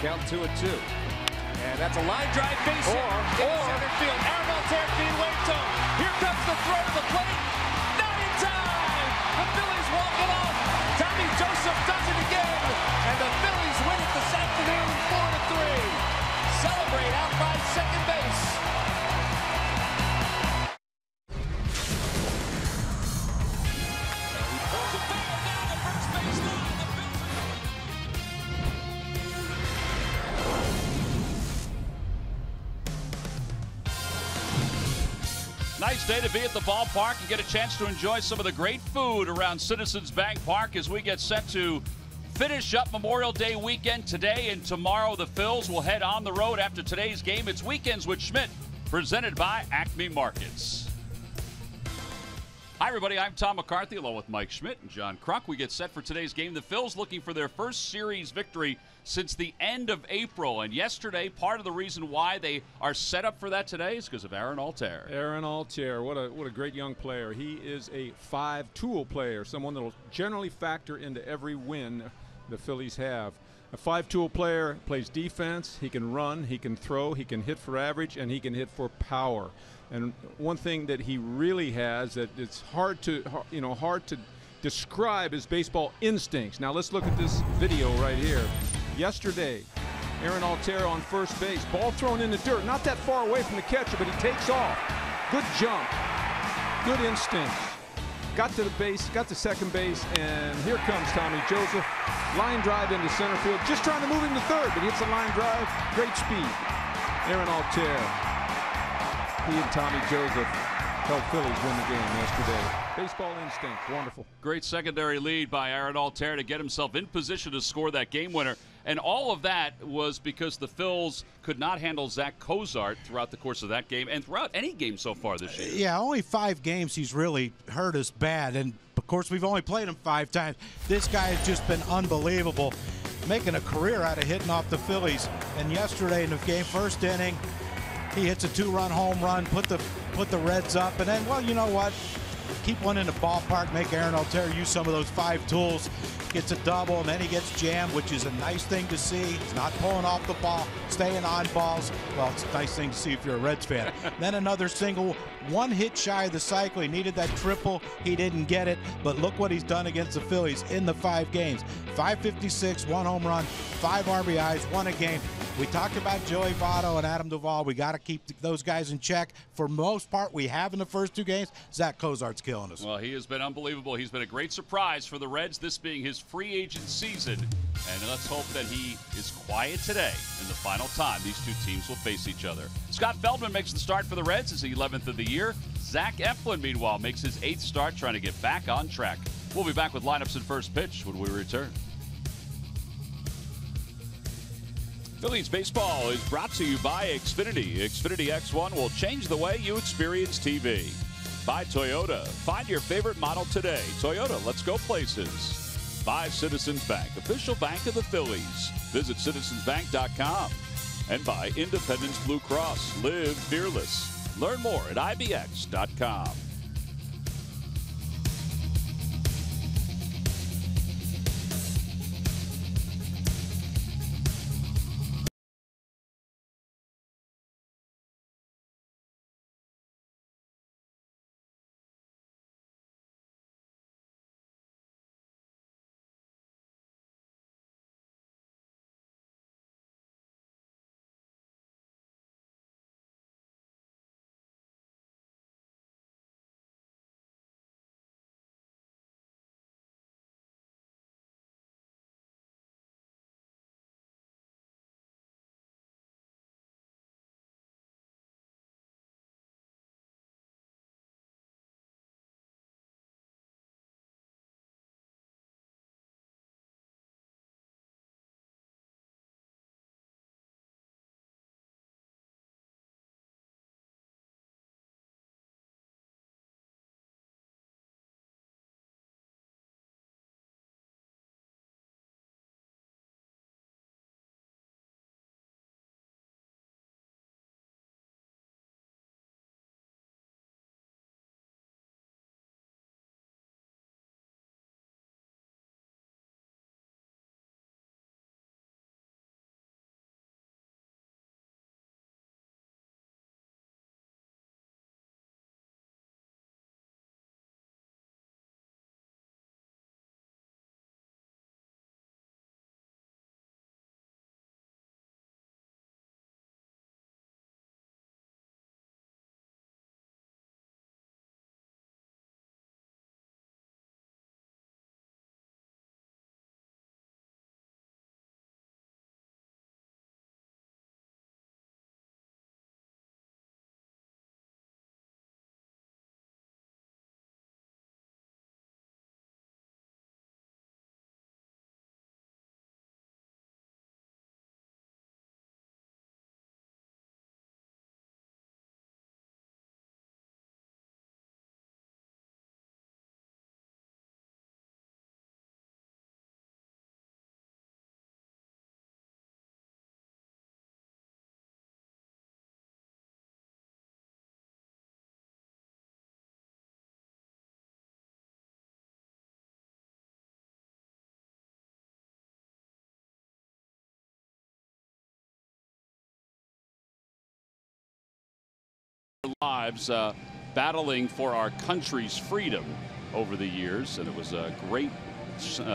Count 2-2. And that's a line drive base hit in center field. Aaron Altair being waved to. Here comes the throw to the plate. Not in time. The Phillies walk it off. Tommy Joseph does it again. And the Phillies win it this afternoon 4-3. Celebrate out by second base. Nice day to be at the ballpark and get a chance to enjoy some of the great food around Citizens Bank Park as we get set to finish up Memorial Day weekend today and tomorrow. The Phils will head on the road after today's game. It's Weekends with Schmidt, presented by Acme Markets. Hi, everybody. I'm Tom McCarthy, along with Mike Schmidt and John Kruk. We get set for today's game. The Phils looking for their first series victory since the end of April. And yesterday, part of the reason why they are set up for that today is because of Aaron Altair. Aaron Altair, what a great young player. He is a five-tool player, someone that will generally factor into every win the Phillies have. A five-tool player plays defense. He can run, he can throw, he can hit for average, and he can hit for power. And one thing that he really has that it's hard to describe is baseball instincts. Now let's look at this video right here. Yesterday, Aaron Altair on first base, ball thrown in the dirt, not that far away from the catcher, but he takes off. Good jump, good instincts. Got to the base, got to second base, and here comes Tommy Joseph. Line drive into center field, just trying to move him to third, but he hits a line drive, great speed. Aaron Altair. He and Tommy Joseph helped Phillies win the game yesterday. Baseball instinct, wonderful. Great secondary lead by Aaron Altair to get himself in position to score that game winner. And all of that was because the Phils could not handle Zach Cozart throughout the course of that game and throughout any game so far this year. Yeah, only 5 games he's really hurt us bad. And, of course, we've only played him 5 times. This guy has just been unbelievable, making a career out of hitting off the Phillies. And yesterday in the game, first inning, he hits a 2-run home run, put the Reds up, and then, well, you know what? Keep one in the ballpark, make Aaron Altair use some of those 5 tools, gets a double, and then he gets jammed, which is a nice thing to see. He's not pulling off the ball, staying on balls. Well, it's a nice thing to see if you're a Reds fan. Then another single, 1 hit shy of the cycle. He needed that triple. He didn't get it, but look what he's done against the Phillies in the 5 games. 556, 1 home run, 5 RBIs, 1 a game. We talked about Joey Votto and Adam Duvall. We got to keep those guys in check. For most part, we have in the first 2 games. Zach Cozart's killing us. Well, he has been unbelievable. He's been a great surprise for the Reds, this being his free agent season. And let's hope that he is quiet today in the final time these 2 teams will face each other. Scott Feldman makes the start for the Reds, his 11th of the year. Zach Eflin, meanwhile, makes his 8th start, trying to get back on track. We'll be back with lineups and first pitch when we return. Phillies baseball is brought to you by Xfinity. Xfinity X1 will change the way you experience TV. By Toyota. Find your favorite model today. Toyota, let's go places. By Citizens Bank, official bank of the Phillies. Visit citizensbank.com. And by Independence Blue Cross. Live fearless. Learn more at ibx.com. lives battling for our country's freedom over the years, and it was a great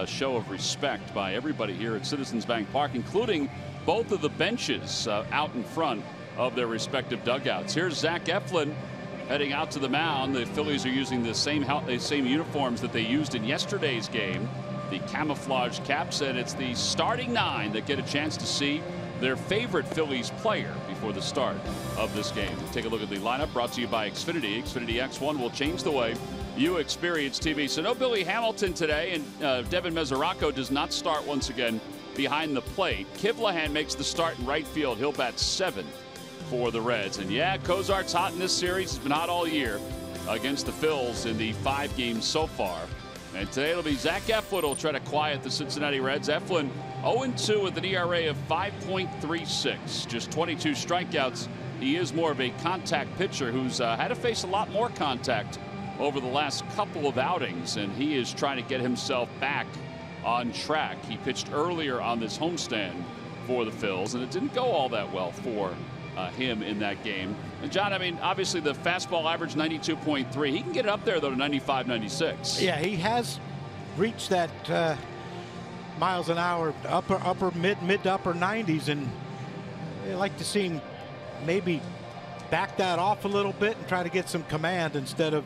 show of respect by everybody here at Citizens Bank Park, including both of the benches out in front of their respective dugouts. Here's Zach Eflin heading out to the mound. The Phillies are using the same uniforms that they used in yesterday's game, the camouflage caps, and it's the starting 9 that get a chance to see their favorite Phillies player before the start of this game. Take a look at the lineup brought to you by Xfinity. Xfinity X1 will change the way you experience TV. So no Billy Hamilton today, and Devin Mesoraco does not start once again behind the plate. Kivlahan makes the start in right field. He'll bat 7th for the Reds. And yeah, Cozart's hot in this series. He's been hot all year against the Phils in the 5 games so far. And today it'll be Zach Eflin who'll try to quiet the Cincinnati Reds. Eflin 0-2 with an ERA of 5.36, just 22 strikeouts. He is more of a contact pitcher who's had to face a lot more contact over the last couple of outings, and he is trying to get himself back on track. He pitched earlier on this homestand for the Phils, and it didn't go all that well for him in that game. And John, I mean, obviously the fastball average 92.3. He can get it up there though to 95, 96. Yeah, he has reached that miles an hour, mid to upper 90s, and I like to see him maybe back that off a little bit and try to get some command instead of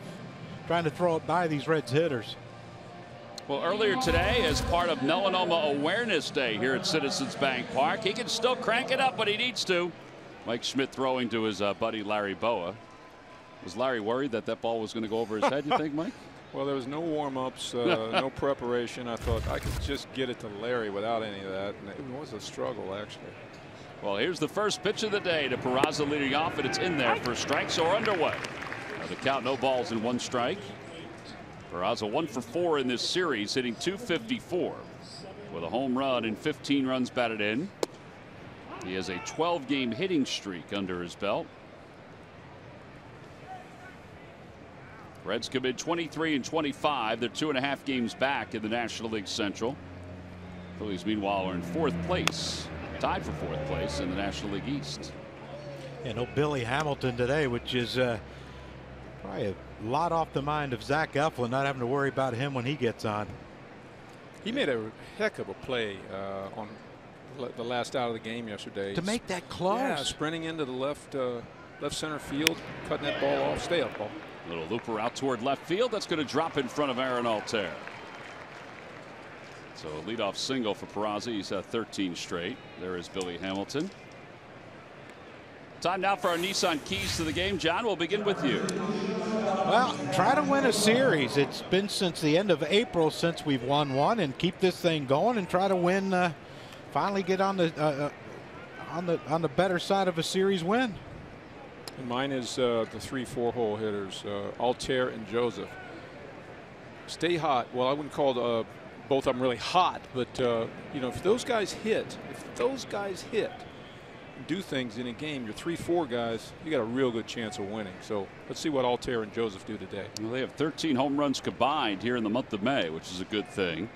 trying to throw it by these Reds hitters. Well, earlier today, as part of Melanoma Awareness Day here at Citizens Bank Park, he can still crank it up when he needs to. Mike Schmidt throwing to his buddy Larry Boa. Was Larry worried that that ball was going to go over his head, you think, Mike? Well, there was no warm-ups, no preparation. I thought I could just get it to Larry without any of that, and it was a struggle, actually. Well, here's the first pitch of the day to Peraza leading off, and it's in there for strikes or underway. The count, no balls and 1 strike. Peraza 1 for 4 in this series, hitting .254 with a home run and 15 runs batted in. He has a 12-game hitting streak under his belt. Reds come in 23-25. They're 2.5 games back in the National League Central. Phillies, meanwhile, are in 4th place, tied for 4th place in the National League East. And no Billy Hamilton today, which is probably a lot off the mind of Zach Eflin, not having to worry about him when he gets on. He made a heck of a play on the last out of the game yesterday. To make that close. Yeah, sprinting into the left center field, cutting that ball off. Stay up, ball. Little looper out toward left field. That's going to drop in front of Aaron Altair. So a leadoff single for Peraza. He's had 13 straight. There is Billy Hamilton. Time now for our Nissan keys to the game. John, we'll begin with you. Well, try to win a series. It's been since the end of April since we've won one, and keep this thing going and try to win. Finally get on the better side of a series win. And mine is the 3-4 hole hitters, Altair and Joseph. Stay hot. Well, I wouldn't call both of them really hot, but you know, if those guys hit, and do things in a game, your 3-4 guys, you got a real good chance of winning. So let's see what Altair and Joseph do today. Well, they have 13 home runs combined here in the month of May, which is a good thing.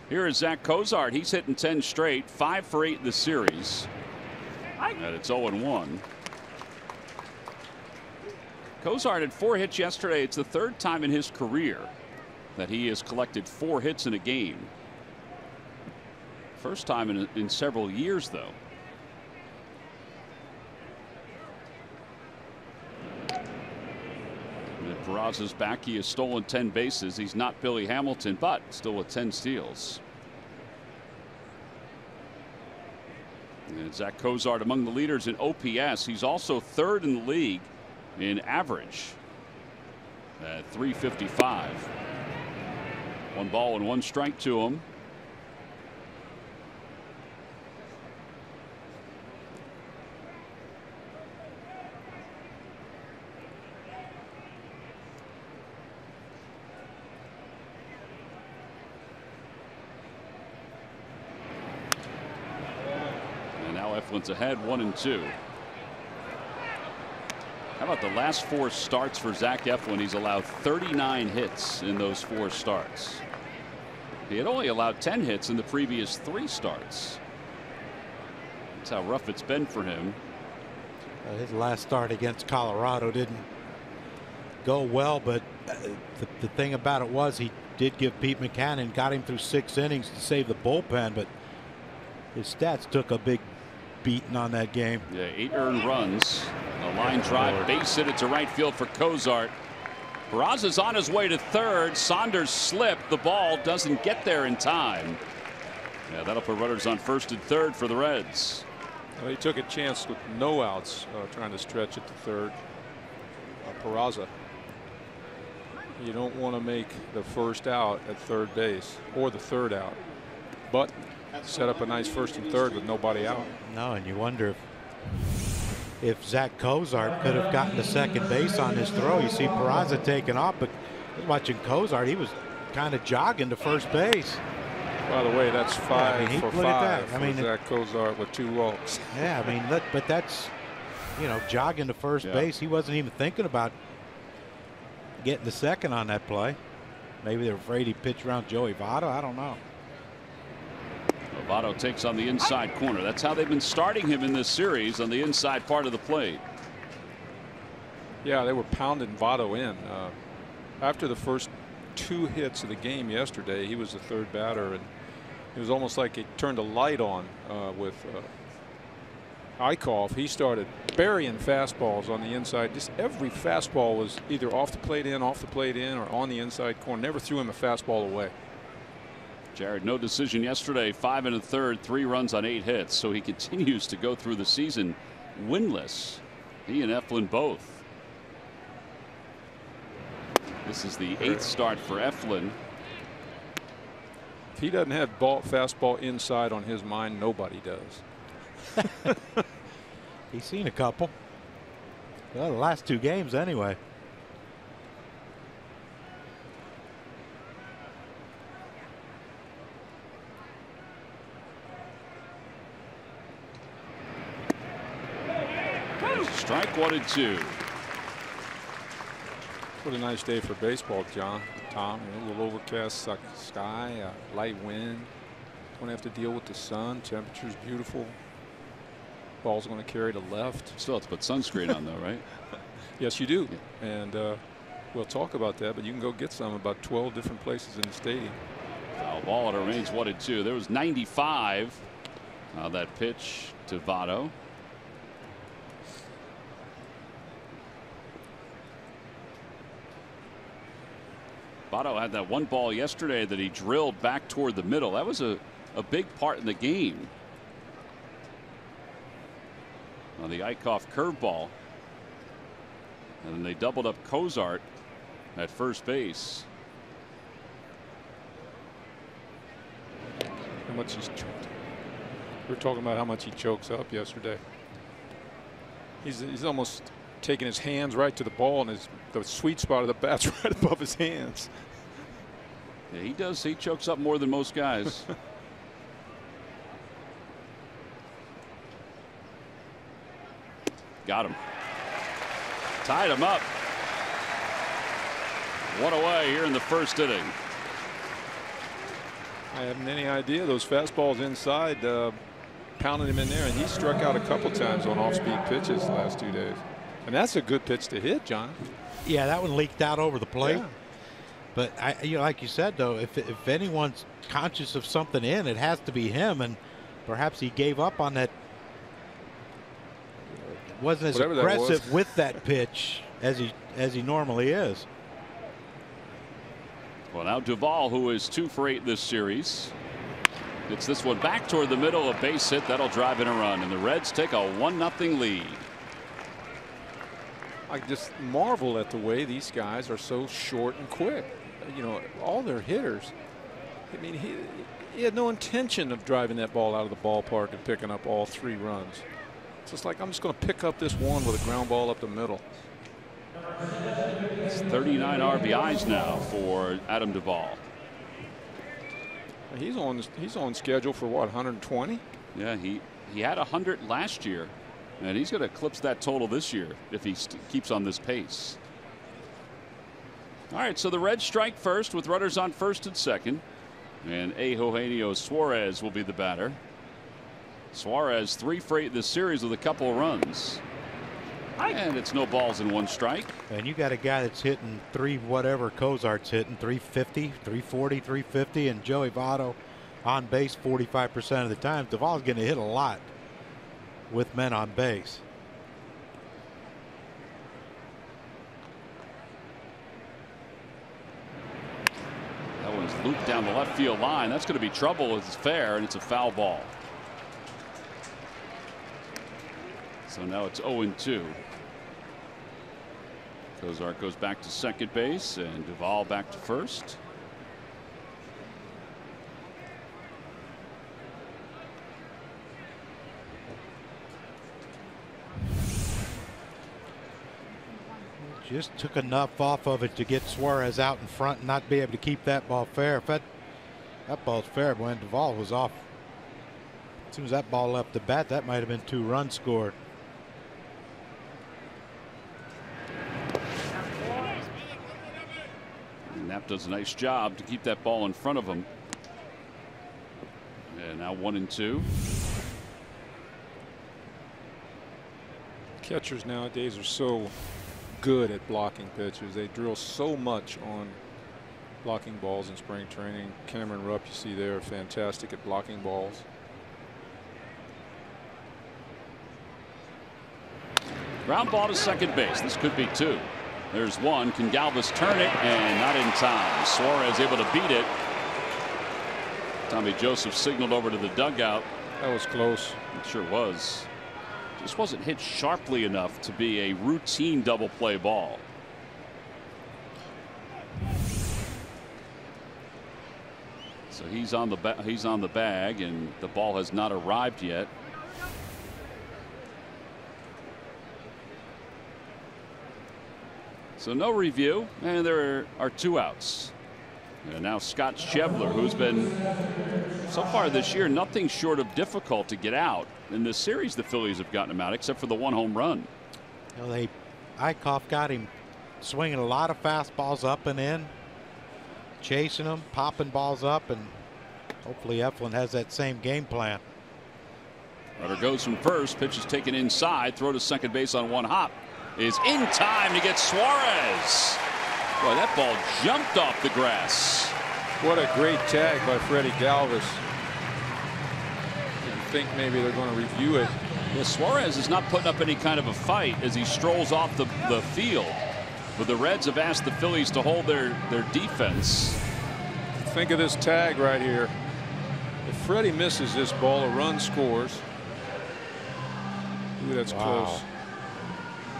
Here is Zach Cozart. He's hitting 10 straight, 5 for 8 in the series. And it's 0-1. Cozart had 4 hits yesterday. It's the 3rd time in his career that he has collected 4 hits in a game. First time in several years, though. And Peraza's back. He has stolen 10 bases. He's not Billy Hamilton, but still with 10 steals. And Zach Cozart among the leaders in OPS. He's also 3rd in the league in average at .355. 1 ball and 1 strike to him. And now Eflin's ahead 1-2. How about the last 4 starts for Zach Eflin? He's allowed 39 hits in those 4 starts. He had only allowed 10 hits in the previous 3 starts. That's how rough it's been for him. His last start against Colorado didn't go well, but the thing about it was he did give Pete Mackanin, got him through 6 innings to save the bullpen, but his stats took a big beating on that game. Yeah, 8 earned runs. A line drive, base hit it to right field for Cozart. Peraza's on his way to third. Saunders slipped. The ball doesn't get there in time. Yeah, that'll put runners on first and third for the Reds. Well, he took a chance with no outs, trying to stretch it to third. Peraza. You don't want to make the first out at third base or the third out, but set up a nice first and third with nobody out. No, and you wonder if Zach Cozart could have gotten to second base on his throw. You see Peraza taking off, but watching Cozart, he was kind of jogging to first base. By the way, that's 5 for 5 I mean, for Zach Cozart with 2 walks. Yeah, I mean, but that's, you know, jogging to first base. He wasn't even thinking about getting the second on that play. Maybe they're afraid he pitched around Joey Votto. I don't know. Votto takes on the inside corner. That's how they've been starting him in this series, on the inside part of the plate. Yeah, they were pounding Votto in. After the first 2 hits of the game yesterday, he was the third batter, and it was almost like it turned a light on with Eichhoff. He started burying fastballs on the inside. Just every fastball was either off the plate in, or on the inside corner. Never threw him a fastball away. Jared, no decision yesterday. 5 1/3, 3 runs on 8 hits. So he continues to go through the season winless. He and Eflin both. This is the 8th start for Eflin. If he doesn't have fastball inside on his mind, nobody does. He's seen a couple. Well, the last 2 games anyway. Strike 1 and 2. What a nice day for baseball, Tom. A little overcast sky, light wind. Don't have to deal with the sun. Temperature's beautiful. Ball's going to carry to left. Still have to put sunscreen on, though, right? Yes, you do. Yeah. And we'll talk about that, but you can go get some about 12 different places in the stadium. Foul ball. It remains 1 and 2. There was 95. That pitch to Votto. Votto had that one ball yesterday that he drilled back toward the middle. That was a big part in the game. On the Eichhoff curveball. And then they doubled up Cozart at first base. How much he's choked. We were talking about how much he chokes up yesterday. He's almost taking his hands right to the ball, and the sweet spot of the bat's right above his hands. Yeah, he does. He chokes up more than most guys. Got him. Tied him up. 1 away here in the first inning. I haven't any idea. Those fastballs inside pounded him in there, and he struck out a couple times on off-speed pitches the last 2 days. And that's a good pitch to hit, John. Yeah, that one leaked out over the plate. Yeah. But like you said, though, if anyone's conscious of something it has to be him, and perhaps he gave up on that. Wasn't as aggressive with that pitch as he normally is. Well, now Duvall, who is 2 for 8 this series, gets this one back toward the middle. A base hit that'll drive in a run, and the Reds take a 1-0 lead. I just marvel at the way these guys are so short and quick. You know, all their hitters. I mean, he had no intention of driving that ball out of the ballpark and picking up all 3 runs. It's just like, I'm just going to pick up this one with a ground ball up the middle. It's 39 RBIs now for Adam Duvall. He's on schedule for what, 120? Yeah, he had 100 last year, and he's going to eclipse that total this year if he keeps on this pace. All right, so the Reds strike first with runners on first and second, and Eugenio Suarez will be the batter. Suarez 3 for 8 this series with a couple of runs. And it's no balls and 1 strike. And you got a guy that's hitting whatever Cozart's hitting, 350, 340, 350, and Joey Votto on base 45% of the time. Duvall's going to hit a lot with men on base. That one's looped down the left field line. That's going to be trouble. It's fair, and it's a foul ball. So now it's 0-2. Cozart goes back to second base, and Duvall back to first. Just took enough off of it to get Suarez out in front and not be able to keep that ball fair. If that ball's fair, when Duvall was off, as soon as that ball left the bat, that might have been 2 runs scored. Knapp does a nice job to keep that ball in front of him. And now 1-2. Catchers nowadays are so good at blocking pitches. They drill so much on blocking balls in spring training. Cameron Rupp, you see there, fantastic at blocking balls. Ground ball to second base. This could be 2. There's 1. Can Galvis turn it? And not in time. Suarez able to beat it. Tommy Joseph signaled over to the dugout. That was close. It sure was. Just wasn't hit sharply enough to be a routine double play ball. So he's on the bag, and the ball has not arrived yet. So no review, and there are 2 outs. And now Scott Schebler, who's been so far this year nothing short of difficult to get out. In this series, the Phillies have gotten him out, except for the 1 home run. You know, Eichhoff got him swinging a lot of fastballs up and in, chasing them, popping balls up, and hopefully Eflin has that same game plan. Runner goes from first. Pitch is taken inside. Throw to second base on 1 hop. Is in time to get Suarez. Boy, that ball jumped off the grass. What a great tag by Freddie Galvis. Didn't think maybe they're going to review it. Yeah, Suarez is not putting up any kind of a fight as he strolls off the field. But the Reds have asked the Phillies to hold their defense. Think of this tag right here. If Freddie misses this ball, a run scores. Ooh, that's close.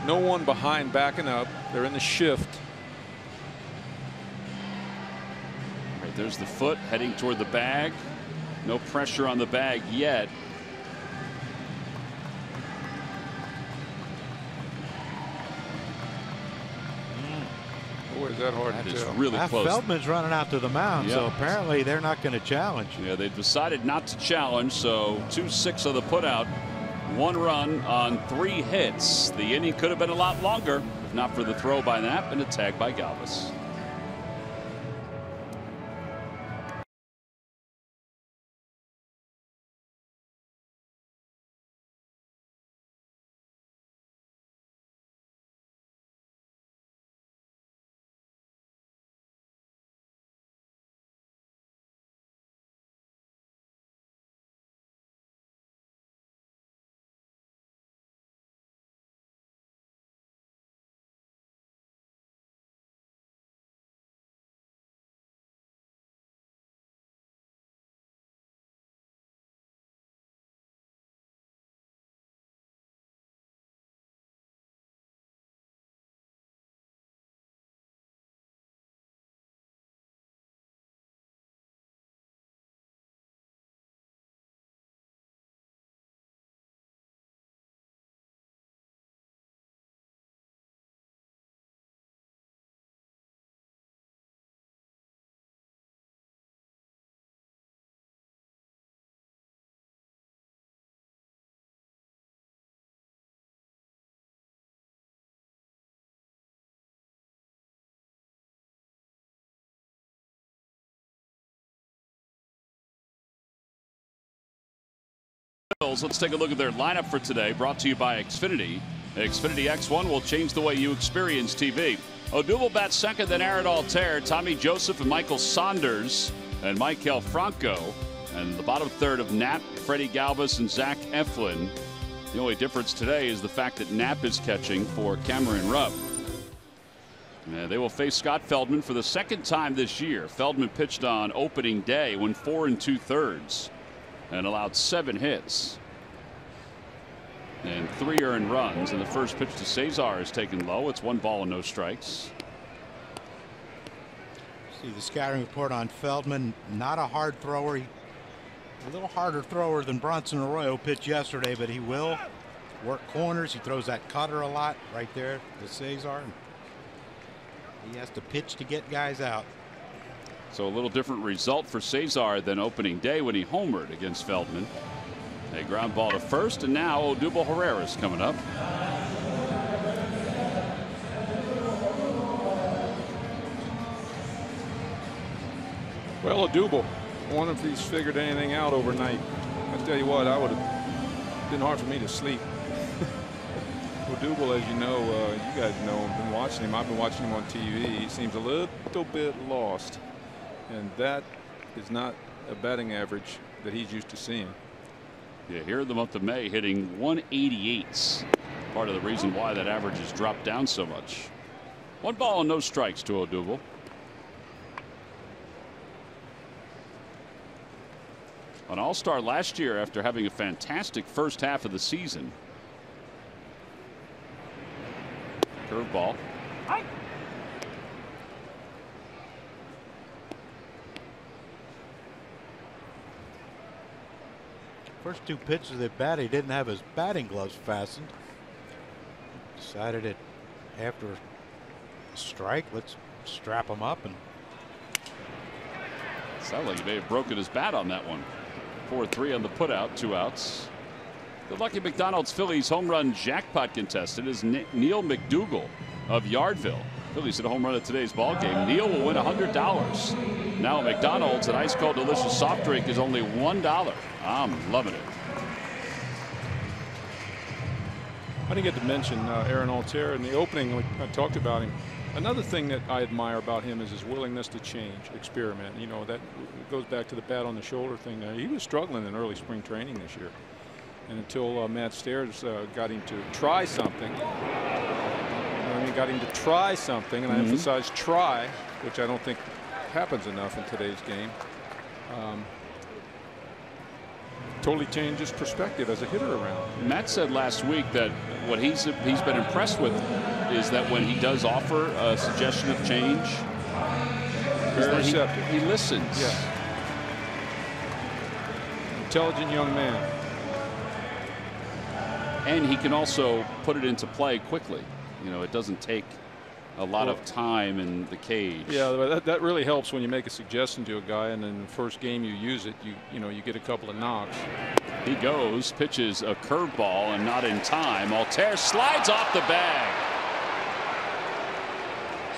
No one behind backing up. They're in the shift. Right, there's the foot heading toward the bag. No pressure on the bag yet. Boy, is that hard to tell. tell. Really close. Feldman's running out to the mound, so apparently they're not going to challenge. Yeah, they decided not to challenge, so 2-6 of the putout. 1 run on 3 hits. The inning could have been a lot longer if not for the throw by Knapp and a tag by Galvis. Let's take a look at their lineup for today, brought to you by Xfinity. Xfinity X1 will change the way you experience TV. Odubel bats second, then Aaron Altair, Tommy Joseph, and Michael Saunders, and Maikel Franco. And the bottom third of Knapp, Freddie Galvis, and Zach Eflin. The only difference today is the fact that Knapp is catching for Cameron Rupp. And they will face Scott Feldman for the second time this year. Feldman pitched on opening day, went 4 2/3, and allowed 7 hits. And 3 earned runs. And the first pitch to Cesar is taken low. It's 1 ball and no strikes. See the scouting report on Feldman. Not a hard thrower. A little harder thrower than Bronson Arroyo pitched yesterday, but he will work corners. He throws that cutter a lot right there to Cesar. He has to pitch to get guys out. So a little different result for Cesar than opening day when he homered against Feldman. A ground ball to first, and now Odubel Herrera is coming up. Well, Odubel, wonder if he's figured anything out overnight. I tell you what, I would have been hard for me to sleep. Odubel, as you know, you guys know, I've been watching him. I've been watching him on TV. He seems a little bit lost, and that is not a batting average that he's used to seeing. Yeah, here in the month of May, hitting 188. Part of the reason why that average has dropped down so much. 1 ball and no strikes to Odubel. An all-star last year after having a fantastic first half of the season. Curveball. First 2 pitches at bat, he didn't have his batting gloves fastened. Decided it after a strike, let's strap him up. And sounded like he may have broken his bat on that one. 4-3 on the putout, 2 outs. The Lucky McDonald's Phillies home run jackpot contestant is Neil McDougal of Yardville. Phillies hit a home run at today's ball game. Neil will win $100. Now at McDonald's, an ice cold delicious soft drink is only $1. I'm loving it. I didn't get to mention Aaron Altair in the opening. I talked about him. Another thing that I admire about him is his willingness to change, experiment. You know, that goes back to the bat on the shoulder thing. He was struggling in early spring training this year. And until Matt Stairs got him to try something. Got him to try something, and I emphasize try, which I don't think happens enough in today's game. Totally changed his perspective as a hitter around. Matt said last week that what he's been impressed with is that when he does offer a suggestion of change, very receptive. He listens. Yeah. Intelligent young man. And he can also put it into play quickly. You know, it doesn't take a lot of time in the cage. Yeah, that really helps when you make a suggestion to a guy, and in the first game you use it, you know, you get a couple of knocks. He goes, pitches a curveball, and not in time. Altair slides off the bag.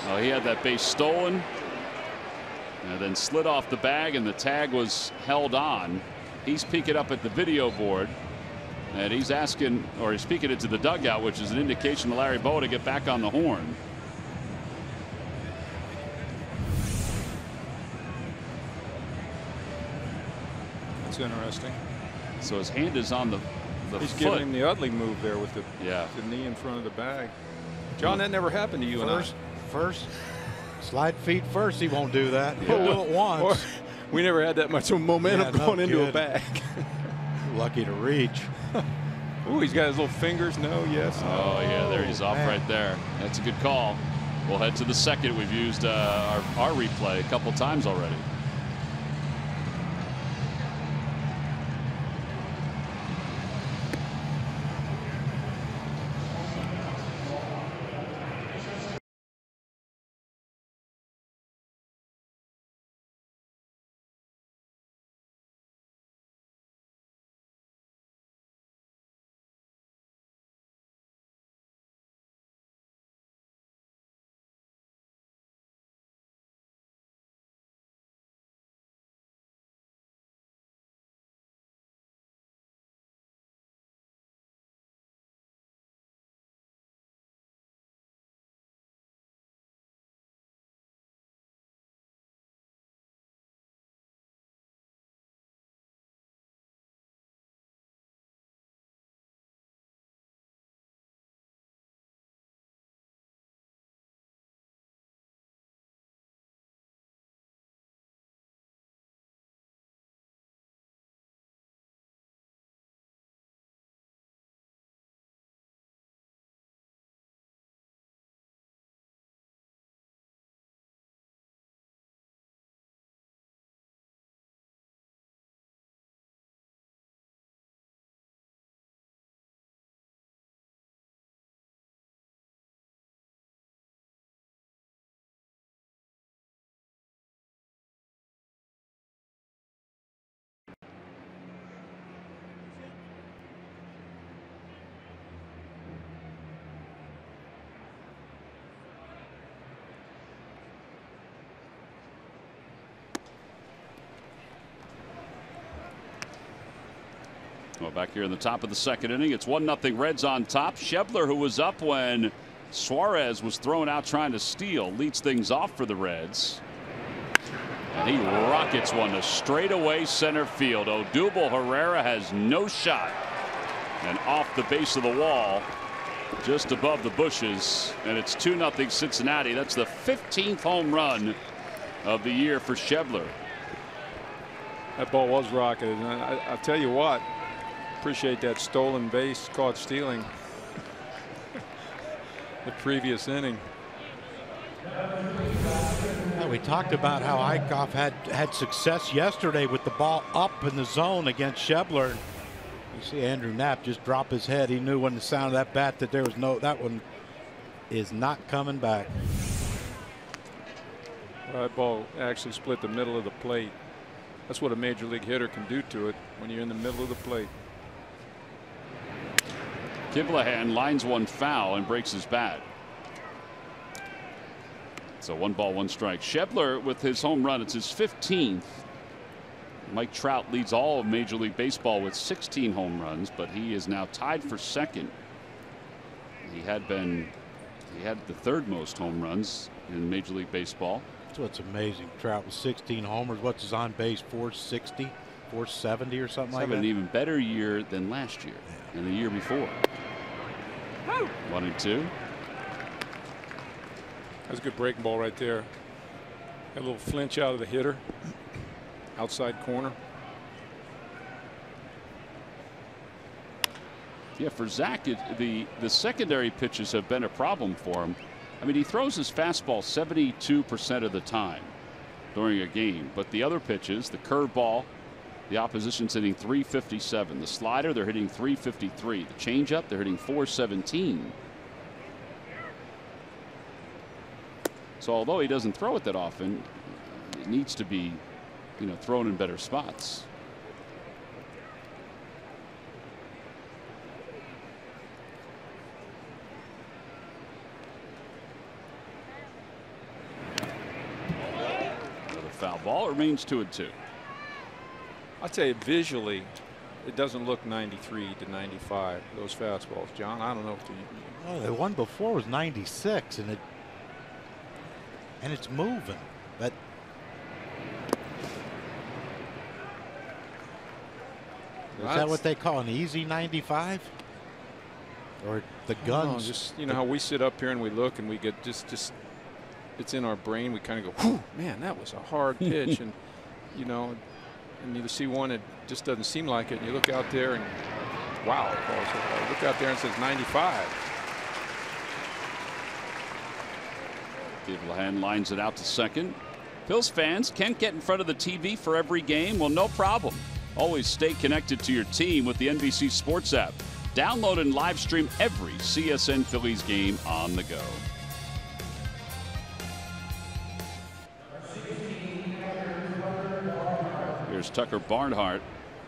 Oh, he had that base stolen, and then slid off the bag, and the tag was held on. He's peeking up at the video board. And he's asking, or he's speaking it to the dugout, which is an indication to Larry Bowa to get back on the horn. That's interesting. So his hand is on the he's foot. giving him the Utley move there with the knee in front of the bag. John, that never happened to you and I. First, slide feet first. He won't do that. He'll do it once. We never had that much momentum going into a bag. Lucky to reach. Ooh, he's got his little fingers. No, yes. No. Oh, yeah, there he's off right there. That's a good call. We'll head to the second. We've used our replay a couple times already. Well, back here in the top of the second inning, it's 1-0 Reds on top. Schebler, who was up when Suarez was thrown out trying to steal, leads things off for the Reds. And he rockets one to straightaway center field. Odubel Herrera has no shot. And off the base of the wall, just above the bushes. And it's 2-0 Cincinnati. That's the 15th home run of the year for Schebler. That ball was rocketed. And I'll tell you what, appreciate that stolen base caught stealing the previous inning. We talked about how Eichhoff had success yesterday with the ball up in the zone against Schebler. You see Andrew Knapp just drop his head. He knew when the sound of that bat that there was that one is not coming back. Well, that ball actually split the middle of the plate. That's what a major league hitter can do to it when you're in the middle of the plate. Kiblahan lines one foul and breaks his bat. So 1 ball, 1 strike. Schebler with his home run, it's his 15th. Mike Trout leads all of Major League Baseball with 16 home runs, but he is now tied for second. He had the 3rd most home runs in Major League Baseball. That's what's amazing. Trout with 16 homers. What's his on base? 460, 470 or something like that. Having an even better year than last year and the year before. 1-2. That's a good breaking ball right there. A little flinch out of the hitter. Outside corner. Yeah, for Zach, the secondary pitches have been a problem for him. I mean, he throws his fastball 72% of the time during a game, but the other pitches, the curveball, the opposition's hitting 357. The slider, they're hitting 353. The changeup, they're hitting 417. So although he doesn't throw it that often, it needs to be, thrown in better spots. Another foul ball. It remains 2-2. I'll tell you, visually, it doesn't look 93 to 95. Those fastballs, John. I don't know if the one before was 96, and it's moving. But is that what they call an easy 95? Or the guns? Just how we sit up here and we look and we get just it's in our brain. We kind of go, whew, man, that was a hard pitch, and and you see one, it just doesn't seem like it. And you look out there and wow, look out there and it says 95. Kiblahan lines it out to second. Phils fans can't get in front of the TV for every game. Well, no problem. Always stay connected to your team with the NBC Sports app. Download and live stream every CSN Phillies game on the go. Here's Tucker Barnhart,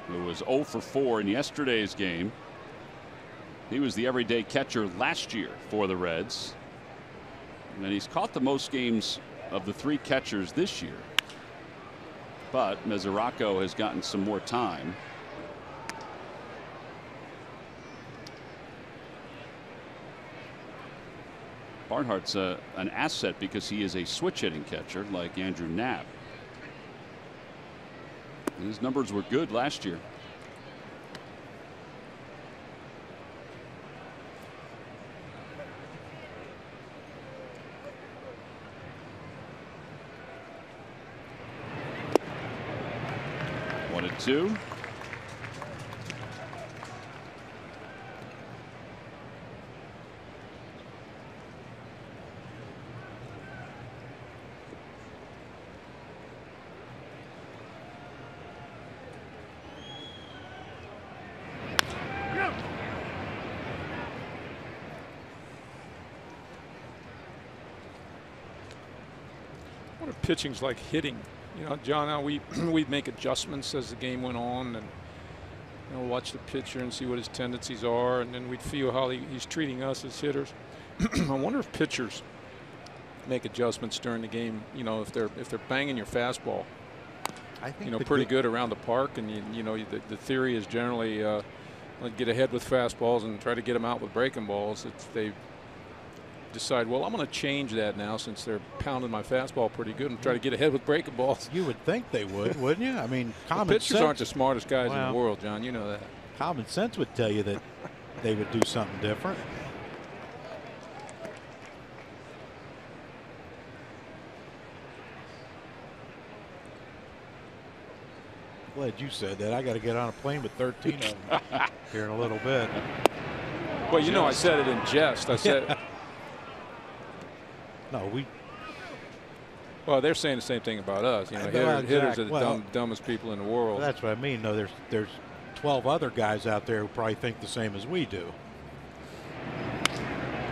who was 0 for 4 in yesterday's game. He was the everyday catcher last year for the Reds. And he's caught the most games of the 3 catchers this year. But Mesoraco has gotten some more time. Barnhart's an asset because he is a switch hitting catcher like Andrew Knapp. And his numbers were good last year. Two. What if pitching's like hitting? John, how we'd make adjustments as the game went on, and watch the pitcher and see what his tendencies are, and then we'd feel how he's treating us as hitters. I wonder if pitchers make adjustments during the game. If they're banging your fastball, I think pretty good around the park, and the theory is generally get ahead with fastballs and try to get them out with breaking balls. They decide, well, I'm going to change that now since they're pounding my fastball pretty good and try to get ahead with breaking balls. You would think they would, wouldn't you? I mean, common pitchers sense. aren't the smartest guys in the world, John. You know that. Common sense would tell you that they would do something different. Glad you said that. I got to get on a plane with 13 of them here in a little bit. Well, you know, I said it in jest. I said. No, Well, they're saying the same thing about us. You know, hitters are the dumbest people in the world. That's what I mean. No, there's 12 other guys out there who probably think the same as we do.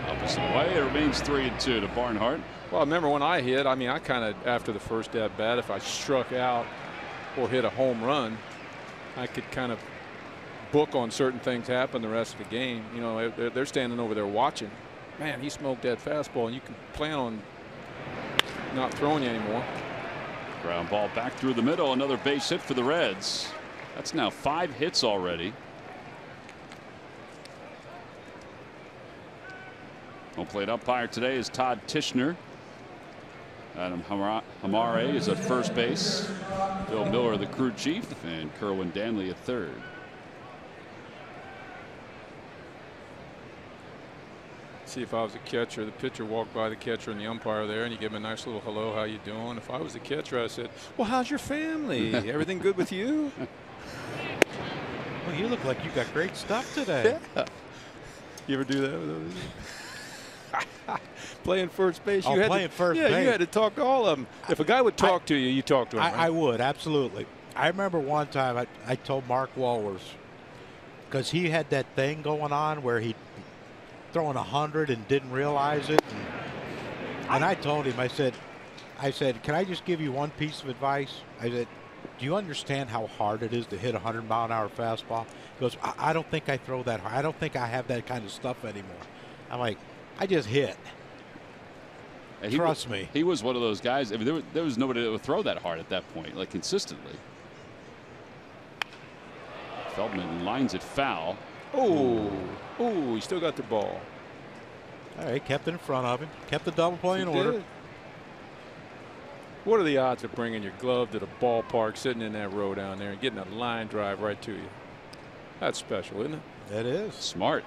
Opposite way, it remains 3-2 to Barnhart. Well, I remember when I hit. I mean, I kind of after the first at bat, if I struck out or hit a home run, I could kind of book on certain things happen the rest of the game. You know, they're standing over there watching. Man, he smoked that fastball, and you can plan on not throwing you anymore. Ground ball back through the middle. Another base hit for the Reds. That's now 5 hits already. Home plate umpire today is Todd Tishner. Adam Hamare is at first base. Bill Miller, the crew chief, and Kerwin Danley at third. See, if I was a catcher, the pitcher walked by the catcher and the umpire there, and you give him a nice little hello, how you doing? If I was the catcher, I said, well, how's your family? Everything good with you? Well, you look like you got great stuff today. Yeah. You ever do that with those? Playing first base. Playing first base. Yeah, you had to talk to all of them. If a guy would talk to you, you talk to him. Right? I would, absolutely. I remember one time I told Mark Walworth, because he had that thing going on where he throwing 100 and didn't realize it. And I told him, I said, can I just give you one piece of advice? I said, do you understand how hard it is to hit a 100-mile-an-hour fastball? He goes, I don't think I throw that hard. I don't think I have that kind of stuff anymore. I'm like, I just hit. Trust me. He was one of those guys. I mean, there was nobody that would throw that hard at that point, like consistently. Feldman lines it foul. Oh, he still got the ball. All right, kept it in front of him. Kept the double play in order. What are the odds of bringing your glove to the ballpark, sitting in that row down there, and getting a line drive right to you? That's special, isn't it? That is. Smart.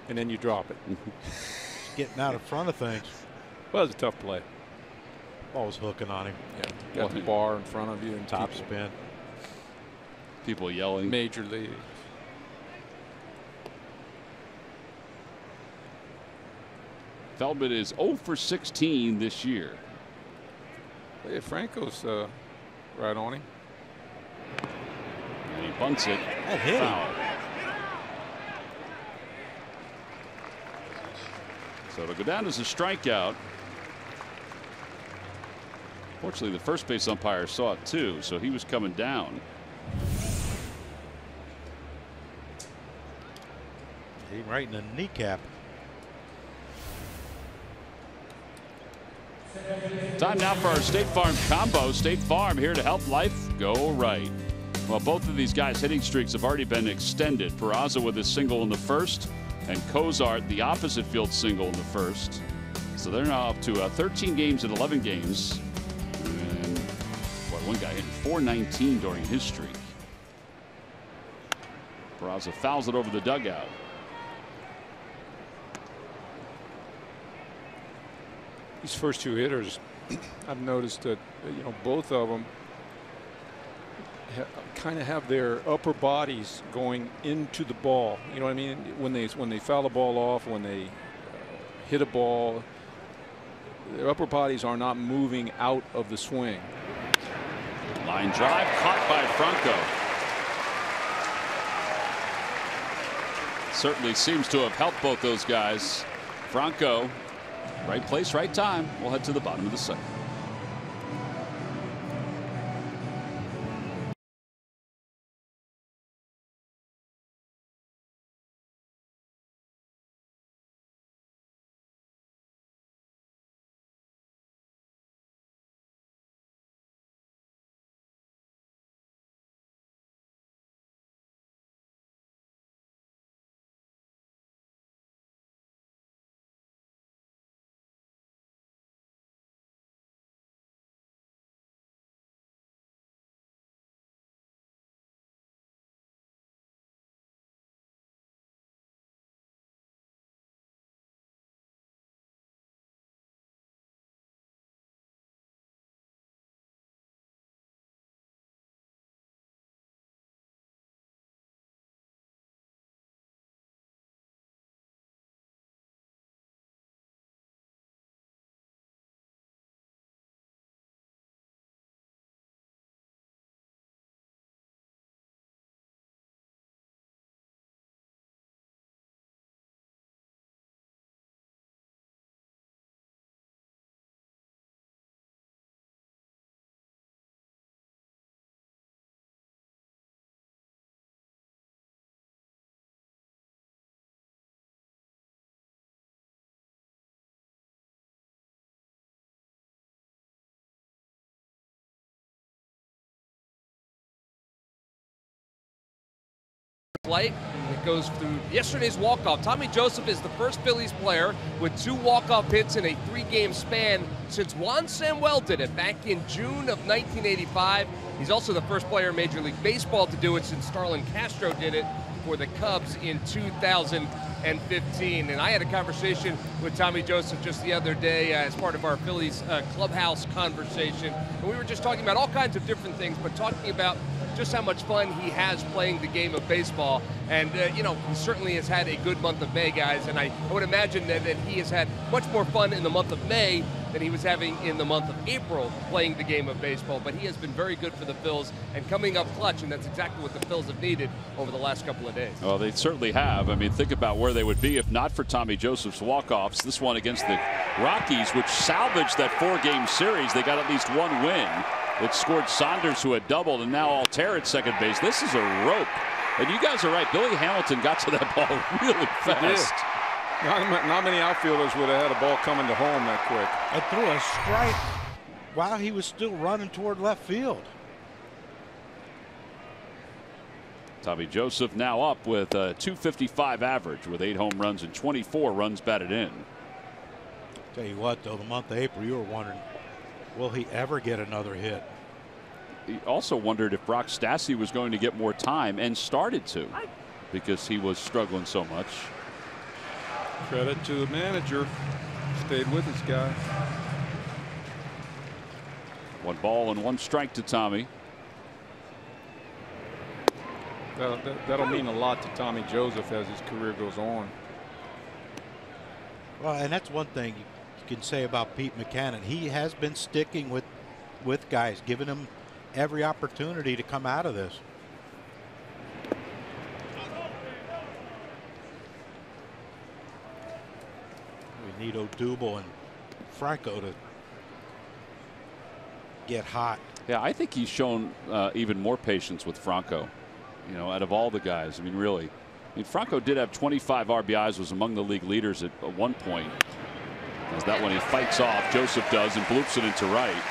And then you drop it. Getting out in front of things. Well, it was a tough play. Ball was hooking on him. Yeah, got the bar in front of you. And top spin. People yelling. Major league. Feldman is 0 for 16 this year. Hey, Franco's right on him. And he bunts it. That hit foul. So it'll go down as a strikeout. Fortunately, the first base umpire saw it too, so he was coming down. Hit him right in the kneecap. Time now for our State Farm combo. State Farm here to help life go right. Well, both of these guys' hitting streaks have already been extended. Peraza with a single in the first, and Cozart the opposite field single in the first. So they're now up to 13 games and 11 games. And one guy hitting 419 during his streak. Peraza fouls it over the dugout. These first two hitters, I've noticed that both of them kind of have their upper bodies going into the ball. You know what I mean? When they foul the ball off, when they hit a ball, their upper bodies are not moving out of the swing. Line drive caught by Franco. Certainly seems to have helped both those guys. Franco, right place, right time. We'll head to the bottom of the second. Flight. It goes through yesterday's walk-off. Tommy Joseph is the first Phillies player with 2 walk-off hits in a 3-game span since Juan Samuel did it back in June of 1985. He's also the first player in Major League Baseball to do it since Starlin Castro did it for the Cubs in 2015. And I had a conversation with Tommy Joseph just the other day as part of our Phillies clubhouse conversation. And we were just talking about all kinds of different things, but talking about just how much fun he has playing the game of baseball. And, you know, he certainly has had a good month of May, guys. And I would imagine that he has had much more fun in the month of May than he was having in the month of April playing the game of baseball. But he has been very good for the Phils and coming up clutch, and that's exactly what the Phils have needed over the last couple of days. Well, they certainly have. I mean, think about where they would be if not for Tommy Joseph's walk-offs. This one against the Rockies, which salvaged that 4-game series. They got at least 1 win. It scored Saunders, who had doubled, and now Altair at second base. This is a rope. And you guys are right. Billy Hamilton got to that ball really fast. Not many outfielders would have had a ball coming to home that quick. And threw a strike while he was still running toward left field. Tommy Joseph now up with a .255 average with 8 home runs and 24 runs batted in. Tell you what, though, the month of April, you were wondering, will he ever get another hit? He also wondered if Brock Stassi was going to get more time, and started to, because he was struggling so much. Credit to the manager. Stayed with his guy. 1 ball and 1 strike to Tommy. That'll mean a lot to Tommy Joseph as his career goes on. Well, and that's one thing you can say about Pete Mackanin. He has been sticking with guys, giving them every opportunity to come out of this. We need Odubel and Franco to get hot. Yeah, I think he's shown even more patience with Franco. You know, out of all the guys, I mean, really. I mean, Franco did have 25 RBIs, was among the league leaders at one point. As that one he fights off, Joseph does, and bloops it into right.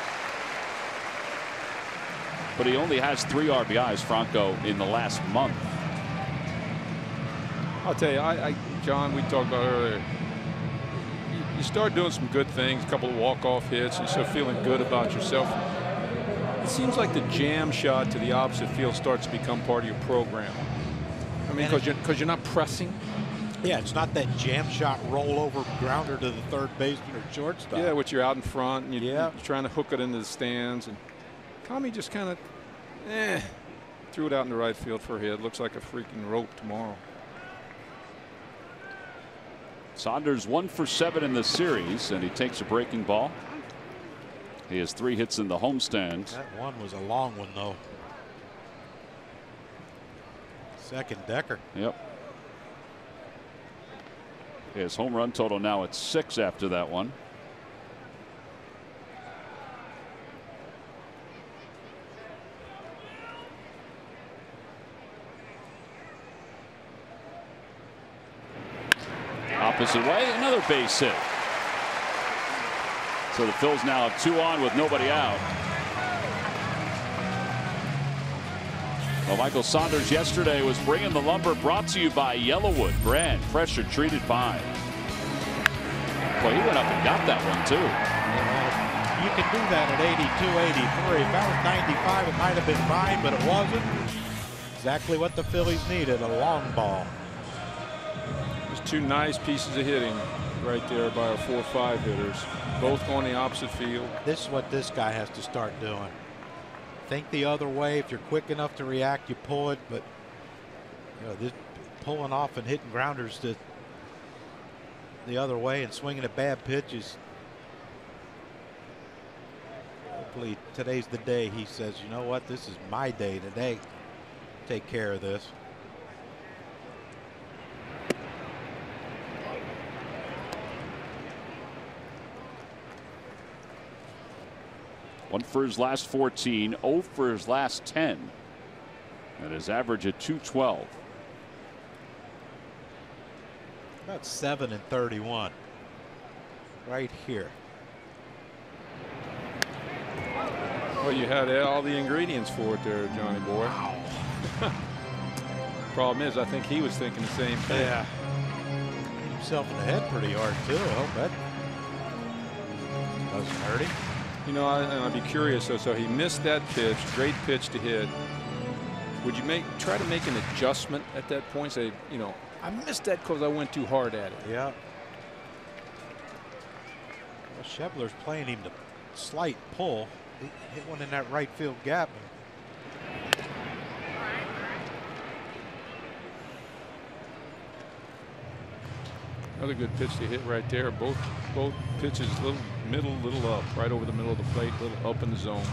But he only has 3 RBIs, Franco, in the last month. I'll tell you, John, we talked about earlier. You start doing some good things, a couple of walk-off hits, and you start feeling good about yourself. It seems like the jam shot to the opposite field starts to become part of your program. I mean, because you're not pressing. Yeah, it's not that jam shot rollover grounder to the third baseman or shortstop. Yeah, which you're out in front and you're trying to hook it into the stands. And Tommy just kind of threw it out in the right field for a hit. Looks like a freaking rope tomorrow. Saunders 1 for 7 in the series, and he takes a breaking ball. He has 3 hits in the homestand. That one was a long one, though. Second decker. Yep. His home run total now at 6 after that one. Opposite way, another base hit. So the Phils now have 2 on with nobody out. Well, Michael Saunders yesterday was bringing the lumber, brought to you by Yellowwood brand pressure treated pine. Well, he went up and got that one too. You can do that at 82, 83. If that was 95, it might have been fine, but it wasn't. Exactly what the Phillies needed, a long ball. There's 2 nice pieces of hitting right there by our 4-5 hitters, both on the opposite field. This is what this guy has to start doing. Think the other way. If you're quick enough to react, you pull it, but you know, this pulling off and hitting grounders to the other way and swinging at bad pitches. Hopefully today's the day he says, you know what, this is my day today. Take care of this. One for his last 14, 0 for his last 10. And his average at 212. About 7 and 31. Right here. Well, you had all the ingredients for it there, Johnny boy. Problem is, I think he was thinking the same thing. Yeah. Hit himself in the head pretty hard, too. I'll bet. Doesn't hurt him. You know, I'd be curious. So he missed that pitch. Great pitch to hit. Would you try to make an adjustment at that point? Say, you know, I missed that because I went too hard at it. Yeah. Well, Schebler's playing him to slight pull. He hit one in that right field gap. Another good pitch to hit right there. Both pitches, little middle, little up, right over the middle of the plate, little up in the zone.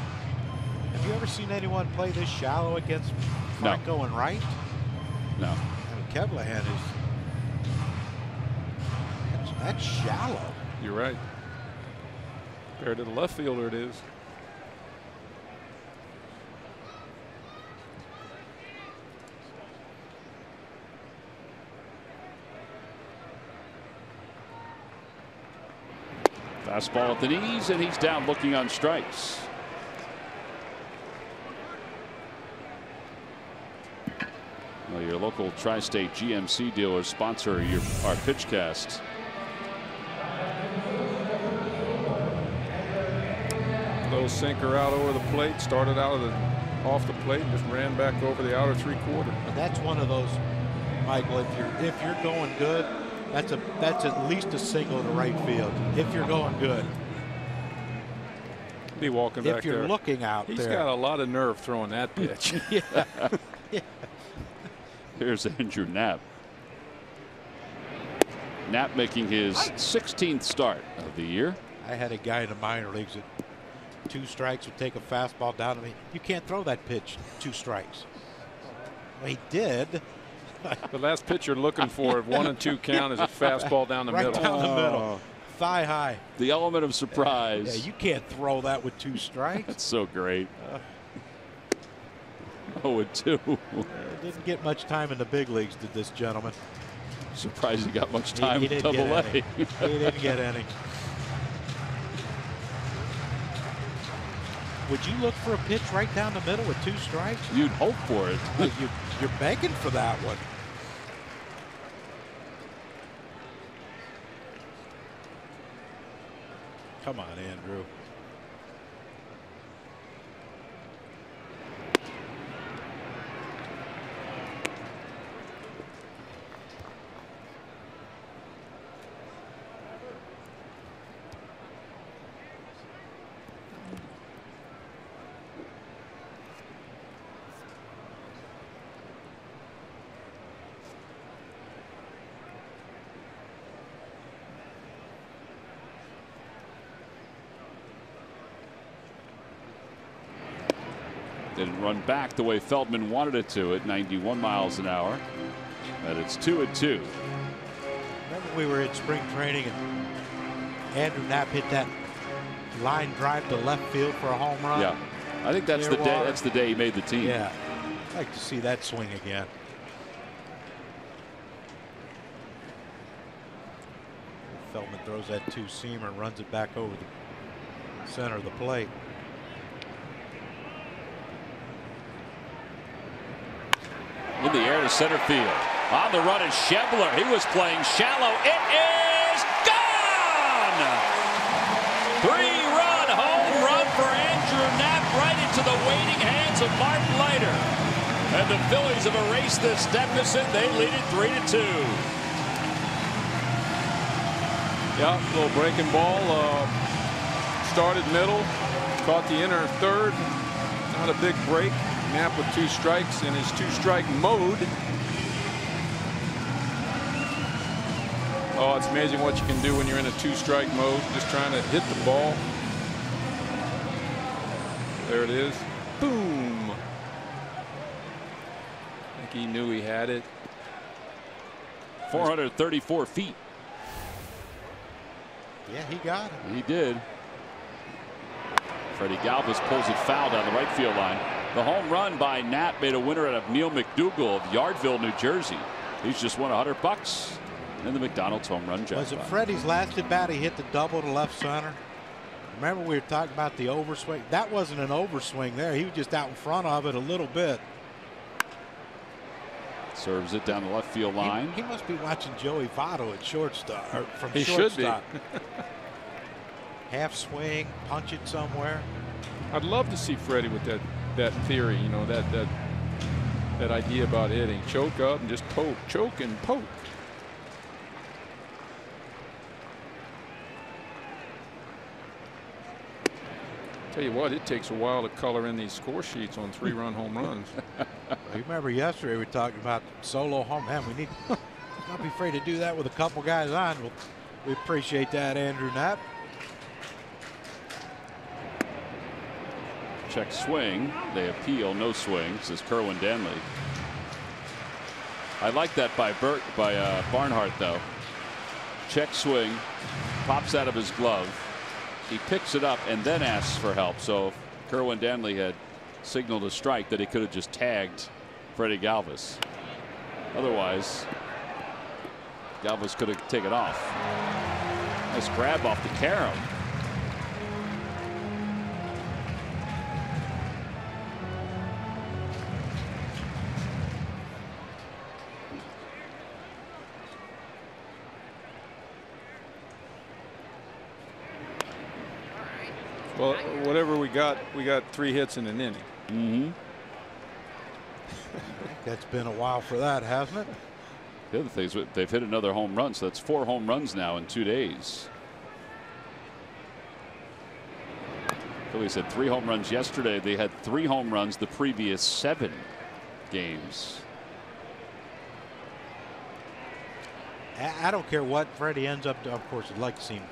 Have you ever seen anyone play this shallow against Franco and Wright? No. I mean, Kevlahan is that's shallow. You're right. Compared to the left fielder, it is. Fastball at the knees, and he's down looking on strikes. Well, your local tri-state GMC dealers sponsor our pitch casts. Little sinker out over the plate. Started out off the plate, and just ran back over the outer three-quarter. But that's one of those, Michael. If you're going good, that's at least a single to right field. If you're going good. Be walking back there. If you're looking out He's there. got a lot of nerve throwing that pitch. Yeah. Yeah. Here's Andrew Knapp. Knapp making his 16th start of the year. I had a guy in the minor leagues that 2 strikes would take a fastball down to me. You can't throw that pitch 2 strikes. Well, he did. The last pitch you're looking for at 1 and 2 count is a fastball down the middle. Right down the middle. Thigh high. The element of surprise. Yeah, you can't throw that with 2 strikes. That's so great. 0-2. Didn't get much time in the big leagues, did this gentleman. Surprised he got much time He in didn't Double A. get any. He didn't get any. Would you look for a pitch right down the middle with 2 strikes? You'd hope for it. You're begging for that one. Come on, Andrew. Didn't run back the way Feldman wanted it to at 91 miles an hour. And it's 2-2. Remember we were in spring training and Andrew Knapp hit that line drive to left field for a home run? Yeah. I think that's the day. That's the day he made the team. Yeah. I'd like to see that swing again. Feldman throws that 2-seamer, runs it back over the center of the plate. In the air to center field. On the run is Schebler. He was playing shallow. It is gone! 3-run home run for Andrew Knapp right into the waiting hands of Martin Leiter. And the Phillies have erased this deficit. They lead it 3-2. Yeah, little breaking ball. Started middle, caught the inner third. Not a big break. Knapp with 2 strikes in his 2-strike mode. Oh, it's amazing what you can do when you're in a 2-strike mode. Just trying to hit the ball. There it is. Boom. I think he knew he had it. 434 feet. Yeah, he got it. He did. Freddie Galvis pulls it foul down the right field line. The home run by Knapp made a winner out of Neil McDougall of Yardville, New Jersey. He's just won $100 in the McDonald's home run jackpot. Was it Freddie's last at bat? He hit the double to left center. Remember we were talking about the overswing? That wasn't an overswing there. He was just out in front of it a little bit. Serves it down the left field line. He must be watching Joey Votto at shortstop. Or from He shortstop. should be. Half swing, punch it somewhere. I'd love to see Freddie with that theory, you know, that idea about hitting. Choke up and just poke, choke and poke. Tell you what, it takes a while to color in these score sheets on 3-run home runs. You remember yesterday we were talking about solo home. Man, we need not be afraid to do that with a couple guys on. We appreciate that, Andrew Knapp. Check swing. They appeal. No swing, says Kerwin Danley. I like that by Barnhart, though. Check swing. Pops out of his glove. He picks it up and then asks for help. So if Kerwin Danley had signaled a strike, that he could have just tagged Freddie Galvis. Otherwise, Galvis could have taken off. Nice grab off the carom. Well, whatever we got 3 hits in an inning. Mm-hmm. That's been a while for that, hasn't it? The other thing is they've hit another home run, so that's 4 home runs now in 2 days. Phillies had 3 home runs yesterday. They had 3 home runs the previous 7 games. I don't care what Freddie ends up to. Of course, I'd like to see him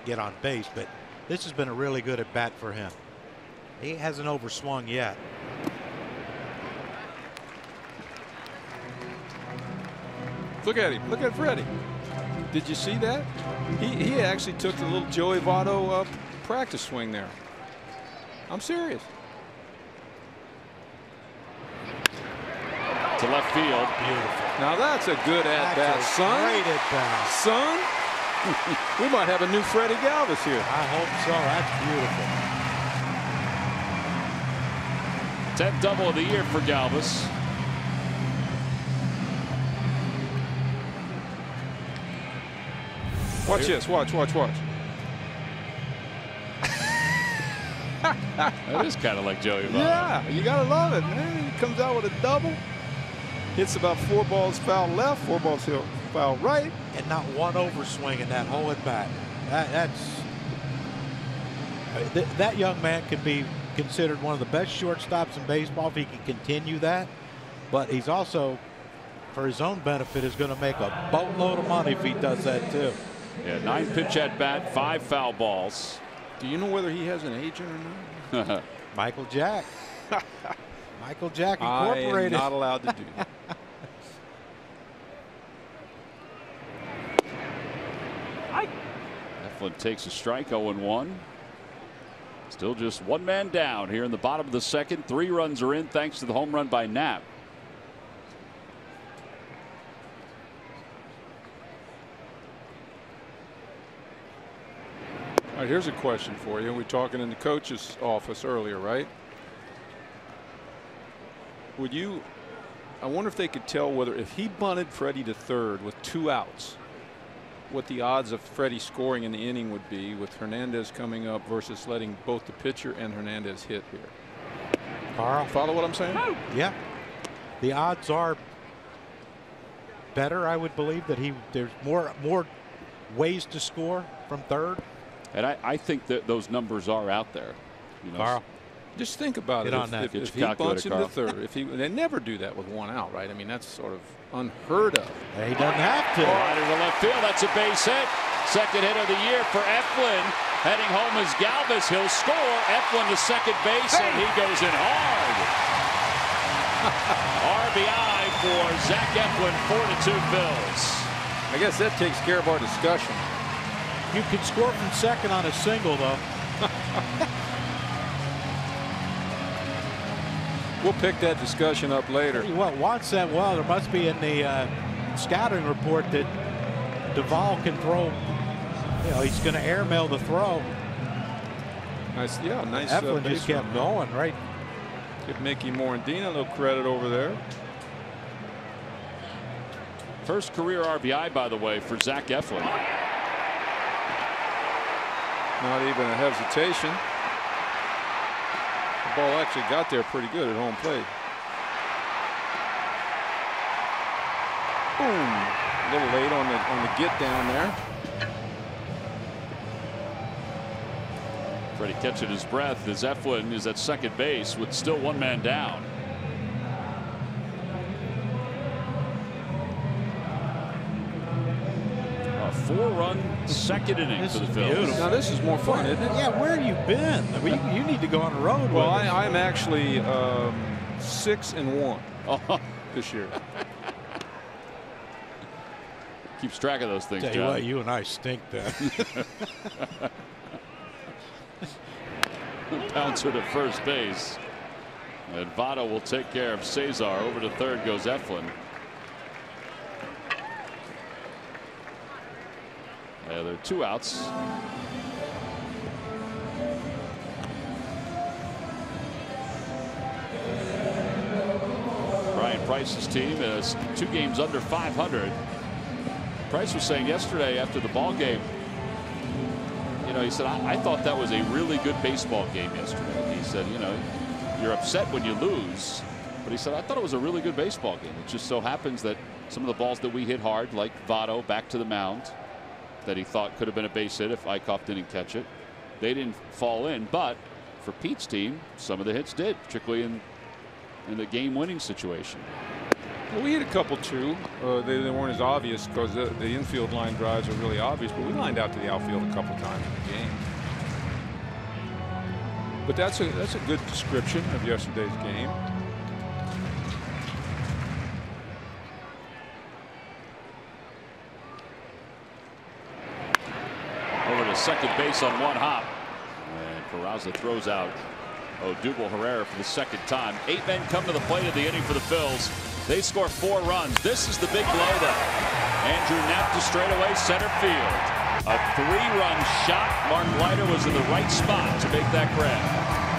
get on base, but this has been a really good at bat for him. He hasn't overswung yet. Look at him. Look at Freddie. Did you see that? He actually took the little Joey Votto practice swing there. I'm serious. To left field. Beautiful. Now that's a good at bat, son. Great at bat. Son, we might have a new Freddie Galvis here. I hope so. That's beautiful. 10th double of the year for Galvis. Watch this. Watch. That is kind of like Joey Votto. Yeah, you gotta love it, man. He comes out with a double. Hits about 4 balls foul left, 4 balls foul right, And not one overswing in that whole at bat. That young man could be considered one of the best shortstops in baseball if he can continue that. But he's also, for his own benefit, is going to make a boatload of money if he does that too. Yeah, 9 pitch at bat, 5 foul balls. Do you know whether he has an agent or not? Michael Jack. Michael Jack I Incorporated. am not allowed to do that. Eflin takes a strike, 0-1. Still just 1 man down here in the bottom of the 2nd. 3 runs are in thanks to the home run by Knapp. All right, here's a question for you. We're talking in the coach's office earlier, right? Would you, I wonder if they could tell whether if he bunted Freddie to third with 2 outs, what the odds of Freddie scoring in the inning would be with Hernandez coming up versus letting both the pitcher and Hernandez hit here. Carl, Follow what I'm saying? yeah, the odds are better. I would believe that there's more ways to score from third. And I think that those numbers are out there. You know, Carl, Just think about Get it. on that. If Get he your bunts calculator, into third, they never do that with 1 out, right? I mean, that's sort of unheard of. he doesn't have to. Right into left field. That's a base hit. 2nd hit of the year for Eflin. Heading home is Galvis. He'll score. Eflin to second base, and he goes in hard. RBI for Zach Eflin, 4-2 Phils. I guess that takes care of our discussion. You can score from second on a single, though. We'll pick that discussion up later. What Watt said, well, there must be in the scouting report that Duvall can throw. You know, he's going to airmail the throw. Nice, yeah, nice. Eflin just base kept run. going, right? Give Mickey Morandina a little credit over there. First career RBI, by the way, for Zach Eflin. Not even a hesitation. The ball actually got there pretty good at home plate. Boom. A little late on the get down there. Freddie catching his breath as Eflin is at second base with still one man down. A 4-run second inning for the Phillies. Now this is more fun, isn't it? Yeah, where have you been? I mean, you need to go on the road. Well, with us. I'm actually 6-1 this year. Keeps track of those things, Tell you John. what, you and I stink then. Bouncer to first base. And Votto will take care of Cesar. Over to third goes Eflin. Yeah, there are 2 outs. Brian Price's team is 2 games under 500. Price was saying yesterday after the ball game, you know, he said, I thought that was a really good baseball game yesterday. He said, you know, you're upset when you lose, but he said, I thought it was a really good baseball game. It just so happens that some of the balls that we hit hard, like Votto back to the mound, that he thought could have been a base hit if Eichhoff didn't catch it, they didn't fall in. But for Pete's team, some of the hits did, particularly in the game-winning situation. Well, we hit a couple too. They weren't as obvious because the infield line drives are really obvious, but we lined out to the outfield a couple times in the game. But that's a good description of yesterday's game. Over to second base on one hop, and Peraza throws out Odubel Herrera for the second time. 8 men come to the plate of the inning for the Phils. They score 4 runs. This is the big blow, though. Andrew Knapp to straightaway center field. A 3-run shot. Mark Leiter was in the right spot to make that grab.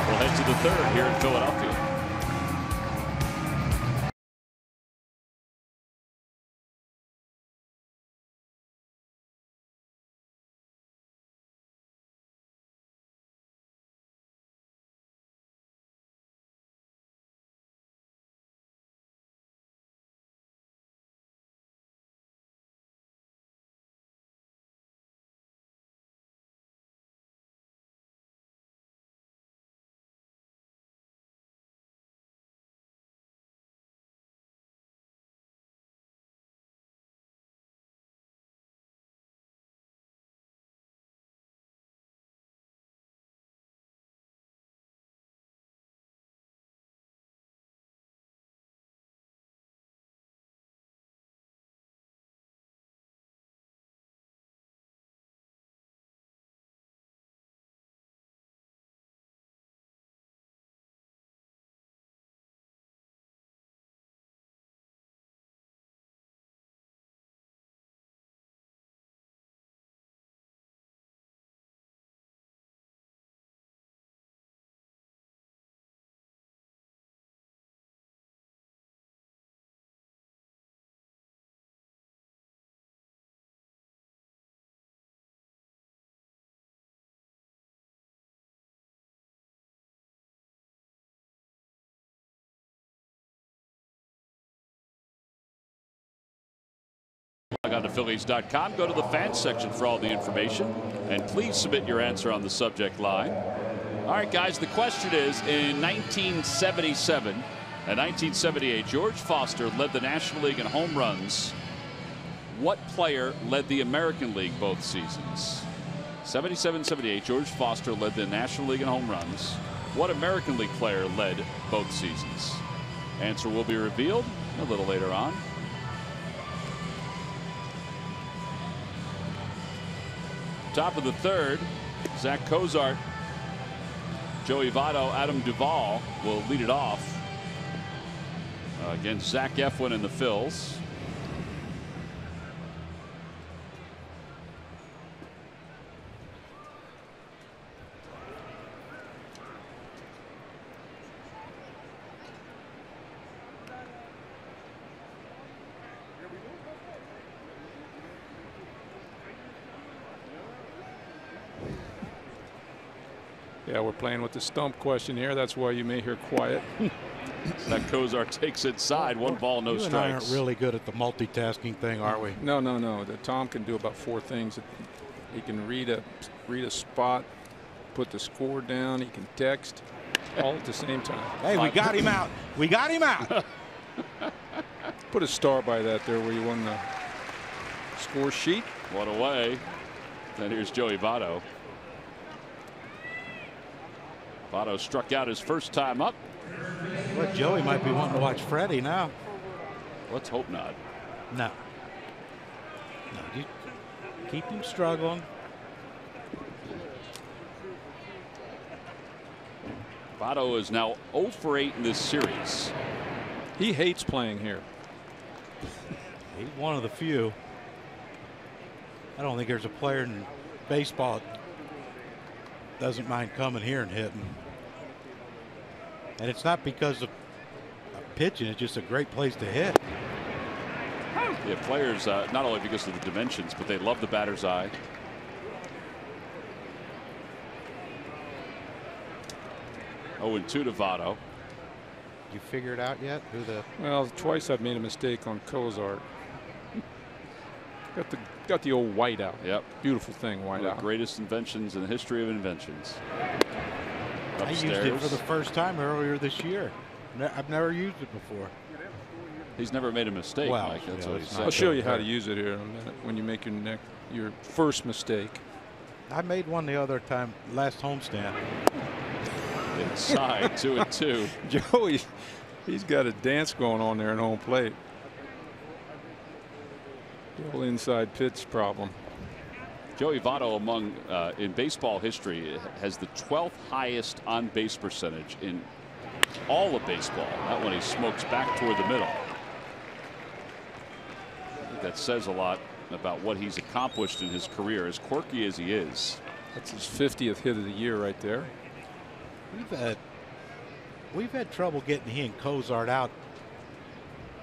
We'll head to the third here in Philadelphia. Log on to Phillies.com. Go to the fans section for all the information. And please submit your answer on the subject line. All right, guys, the question is, in 1977 and 1978, George Foster led the National League in home runs. What player led the American League both seasons? 77-78, George Foster led the National League in home runs. What American League player led both seasons? Answer will be revealed a little later on. Top of the third, Zach Cozart, Joey Votto, Adam Duvall will lead it off against Zach Eflin and the Phils. Yeah, we're playing with the stump question here. That's why you may hear quiet. That Kozar takes inside. 1 ball, no you strikes. and I aren't really good at the multitasking thing, are we? No. Tom can do about 4 things. He can read a spot, put the score down. He can text, all at the same time. Hey, we got him out. We got him out. Put a star by that there where you won the score sheet. One away. Then here's Joey Votto. Votto struck out his first time up. Well, Joey might be wanting to watch Freddie now. Let's hope not. No. You keep him struggling. Votto is now 0 for 8 in this series. He hates playing here. He's one of the few. I don't think there's a player in baseball that doesn't mind coming here and hitting. And it's not because of pitching, it's just a great place to hit. Yeah, players, not only because of the dimensions, but they love the batter's eye. Oh, and 2 to Votto. You figure it out yet? Who the? Well, twice I've made a mistake on Kozar. Got the old white out. Yep. Beautiful thing, white One of out. the greatest inventions in the history of inventions. I used it for the first time earlier this year. I've never used it before. He's never made a mistake, Well, Mike. That's yeah, what he it's said. not I'll show you how to use it here in a minute when you make your first mistake. I made one the other time, last homestand. Inside, 2 and 2. Joey, he's got a dance going on there at home plate. The old inside pitch problem. Joey Votto, among in baseball history, has the 12th highest on base percentage in all of baseball. That one he smokes back toward the middle. I think that says a lot about what he's accomplished in his career, as quirky as he is. That's his 50th hit of the year right there. We've had trouble getting he and Kozart out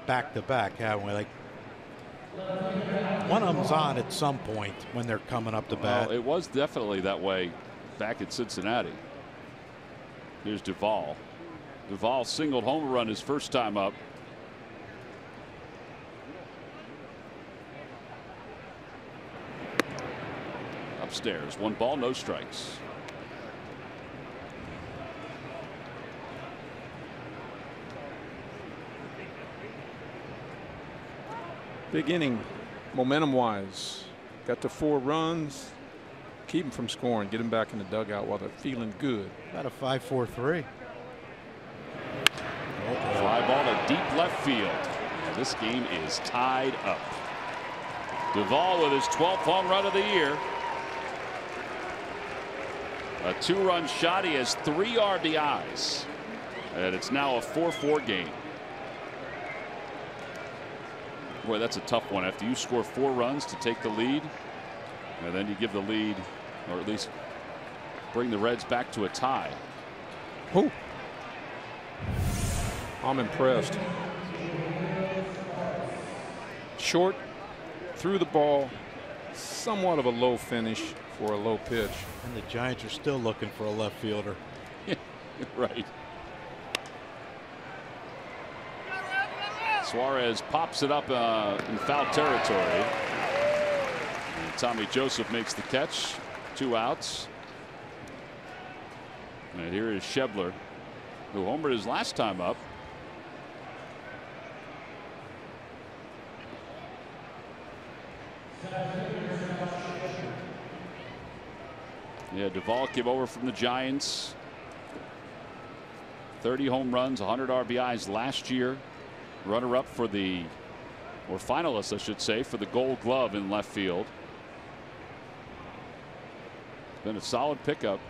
back to back, haven't we? Like one of them's on at some point when they're coming up to bat. Well, it was definitely that way back at Cincinnati. Here's Duvall. Duvall singled home run his first time up. Upstairs, 1 ball, no strikes. Big inning, momentum-wise. Got to 4 runs. Keep him from scoring. Get him back in the dugout while they're feeling good. About a 5-4-3. Fly ball to deep left field. And this game is tied up. Duvall with his 12th home run of the year. A 2-run shot. He has 3 RBIs. And it's now a 4-4 game. Boy, that's a tough one. After you score 4 runs to take the lead, and then you give the lead, or at least bring the Reds back to a tie. Oh, I'm impressed. Short, threw the ball, somewhat of a low finish for a low pitch. And the Giants are still looking for a left fielder. Right. Suarez pops it up in foul territory. And Tommy Joseph makes the catch. 2 outs. And here is Schebler, who homered his last time up. Yeah, Duvall came over from the Giants. 30 home runs, 100 RBIs last year. Runner-up for the, or finalist, I should say, for the Gold Glove in left field. Been a solid pickup.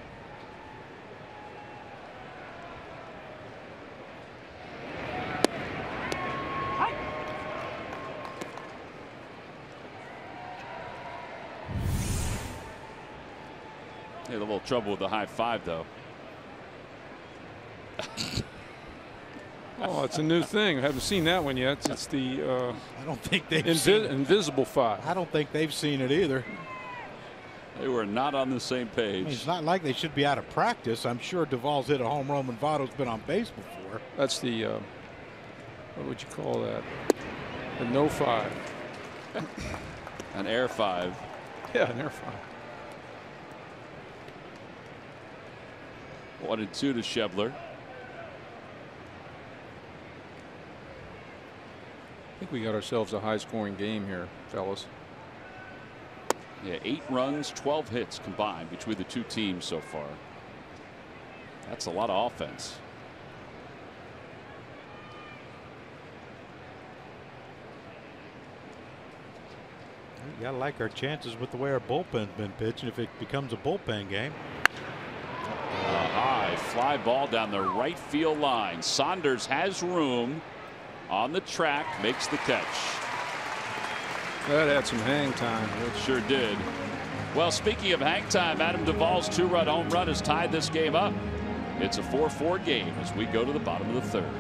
He had a little trouble with the high five, though. Oh, it's a new thing. I haven't seen that one yet. It's the I don't think they've seen it. invisible five. I don't think they've seen it either. They were not on the same page. I mean, it's not like they should be out of practice. I'm sure Duvall's hit a home run when Votto's been on base before. That's the, what would you call that? The no 5. An air 5. Yeah, an air 5. 1-2 to Schebler. I think we got ourselves a high-scoring game here, fellas. Yeah, 8 runs, 12 hits combined between the two teams so far. That's a lot of offense. You gotta like our chances with the way our bullpen's been pitching if it becomes a bullpen game. High fly ball down the right field line. Saunders has room on the track, makes the catch. That had some hang time. It sure did. Well, speaking of hang time, Adam Duvall's 2-run home run has tied this game up. It's a 4-4 game as we go to the bottom of the third.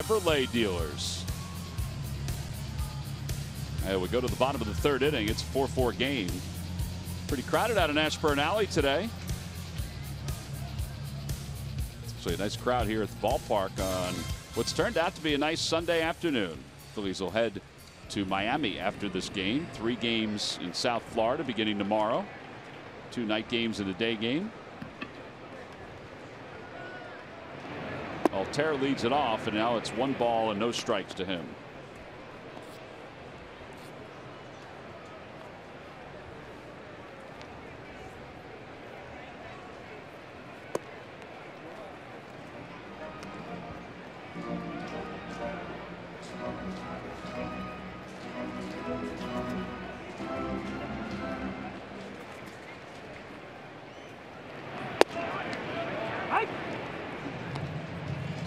Chevrolet dealers. And we go to the bottom of the third inning. It's a 4-4 game. Pretty crowded out in Ashburn Alley today. So a nice crowd here at the ballpark on what's turned out to be a nice Sunday afternoon. Phillies will head to Miami after this game. 3 games in South Florida beginning tomorrow. 2 night games and a day game. Altair leads it off, and now it's 1 ball and no strikes to him.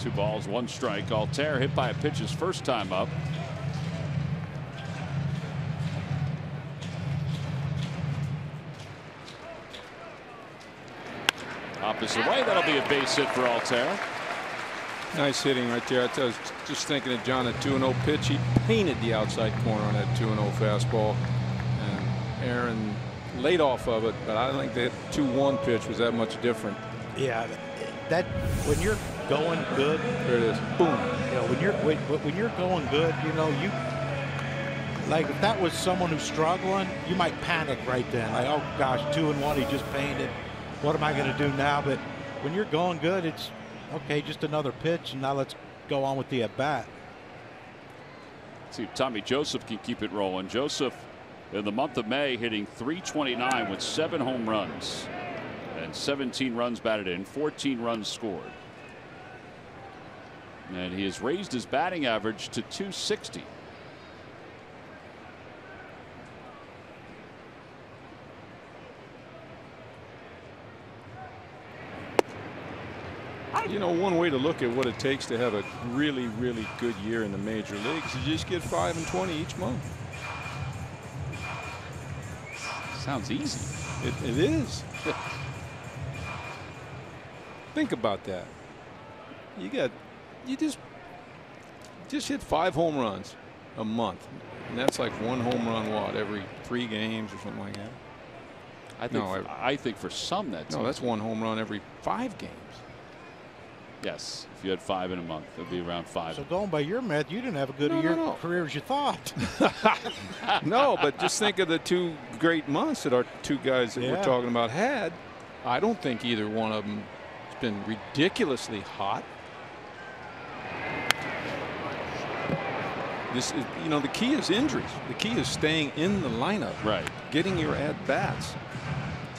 Two balls, 1 strike. Altair hit by a pitch his first time up. Opposite way, that'll be a base hit for Altair. Nice hitting right there. I was just thinking of John, a 2-0 pitch. He painted the outside corner on that 2-0 fastball. And Aaron laid off of it, but I don't think that 2-1 pitch was that much different. Yeah, that when you're going good, there it is. Boom. You know, when you're going good, you know, you like if that was someone who's struggling, you might panic right then. Like, oh gosh, 2-1, he just painted. What am I going to do now? But when you're going good, it's okay, just another pitch, and now let's go on with the at bat. See if Tommy Joseph can keep it rolling. Joseph in the month of May hitting .329 with 7 home runs and 17 runs batted in, 14 runs scored. And he has raised his batting average to .260. You know, one way to look at what it takes to have a really, really good year in the major leagues is just get 5 and 20 each month. Sounds easy. It is. Think about that. You just hit 5 home runs a month, and that's like 1 home run every 3 games or something like that. I think for some that's that's 1 home run every 5 games. Yes, if you had 5 in a month, it'd be around 5. So going by your math, you didn't have a good career as you thought. No, but just think of the 2 great months that our 2 guys that we're talking about had. I don't think either one of them has been ridiculously hot. This is, you know, the key is injuries. The key is staying in the lineup. Right. Getting your at-bats.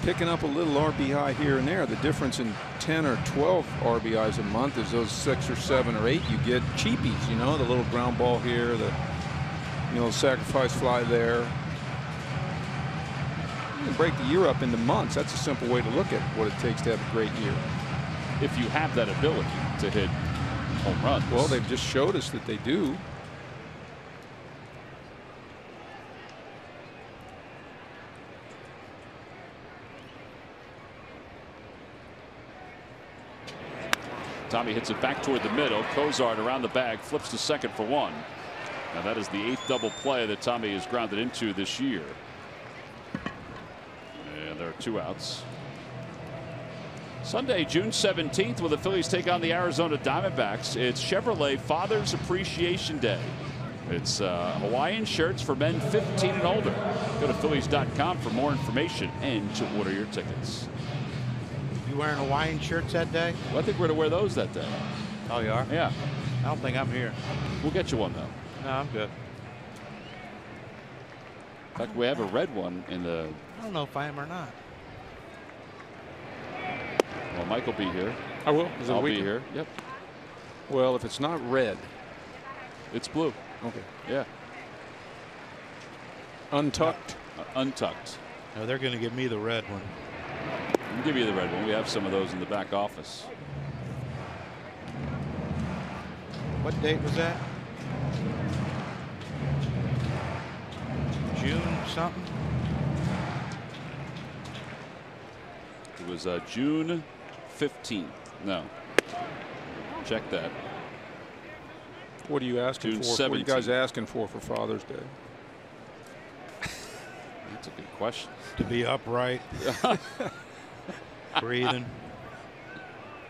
Picking up a little RBI here and there. The difference in 10 or 12 RBIs a month is those 6 or 7 or 8 you get cheapies, you know, the little ground ball here, the, you know, sacrifice fly there. You can break the year up into months. That's a simple way to look at what it takes to have a great year. If you have that ability to hit home runs. Well, they've just showed us that they do. Tommy hits it back toward the middle. Cozart around the bag, flips to second for 1. Now that is the 8th double play that Tommy has grounded into this year. And there are 2 outs. Sunday, June 17th, will the Phillies take on the Arizona Diamondbacks. It's Chevrolet Father's Appreciation Day. It's Hawaiian shirts for men 15 and older. Go to Phillies.com for more information and to order your tickets. You wearing Hawaiian shirts that day? Well, I think we're going to wear those that day. Oh, you are? Yeah. I don't think I'm here. We'll get you one, though. No, I'm good. In fact, we have a red one in the... I don't know if I am or not. Well, Mike will be here. I will. I'll be here. Yep. Well, if it's not red. It's blue. Okay. Yeah. Untucked. Untucked. No, they're going to give me the red one. We'll give you the red one. We have some of those in the back office. What date was that? June something? It was June 15th. No. Check that. What are you asking June for? 17th. What are you guys asking for Father's Day? That's a good question. To be upright. Breathing.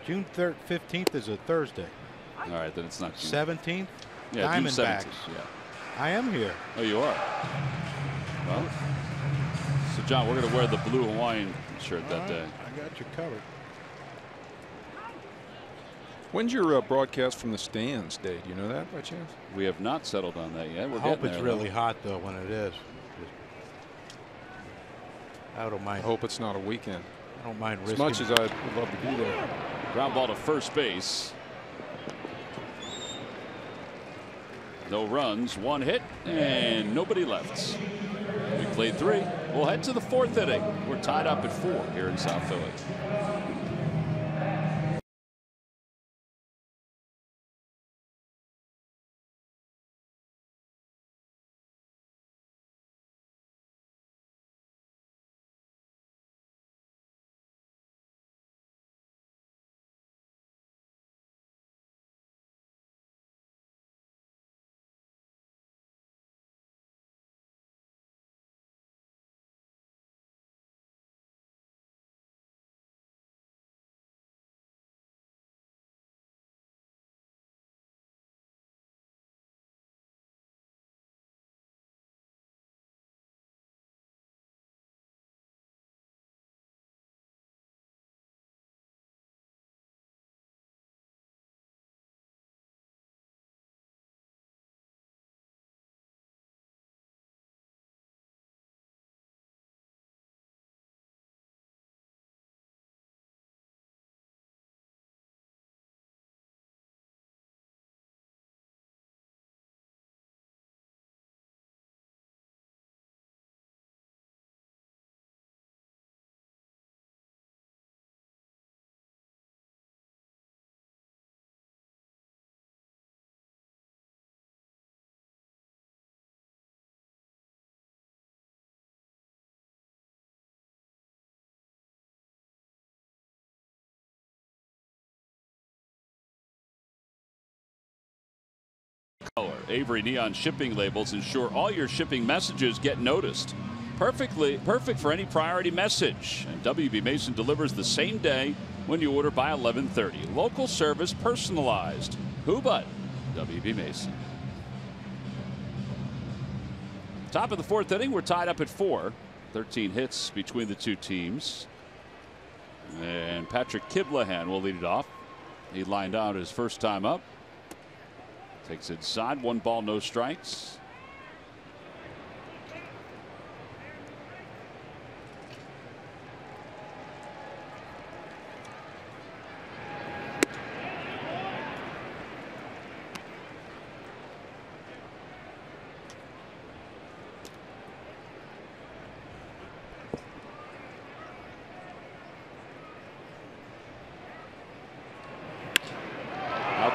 June 15th is a Thursday. All right, then it's not June. 17th? Yeah, June Diamondbacks. 17th. Yeah. I am here. Oh, you are? Well, so, John, we're going to wear the blue Hawaiian shirt that day. I got you covered. When's your broadcast from the stands, Dave? Do you know that by chance? We have not settled on that yet. We're I hope getting it's there, really hot, though, when it is. I don't mind. I hope it's not a weekend. I don't mind As risking. much as I would love to be there. Ground ball to first base. No runs, 1 hit, and nobody left. We played 3. We'll head to the 4th inning. We're tied up at 4 here in South Philly. Avery Neon shipping labels ensure all your shipping messages get noticed. Perfect for any priority message. And WB Mason delivers the same day when you order by 11:30. Local service, personalized. Who but WB Mason? Top of the 4th inning, we're tied up at 4. 13 hits between the two teams. And Patrick Kiblahan will lead it off. He lined out his first time up. Takes it inside. 1 ball, no strikes.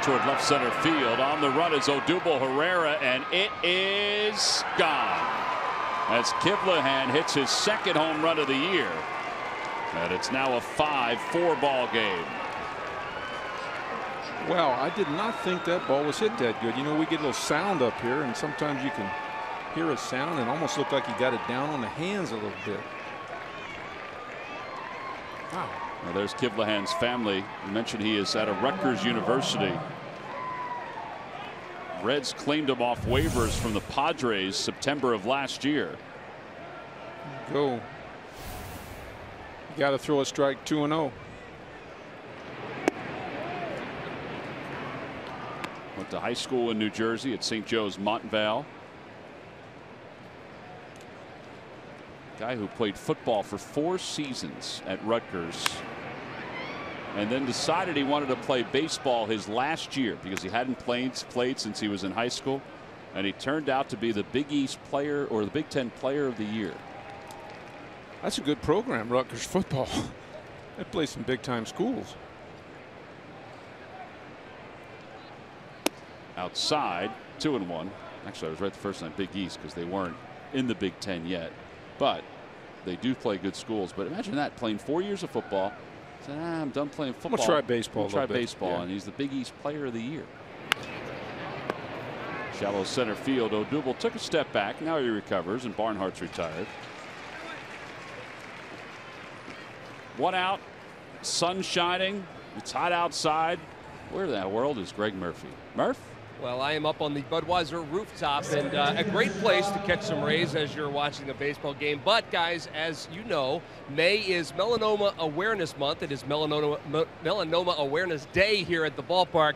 Toward left center field. On the run is Odubel Herrera, and it is gone as Kiblahan hits his 2nd home run of the year. And it's now a 5-4 ball game. Well, I did not think that ball was hit that good. You know, we get a little sound up here, and sometimes you can hear a sound and almost look like he got it down on the hands a little bit. Wow. Now there's Kiblahan's family. You mentioned he is at a Rutgers University. Reds claimed him off waivers from the Padres September of last year. Go. You got to throw a strike 2-0. Went to high school in New Jersey at St. Joe's Montvale. Guy who played football for 4 seasons at Rutgers and then decided he wanted to play baseball his last year because he hadn't played since he was in high school, and he turned out to be the Big East player or the Big Ten player of the year. That's a good program, Rutgers football. They play some big time schools. Outside, 2-1. Actually, I was right the first time, Big East, because they weren't in the Big Ten yet. But they do play good schools. But imagine that, playing 4 years of football. Said, I'm done playing football. I'm going to try baseball. Try baseball, yeah. And he's the Big East Player of the Year. Shallow center field. Odubel took a step back. Now he recovers, and Barnhart's retired. 1 out. Sun shining. It's hot outside. Where in the world is Greg Murphy? Murph? Well, I am up on the Budweiser rooftop, and a great place to catch some rays as you're watching a baseball game. But, guys, as you know, May is Melanoma Awareness Month. It is Melanoma Awareness Day here at the ballpark.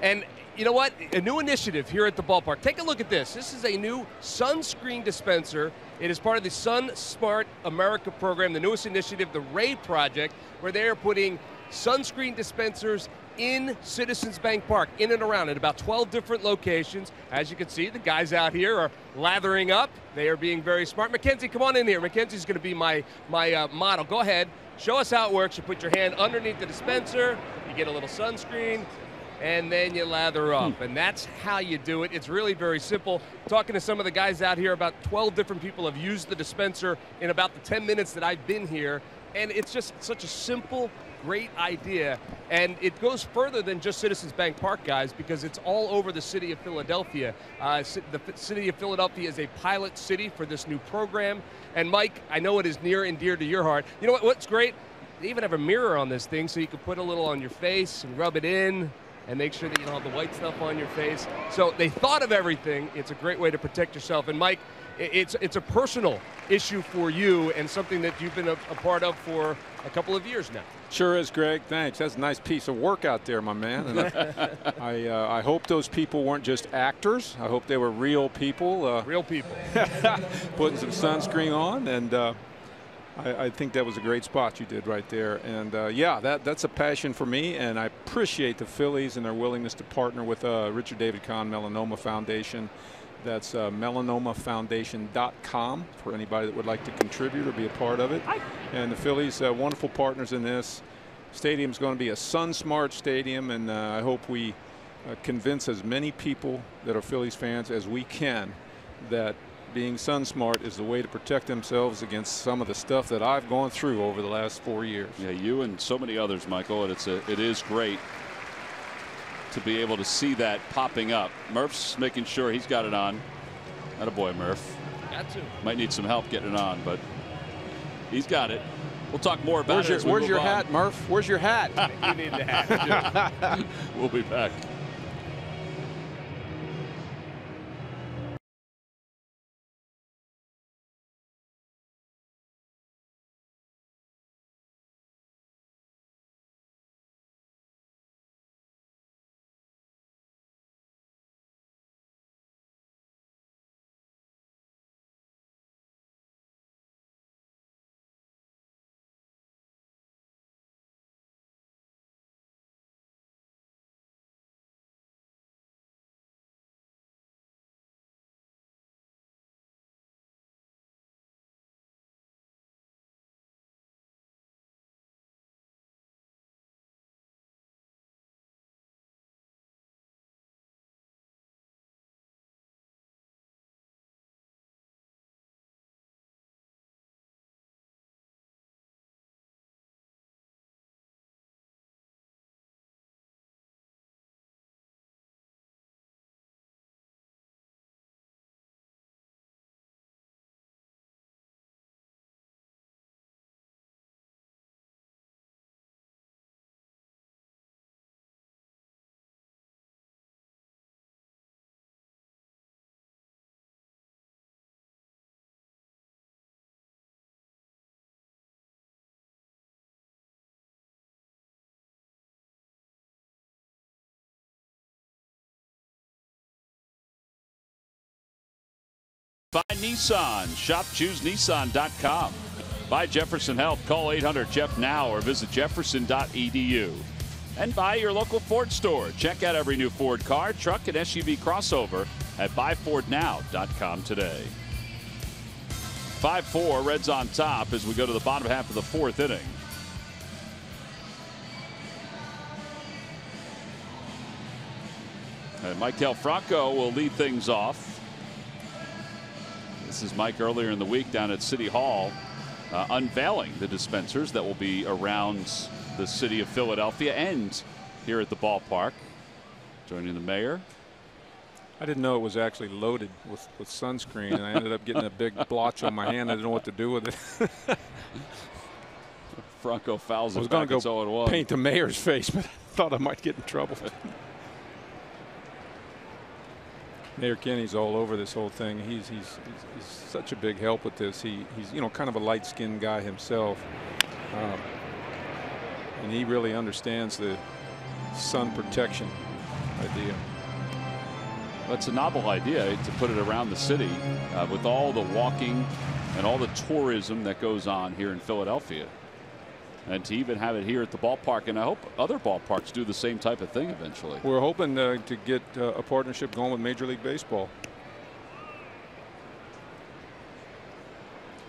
And you know what? A new initiative here at the ballpark. Take a look at this. This is a new sunscreen dispenser. It is part of the Sun Smart America program, the newest initiative, the Ray Project, where they are putting sunscreen dispensers in Citizens Bank Park, in and around at about 12 different locations. As you can see, the guys out here are lathering up. They are being very smart. Mackenzie, come on in here. Mackenzie's going to be my model. Go ahead. Show us how it works. You put your hand underneath the dispenser. You get a little sunscreen, and then you lather up. And that's how you do it. It's really very simple. Talking to some of the guys out here, about 12 different people have used the dispenser in about the 10 minutes that I've been here. And it's just such a simple, great idea, and it goes further than just Citizens Bank Park, guys, because it's all over the city of Philadelphia. The city of Philadelphia is a pilot city for this new program, and Mike, I know it is near and dear to your heart. You know what's great? They even have a mirror on this thing, so you can put a little on your face and rub it in and make sure that you don't have the white stuff on your face. So they thought of everything. It's a great way to protect yourself. And Mike, it's a personal issue for you and something that you've been a part of for a couple of years now. Sure is, Greg. Thanks. That's a nice piece of work out there, my man. And I hope those people weren't just actors. I hope they were real people. Real people. Putting some sunscreen on, and I think that was a great spot you did right there. And yeah, that's a passion for me, and I appreciate the Phillies and their willingness to partner with Richard David Kahn Melanoma Foundation. That's melanomafoundation.com for anybody that would like to contribute or be a part of it. And the Phillies, wonderful partners in this. Stadium's going to be a Sun Smart stadium, and I hope we convince as many people that are Phillies fans as we can that being Sun Smart is the way to protect themselves against some of the stuff that I've gone through over the last 4 years. Yeah, you and so many others, Michael, and it is great to be able to see that popping up. Murph's making sure he's got it on. Attaboy, Murph. Got to. Might need some help getting it on, but he's got it. We'll talk more about it. Where's your hat, Murph? Where's your hat? You need the hat, too. We'll be back. By Nissan. Shop ChooseNissan.com. By Jefferson Health. Call 800-JEF-NOW or visit jefferson.edu. And by your local Ford store. Check out every new Ford car, truck, and SUV crossover at buyfordnow.com today. 5-4, Reds on top as we go to the bottom half of the fourth inning. And Michael Franco will lead things off. This is Mike earlier in the week down at City Hall unveiling the dispensers that will be around the city of Philadelphia and here at the ballpark. Joining the mayor. I didn't know it was actually loaded with sunscreen, and I ended up getting a big blotch on my hand. I didn't know what to do with it. Franco fouls I was it back. going to go paint the mayor's face, but I thought I might get in trouble. Mayor Kenny's all over this whole thing. He's such a big help with this. He's kind of a light-skinned guy himself, and he really understands the sun protection idea. That's a novel idea to put it around the city with all the walking and all the tourism that goes on here in Philadelphia. And to even have it here at the ballpark, and I hope other ballparks do the same type of thing eventually. We're hoping to get a partnership going with Major League Baseball.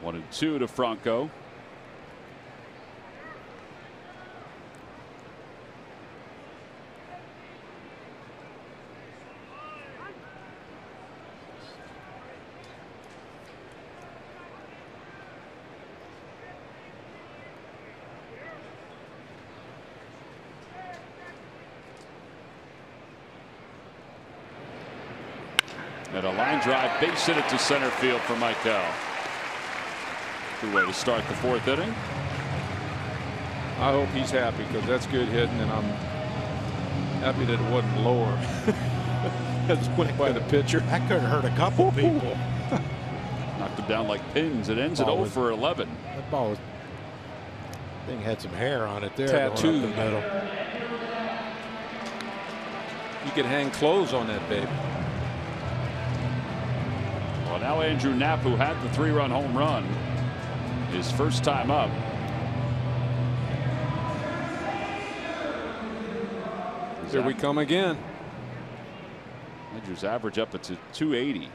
1-2 to Franco. And a line drive, base hit it to center field for Michael. Good way to start the fourth inning. I hope he's happy because that's good hitting, and I'm happy that it wasn't lower. That's went by the pitcher. That could hurt a couple people. Knocked him down like pins. It ends at 0 for 11. That ball was, thing had some hair on it there. Tattooed. The middle. You could hang clothes on that baby. Well, now Andrew Knapp, who had the 3-run home run, his first time up. Here we come again. Andrew's average up to 280.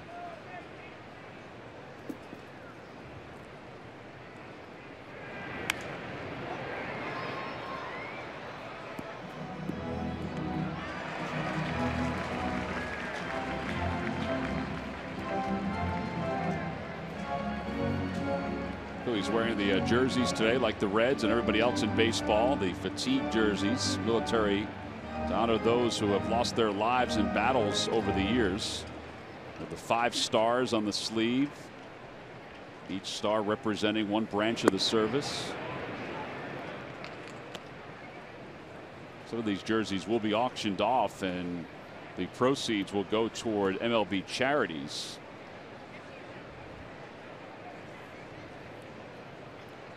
He's wearing the jerseys today like the Reds and everybody else in baseball, the fatigue jerseys, military to honor those who have lost their lives in battles over the years. With the 5 stars on the sleeve, each star representing one branch of the service. Some of these jerseys will be auctioned off, and the proceeds will go toward MLB charities.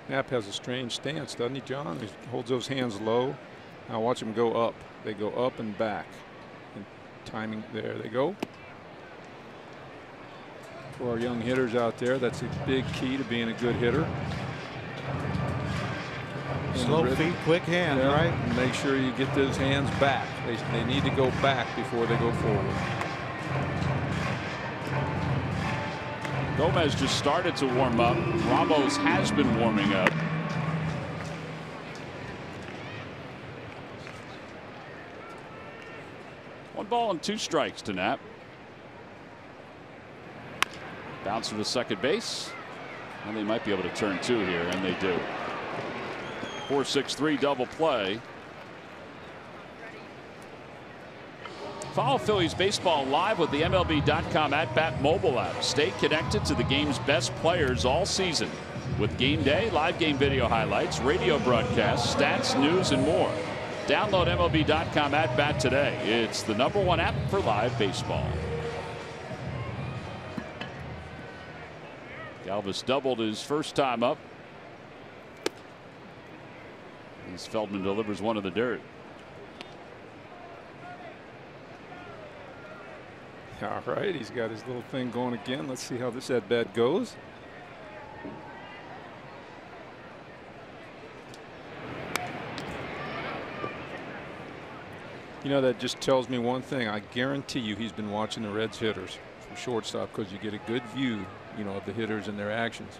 Knapp has a strange stance, doesn't he, John? He holds those hands low. Now watch him go up. They go up and back. And timing, there they go. For our young hitters out there, that's a big key to being a good hitter. Slow feet, quick hands, yeah, right? And make sure you get those hands back. They need to go back before they go forward. Gomez just started to warm up. Ramos has been warming up. One ball and 2 strikes to Knapp. Bouncer to second base. And they might be able to turn 2 here, and they do. 4-6-3 double play. Follow Phillies baseball live with the MLB.com at-bat mobile app. Stay connected to the game's best players all season with game day, live game video highlights, radio broadcasts, stats, news, and more. Download MLB.com at-bat today. It's the #1 app for live baseball. Galvis doubled his first time up. As Feldman delivers one of the dirt. All right, he's got his little thing going again. Let's see how this at-bat goes. You know, that just tells me one thing. I guarantee you he's been watching the Reds hitters from shortstop, because you get a good view, you know, of the hitters and their actions.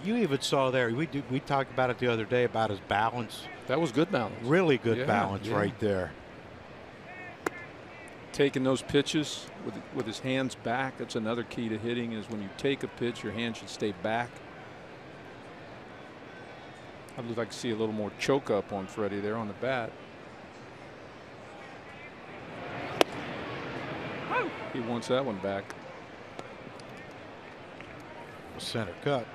You even saw there, we talked about it the other day about his balance. That was good balance. Really good balance right there. Taking those pitches with his hands back. That's another key to hitting, is when you take a pitch, your hand should stay back. I'd like to see a little more choke up on Freddie there on the bat. He wants that one back. Center cut.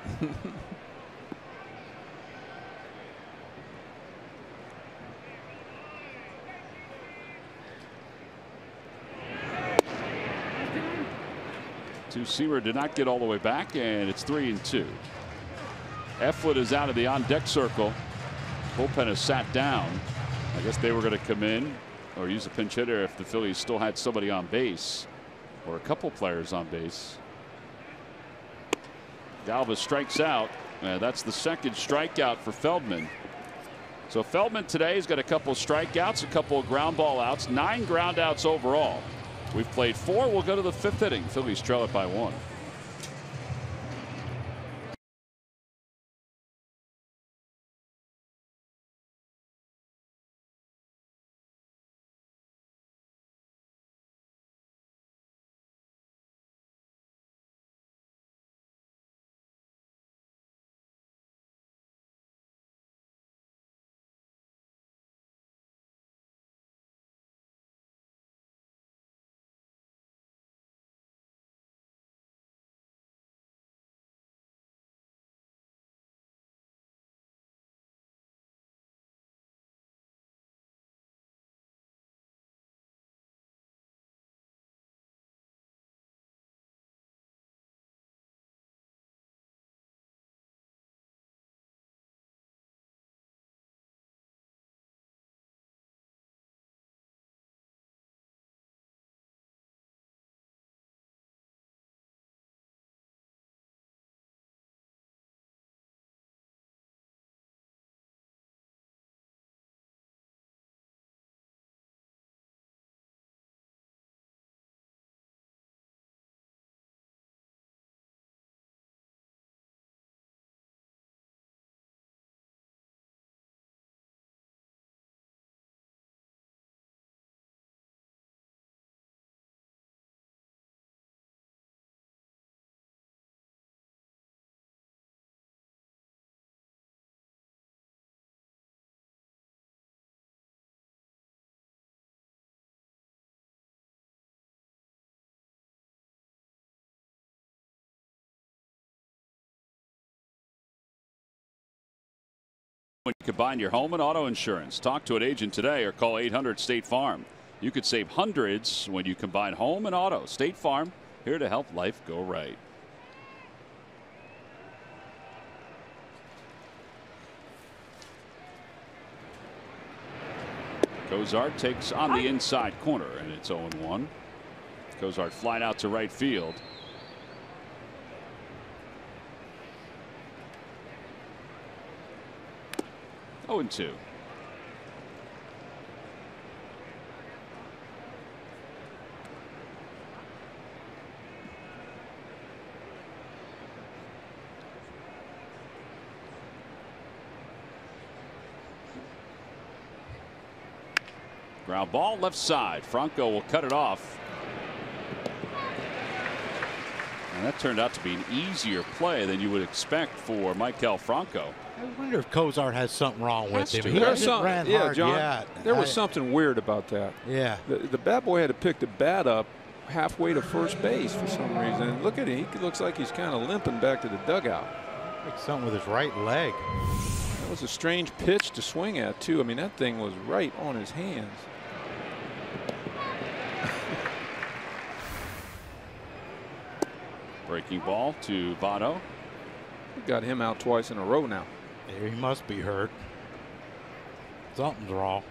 Two-seamer did not get all the way back, and it's 3-2. Eflin is out of the on-deck circle. Bullpen has sat down. I guess they were going to come in or use a pinch hitter if the Phillies still had somebody on base, or a couple players on base. Galvis strikes out. That's the second strikeout for Feldman. So Feldman today has got a couple of strikeouts, a couple of ground ball outs, 9 ground outs overall. We've played 4. We'll go to the 5th inning. Phillies trail it by 1. when you combine your home and auto insurance. Talk to an agent today or call 800-STATE-FARM. You could save hundreds when you combine home and auto. State Farm, here to help life go right. Cozart takes on the inside corner, and it's 0-1. Cozart flying out to right field. Oh, and 2. Ground ball left side. Franco will cut it off. And that turned out to be an easier play than you would expect for Maikel Franco. I wonder if Cozart has something wrong with him. He There's hasn't ran yeah, hard John, yet. there was something weird about that. Yeah. The bat boy had to pick the bat up halfway to first base for some reason. And look at him. He looks like he's kind of limping back to the dugout. Like something with his right leg. That was a strange pitch to swing at, too. I mean, that thing was right on his hands. Breaking ball to Votto. Got him out twice in a row now. He must be hurt. Something's wrong.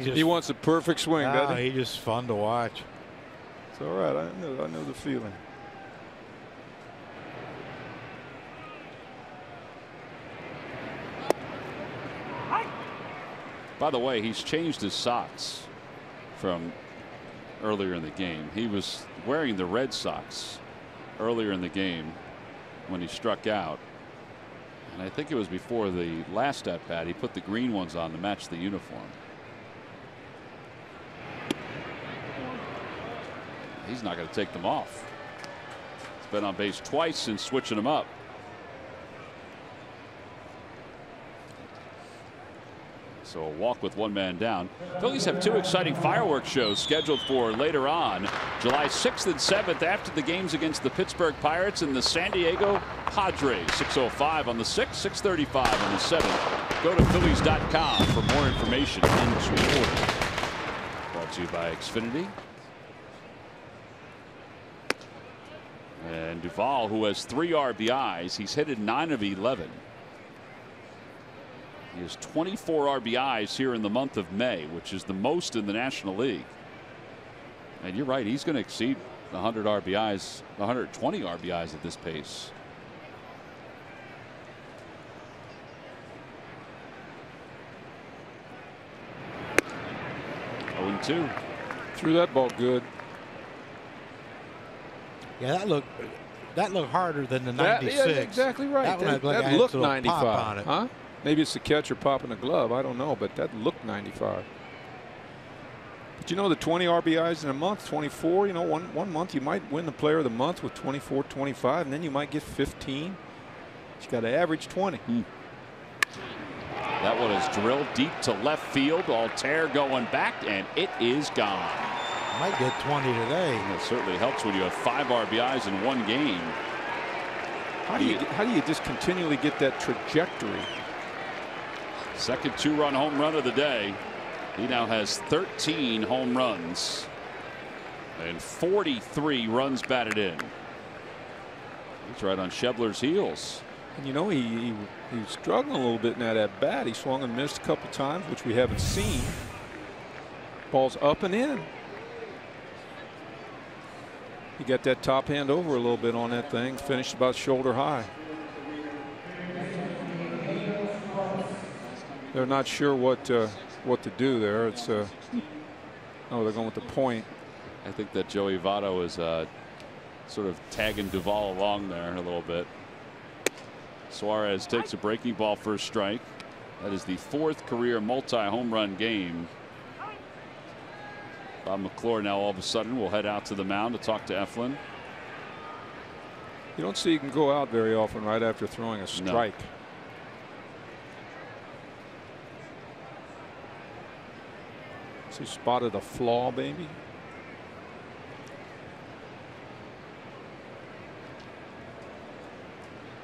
He wants a perfect swing, doesn't he? He's just fun to watch. It's all right. I know the feeling. By the way, he's changed his socks from earlier in the game. He was wearing the Red Sox earlier in the game when he struck out. And I think it was before the last at bat. He put the green ones on to match the uniform. He's not going to take them off. He's been on base twice since switching them up. So a walk with one man down. Phillies have 2 exciting fireworks shows scheduled for later on. July 6th and 7th after the games against the Pittsburgh Pirates and the San Diego Padres. 6:05 on the 6th, 6:35 on the 7th. Go to Phillies.com for more information and this report. Brought to you by Xfinity. And Duvall, who has 3 RBIs, he's hit 9 of 11. He has 24 RBIs here in the month of May, which is the most in the National League. And you're right, he's going to exceed 100 RBIs, 120 RBIs at this pace. Oh, and 2. Threw that ball good. Yeah, that looked harder than the 96. Yeah, exactly right. That looked 95. Huh? Maybe it's the catcher popping the glove. I don't know, but that looked 95. But you know, the 20 RBIs in a month, 24. You know, one month you might win the Player of the Month with 24, 25, and then you might get 15. You got to average 20. That one is drilled deep to left field. Altair going back, and it is gone. Might get 20 today. It certainly helps when you have 5 RBIs in one game. How do you just continually get that trajectory? Second 2-run home run of the day. He now has 13 home runs and 43 runs batted in. He's right on Schebler's heels. And you know, he was struggling a little bit in that at bat. He swung and missed a couple times, which we haven't seen. Ball's up and in. He got that top hand over a little bit on that thing. Finished about shoulder high. They're not sure what to do there. It's oh, they're going with the point. I think that Joey Votto is sort of tagging Duvall along there a little bit. Suarez takes a breaking ball for a strike. That is the 4th career multi-home run game Bob McClure now all of a sudden will head out to the mound to talk to Eflin. You don't see him go out very often right after throwing a strike. No. He spotted a flaw, baby.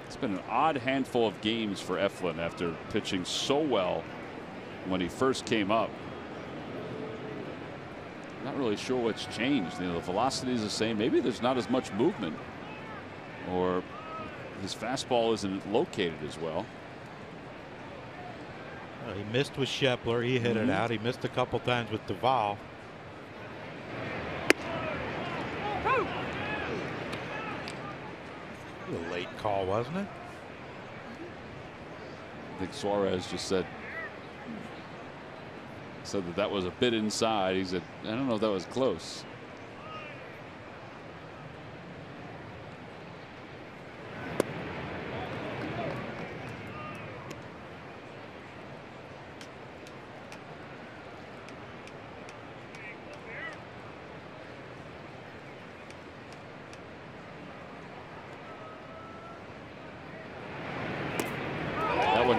It's been an odd handful of games for Eflin after pitching so well when he first came up. Not really sure what's changed. You know, the velocity is the same. Maybe there's not as much movement, or his fastball isn't located as well. He missed with Shepler. He hit it out. He missed a couple times with Duvall. A late call, wasn't it? I think Suarez just said that was a bit inside. He said, I don't know if that was close.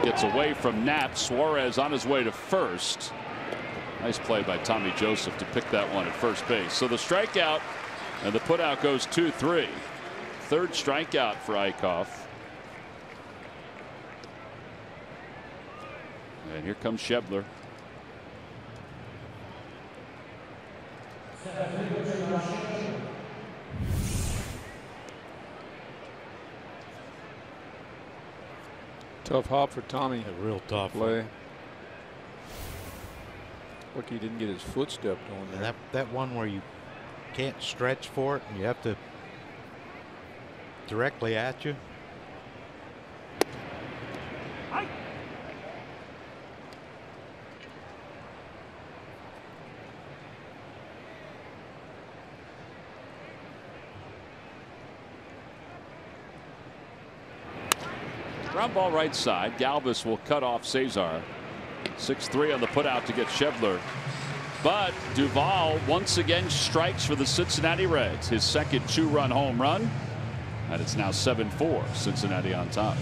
Gets away from Knapp. Suarez on his way to first. Nice play by Tommy Joseph to pick that one at first base. So the strikeout and the putout goes 2-3. Third strikeout for Eichhoff. And here comes Shebler. Tough hop for Tommy. A real tough play. Look, he didn't get his foot stepped on there. That one where you can't stretch for it and you have to directly at you. Ground ball right side. Galvis will cut off Cesar. 6-3 on the putout to get Shebler. But Duvall once again strikes for the Cincinnati Reds. His second 2-run home run. And it's now 7-4. Cincinnati on top.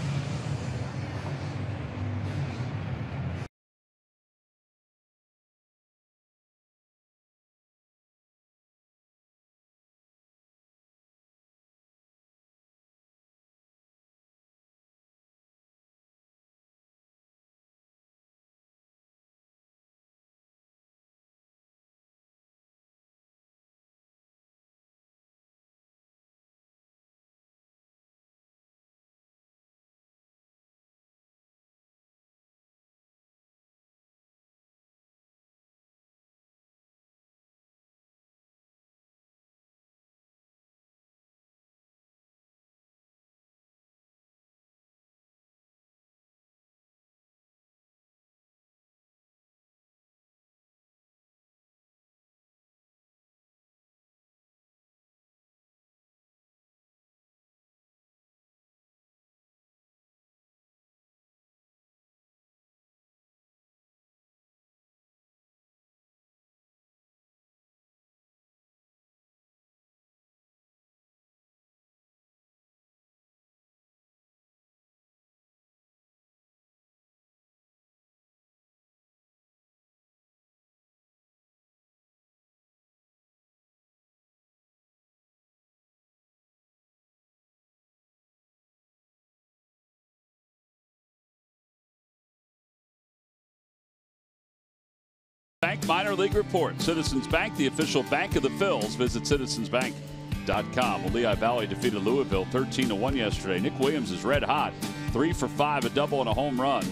Bank Minor League Report. Citizens Bank, the official bank of the Phils. Visit citizensbank.com. Well, Lehigh Valley defeated Louisville 13-1 yesterday. Nick Williams is red hot. 3 for 5, a double and a home run.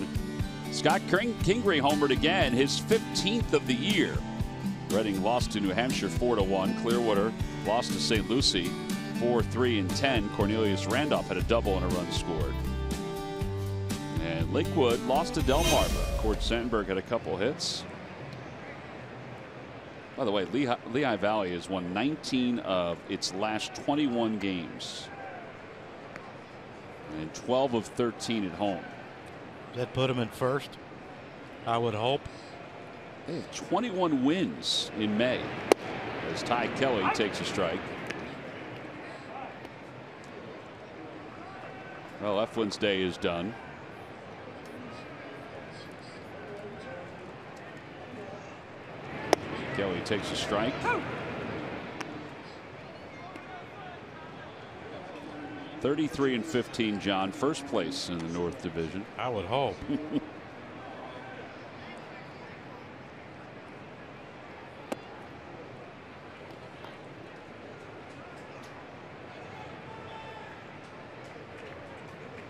Scott Kingery homered again, his 15th of the year. Reading lost to New Hampshire 4-1. Clearwater lost to St. Lucie 4-3-10. Cornelius Randolph had a double and a run scored. And Lakewood lost to Delmarva. Cord Sandberg had a couple hits. By the way, Lehigh Valley has won 19 of its last 21 games. And 12 of 13 at home. Does that put them in first? I would hope. They have 21 wins in May. as Ty Kelly takes a strike. Well, Eflin's day is done. Kelly takes a strike. Oh. 33-15, John, first place in the North Division. I would hope.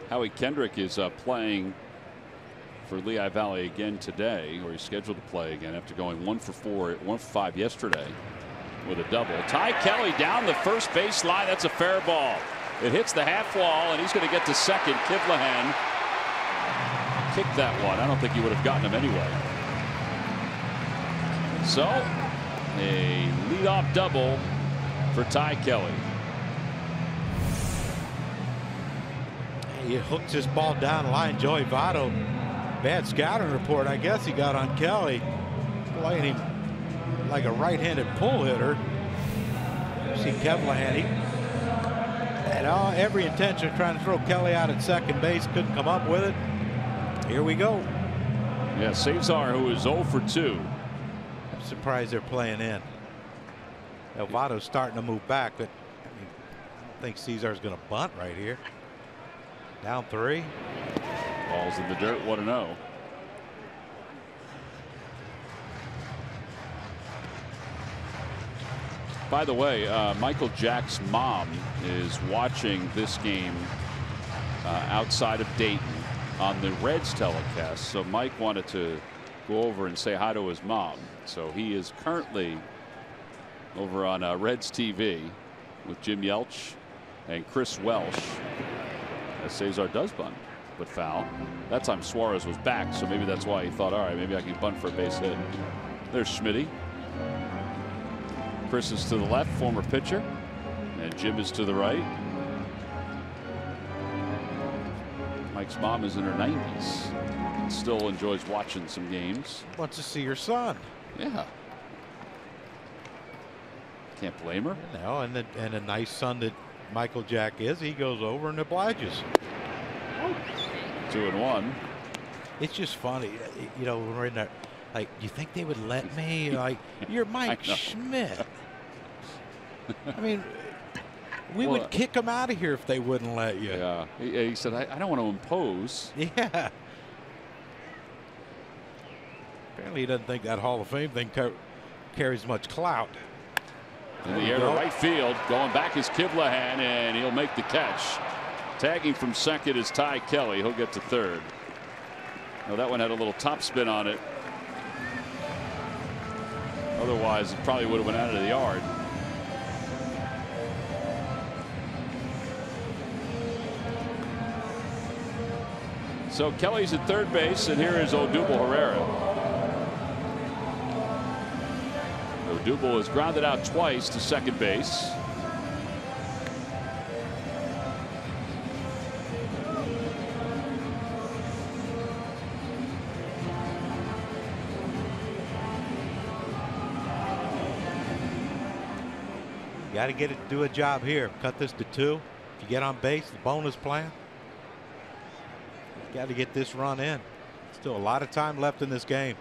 Howie Kendrick is playing for Lehigh Valley again today, or he's scheduled to play again after going 1 for 4, 1 for 5 yesterday with a double. Ty Kelly down the first base line. That's a fair ball. It hits the half wall, and he's going to get to second. Kivlahan kicked that one. I don't think he would have gotten him anyway. So a leadoff double for Ty Kelly. He hooks this ball down the line. Joey Votto, bad scouting report, I guess he got on Kelly, playing him like a right-handed pull hitter. See Kevlahan, he had every intention of trying to throw Kelly out at second base, couldn't come up with it. Here we go. Yeah, Cesar, who is 0 for 2. I'm surprised they're playing in. Votto's starting to move back, but I mean, I don't think Cesar's going to bunt right here. Down 3. Ball's in the dirt, 1-0. By the way, Michael Jack's mom is watching this game outside of Dayton on the Reds telecast. So Mike wanted to go over and say hi to his mom. So he is currently over on Reds TV with Jim Yelch and Chris Welsh. As Cesar does bunt, but foul. That time Suarez was back, so maybe that's why he thought, all right, maybe I can bunt for a base hit. There's Schmitty. Chris is to the left, former pitcher, and Jim is to the right. Mike's mom is in her 90s and still enjoys watching some games. Wants to see her son. Yeah. Can't blame her. You know, and a nice son that Michael Jack is. He goes over and obliges. 2-1. It's just funny, you know, when we're in there, like, you think they would let me? Like, you're Mike Schmidt. I mean, we would kick him out of here if they wouldn't let you. Yeah. He said, I don't want to impose. Yeah. Apparently he doesn't think that Hall of Fame thing carries much clout. In the air to right field. Going back is Kivlahan, and he'll make the catch. Tagging from second is Ty Kelly. He'll get to third. Now that one had a little top spin on it. Otherwise, it probably would have went out of the yard. So Kelly's at third base, and here is Odubel Herrera. Odubel has grounded out twice to second base. Got to get it to do a job here. Cut this to 2. If you get on base, the bonus plan. Got to get this run in. Still a lot of time left in this game.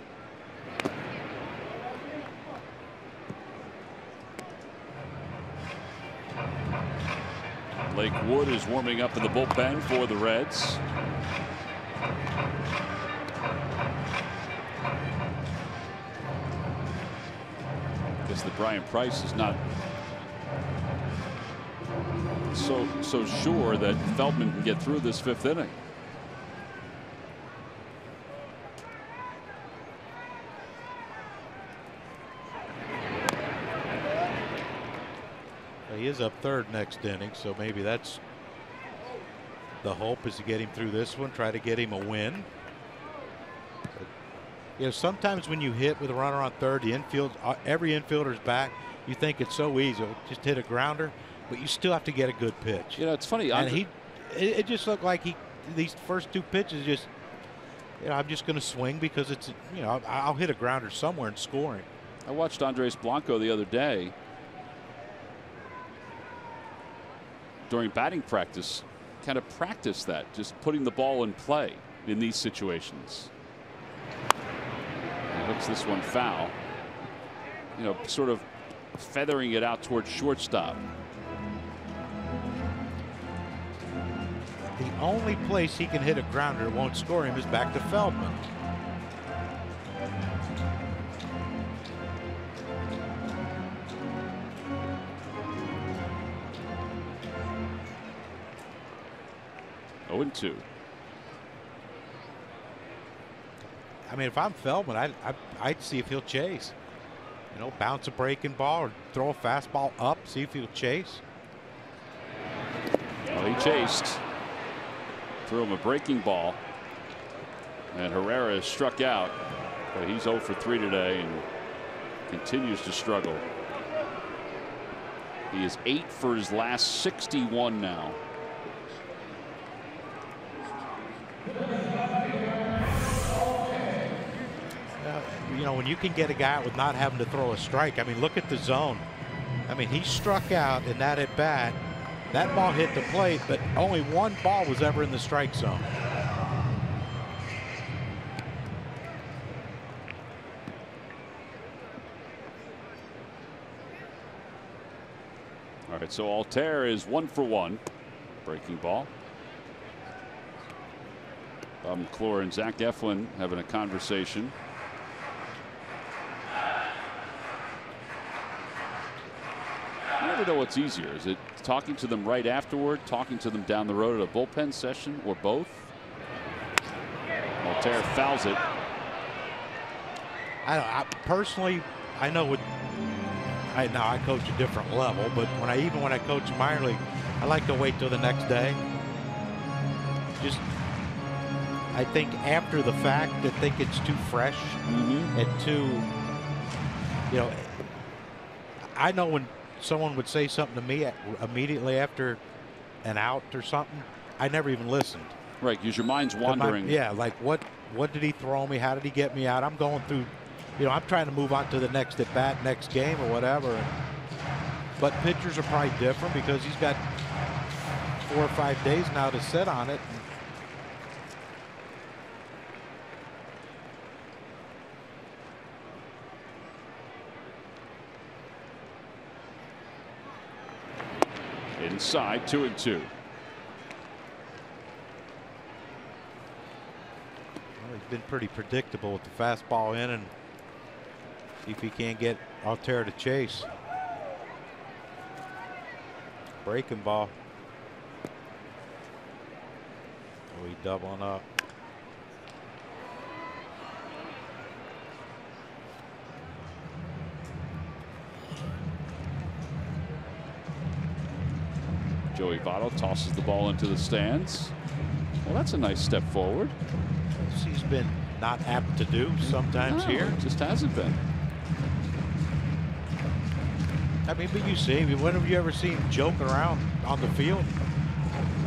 Blake Wood is warming up in the bullpen for the Reds. I guess that Brian Price is not so sure that Feldman can get through this 5th inning. He is up third next inning, so maybe that's the hope, is to get him through this one, try to get him a win. But, you know, sometimes when you hit with a runner on third, the infield, every infielder's back. You think it's so easy, just hit a grounder, but you still have to get a good pitch. You know, it's funny. And it just looked like these first 2 pitches just, you know, I'm just going to swing because it's, you know, I'll hit a grounder somewhere and score him. I watched Andres Blanco the other day. during batting practice, kind of practice that, just putting the ball in play in these situations. He hooks this one foul. You know, sort of feathering it out towards shortstop. The only place he can hit a grounder that won't score him is back to Feldman. Oh, and 2. I mean, if I'm Feldman, I'd see if he'll chase. You know, bounce a breaking ball or throw a fastball up, see if he'll chase. Well, he chased. Threw him a breaking ball. And Herrera is struck out. But he's 0 for 3 today and continues to struggle. He is 8 for his last 61 now. You know, when you can get a guy out with not having to throw a strike, I mean, look at the zone. I mean, he struck out in that at bat. That ball hit the plate, but only one ball was ever in the strike zone. All right, so Altair is 1 for 1. Breaking ball. Bob McClure and Zach Eflin having a conversation. I never know what's easier. Is it talking to them right afterward, talking to them down the road at a bullpen session, or both? Altair fouls it. I personally, I know I coach a different level, but even when I coach minor league, I like to wait till the next day. I think after the fact, I think it's too fresh and too, you know, I know when someone would say something to me immediately after an out or something, I never even listened. Right, because your mind's wandering. Yeah, like what did he throw me? How did he get me out? I'm going through, you know, I'm trying to move on to the next at bat, next game or whatever. But pitchers are probably different because he's got 4 or 5 days now to sit on it. Inside, 2 and 2. Well, he's been pretty predictable with the fastball in, and see if he can't get Altair to chase. Breaking ball. Oh, he's doubling up. Joey Votto tosses the ball into the stands. Well, that's a nice step forward. He's been not apt to do sometimes here. It just hasn't been. I mean, but you see, when have you ever seen him joke around on the field?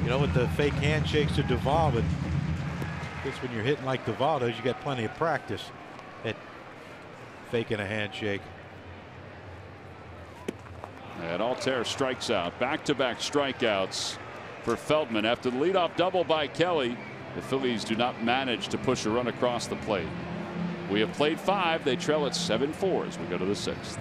You know, with the fake handshakes to Duvall, but I guess when you're hitting like Duvall does, you got plenty of practice at faking a handshake. And Altair strikes out. Back-to-back strikeouts for Feldman after the leadoff double by Kelly. The Phillies do not manage to push a run across the plate. We have played 5. They trail at 7-4 as we go to the 6th.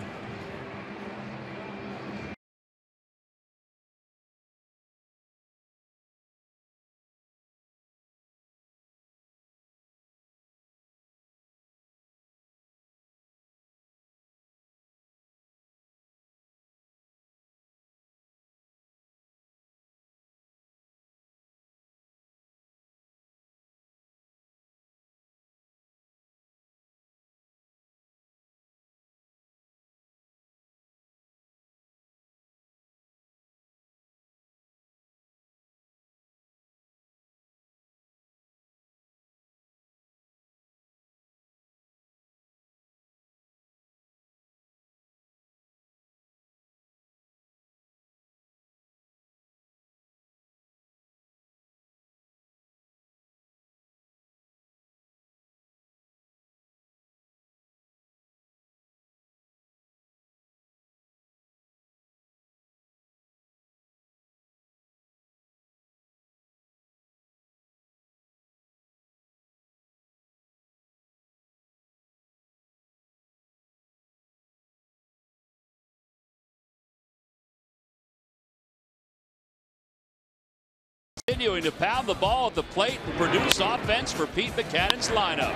Continuing to pound the ball at the plate and produce offense for Pete Buchanan's lineup.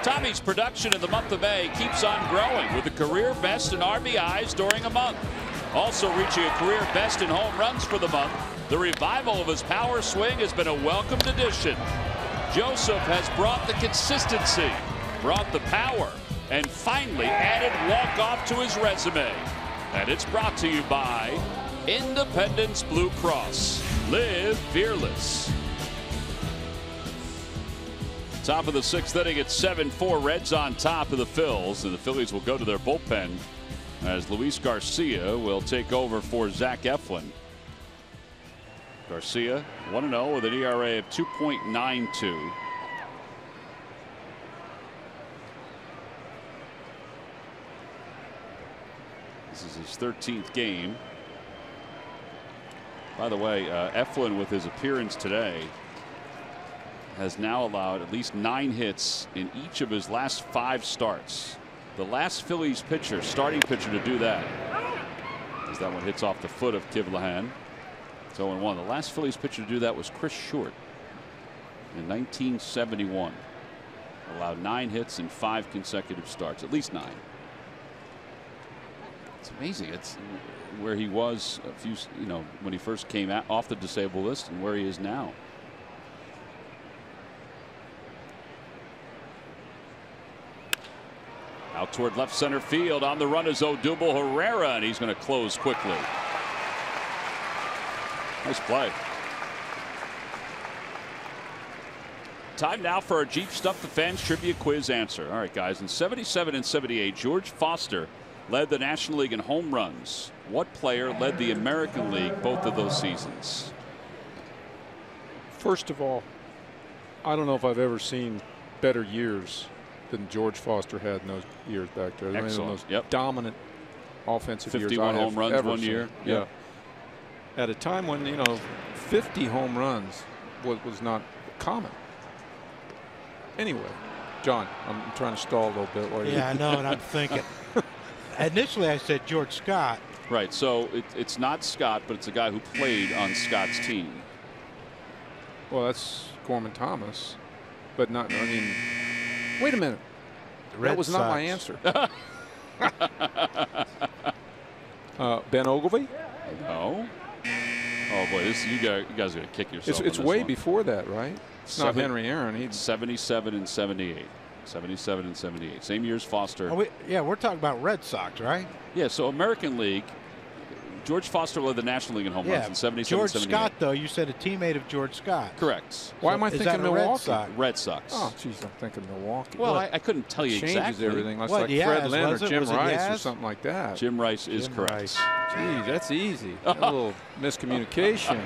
Tommy's production in the month of May keeps on growing with a career best in RBIs during a month. Also reaching a career best in home runs for the month. The revival of his power swing has been a welcomed addition. Joseph has brought the consistency, brought the power, and finally added walk-off to his resume. And it's brought to you by Independence Blue Cross. Live fearless. Top of the 6th inning, it's 7-4 Reds on top of the Phils, and the Phillies will go to their bullpen as Luis Garcia will take over for Zach Eflin. Garcia 1-0 with an ERA of 2.92. This is his 13th game. By the way, Eflin, with his appearance today, has now allowed at least 9 hits in each of his last 5 starts. The last Phillies pitcher, starting pitcher, to do that, as that one hits off the foot of Kivlahan. It's 0-1. The last Phillies pitcher to do that was Chris Short in 1971. Allowed 9 hits in 5 consecutive starts, at least 9. It's amazing. It's where he was a few, when he first came off the disabled list and where he is now. Out toward left center field. On the run is Odubel Herrera, and he's going to close quickly. Nice play. Time now for our Jeep Stuff the Fans trivia quiz answer. All right, guys. In 77 and 78, George Foster led the National League in home runs. What player led the American League both of those seasons? First of all, I don't know if I've ever seen better years than George Foster had in those years back there. Excellent. The most dominant offensive years 51 home runs ever one year. Seen. Yeah. At a time when 50 home runs was not common. Anyway, John, I'm trying to stall a little bit. Yeah, I know, and I'm thinking. Initially, I said George Scott. Right. So it's not Scott, but it's a guy who played on Scott's team. Well, that's Gorman Thomas, but not. I mean, wait a minute. That was not my answer. Ben Ogilvy? No. Oh boy, you guys are gonna kick yourself. It's way before that, right? It's not Henry Aaron. He's 77 and 78. 77 and 78. Same year as Foster. Oh, we're talking about Red Sox, right? Yeah. So American League. George Foster led the National League in home runs in 77 George 78. Scott, though, you said a teammate of George Scott. Correct. Why am I thinking Milwaukee? Red Sox. Oh, jeez, I'm thinking Milwaukee. Well, I couldn't tell you changes exactly. Everything. Like Fred Lynn or Jim Rice or something like that. Jim Rice is correct. Geez, that's easy. A little miscommunication.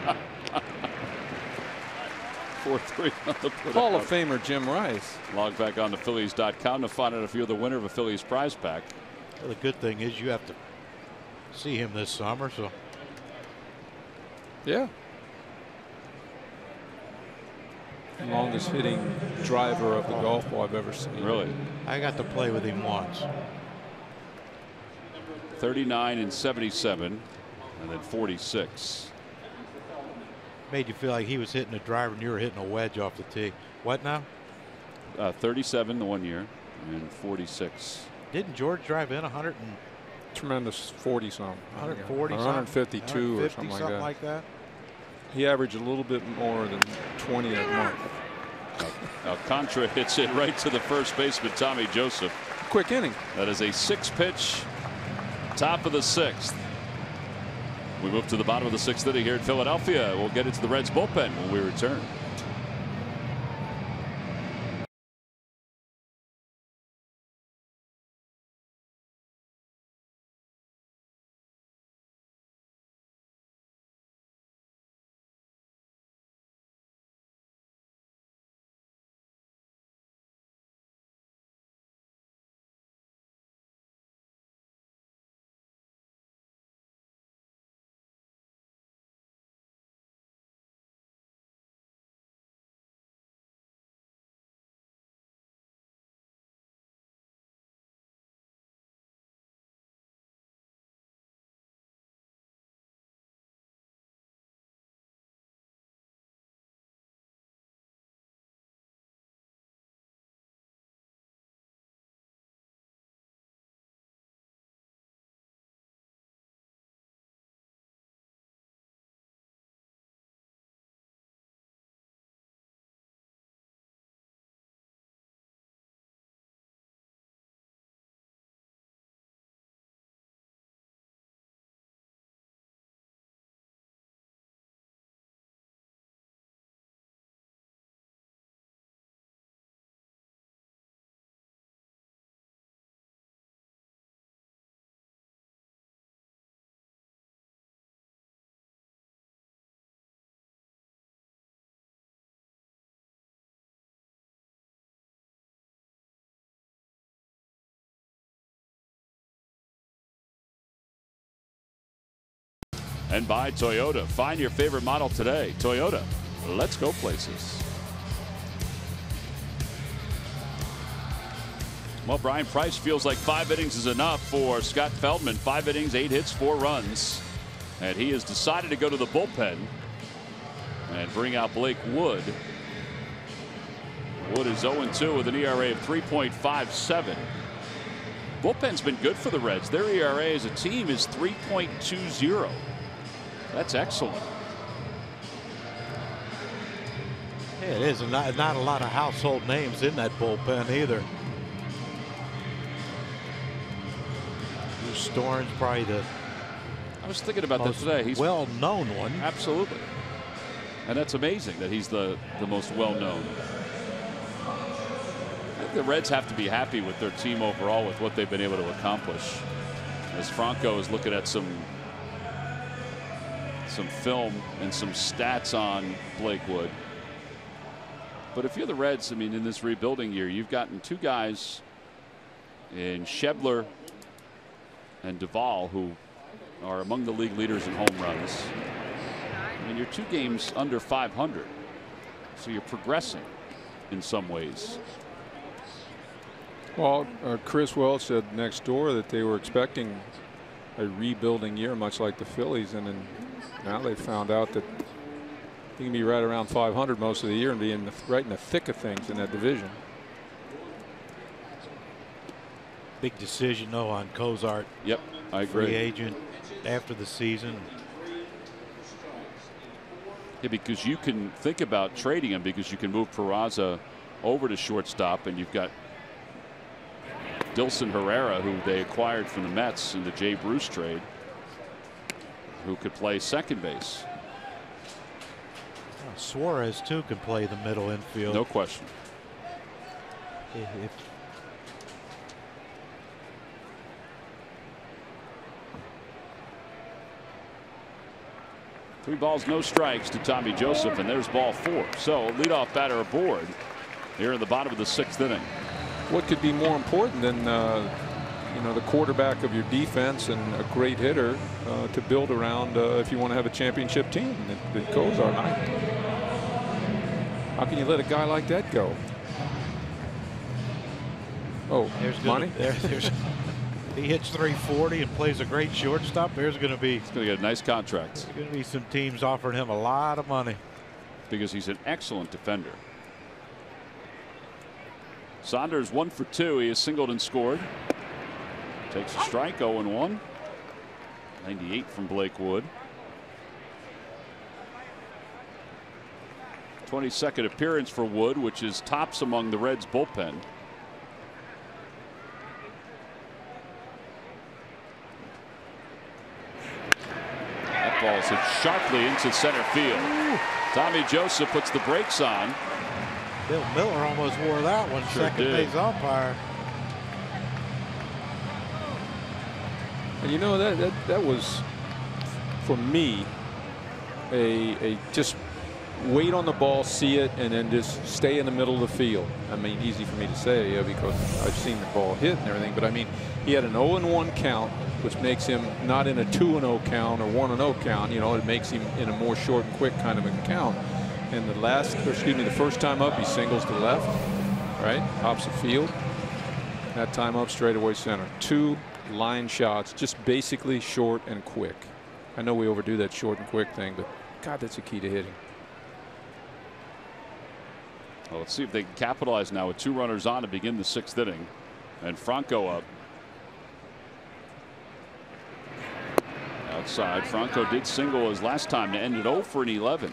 4-3 on the Hall of Famer Jim Rice. Log back on to Phillies.com to find out if you're the winner of a Phillies prize pack. Well, the good thing is you have to see him this summer, so. Yeah. Longest hitting driver of the golf ball I've ever seen. Really? I got to play with him once. 39 and 77, and then 46. Made you feel like he was hitting a driver and you were hitting a wedge off the tee. What now? 37 the one year, and 46. Didn't George drive in 100 and tremendous 40-something? 140, 152 or something like that. He averaged a little bit more than 20 a month. Alcantara hits it right to the first baseman, Tommy Joseph. Quick inning. That is a 6-pitch, top of the 6th. We move to the bottom of the 6th inning here in Philadelphia. We'll get into the Reds bullpen when we return. And by Toyota. Find your favorite model today. Toyota, let's go places. Well, Brian Price feels like 5 innings is enough for Scott Feldman. 5 innings, 8 hits, 4 runs. And he has decided to go to the bullpen and bring out Blake Wood. Wood is 0-2 with an ERA of 3.57. Bullpen's been good for the Reds. Their ERA as a team is 3.20. That's excellent. Yeah, it is. Not a lot of household names in that bullpen either. Storen's probably the I was thinking about that today. He's well-known one. Absolutely. And that's amazing that he's the most well-known. The Reds have to be happy with their team overall with what they've been able to accomplish. As Franco is looking at some film and some stats on Blake Wood. But if you're the Reds, I mean, in this rebuilding year, you've gotten 2 guys in Schebler and Duvall, who are among the league leaders in home runs. I mean, you're 2 games under 500, so you're progressing in some ways. Well, Chris Welch said next door that they were expecting a rebuilding year, much like the Phillies, and then now they found out that you can be right around 500 most of the year and be right in the thick of things in that division. Big decision, though, on Cozart. Yep, I agree. Free agent after the season. Yeah, because you can think about trading him because you can move Peraza over to shortstop, and you've got Dilson Herrera, who they acquired from the Mets in the Jay Bruce trade, who could play second base. Suarez, too, can play the middle infield. No question. If 3 balls, no strikes to Tommy Joseph, and there's ball 4. So leadoff batter aboard here in the bottom of the 6th inning. What could be more important than you know, the quarterback of your defense and a great hitter to build around if you want to have a championship team? That goes our night. How can you let a guy like that go? Oh, there's money. He hits 340 and plays a great shortstop. He's going to get a nice contract. There's going to be some teams offering him a lot of money because he's an excellent defender. Saunders 1 for 2. He has singled and scored. Takes a strike. 0-1. 98 from Blake Wood. 22nd appearance for Wood, which is tops among the Reds bullpen. That ball is hit sharply into center field. Tommy Joseph puts the brakes on. Bill Miller almost wore that one. Sure second did. base umpire. And you know that was for me a just wait on the ball, see it, and then just stay in the middle of the field. I mean, easy for me to say because I've seen the ball hit and everything, but I mean, he had an 0-1 count, which makes him not in a 2-0 count or 1-0 count. You know, it makes him in a more short and quick kind of a count. And the first time up, he singles to left, right, hops the field. That time up, straightaway center. 2 line shots, just basically short and quick. I know we overdo that short and quick thing, but God, that's a key to hitting. Well, let's see if they can capitalize now with 2 runners on to begin the 6th inning. And Franco up. Outside, Franco did single his last time to end it 0 for 11.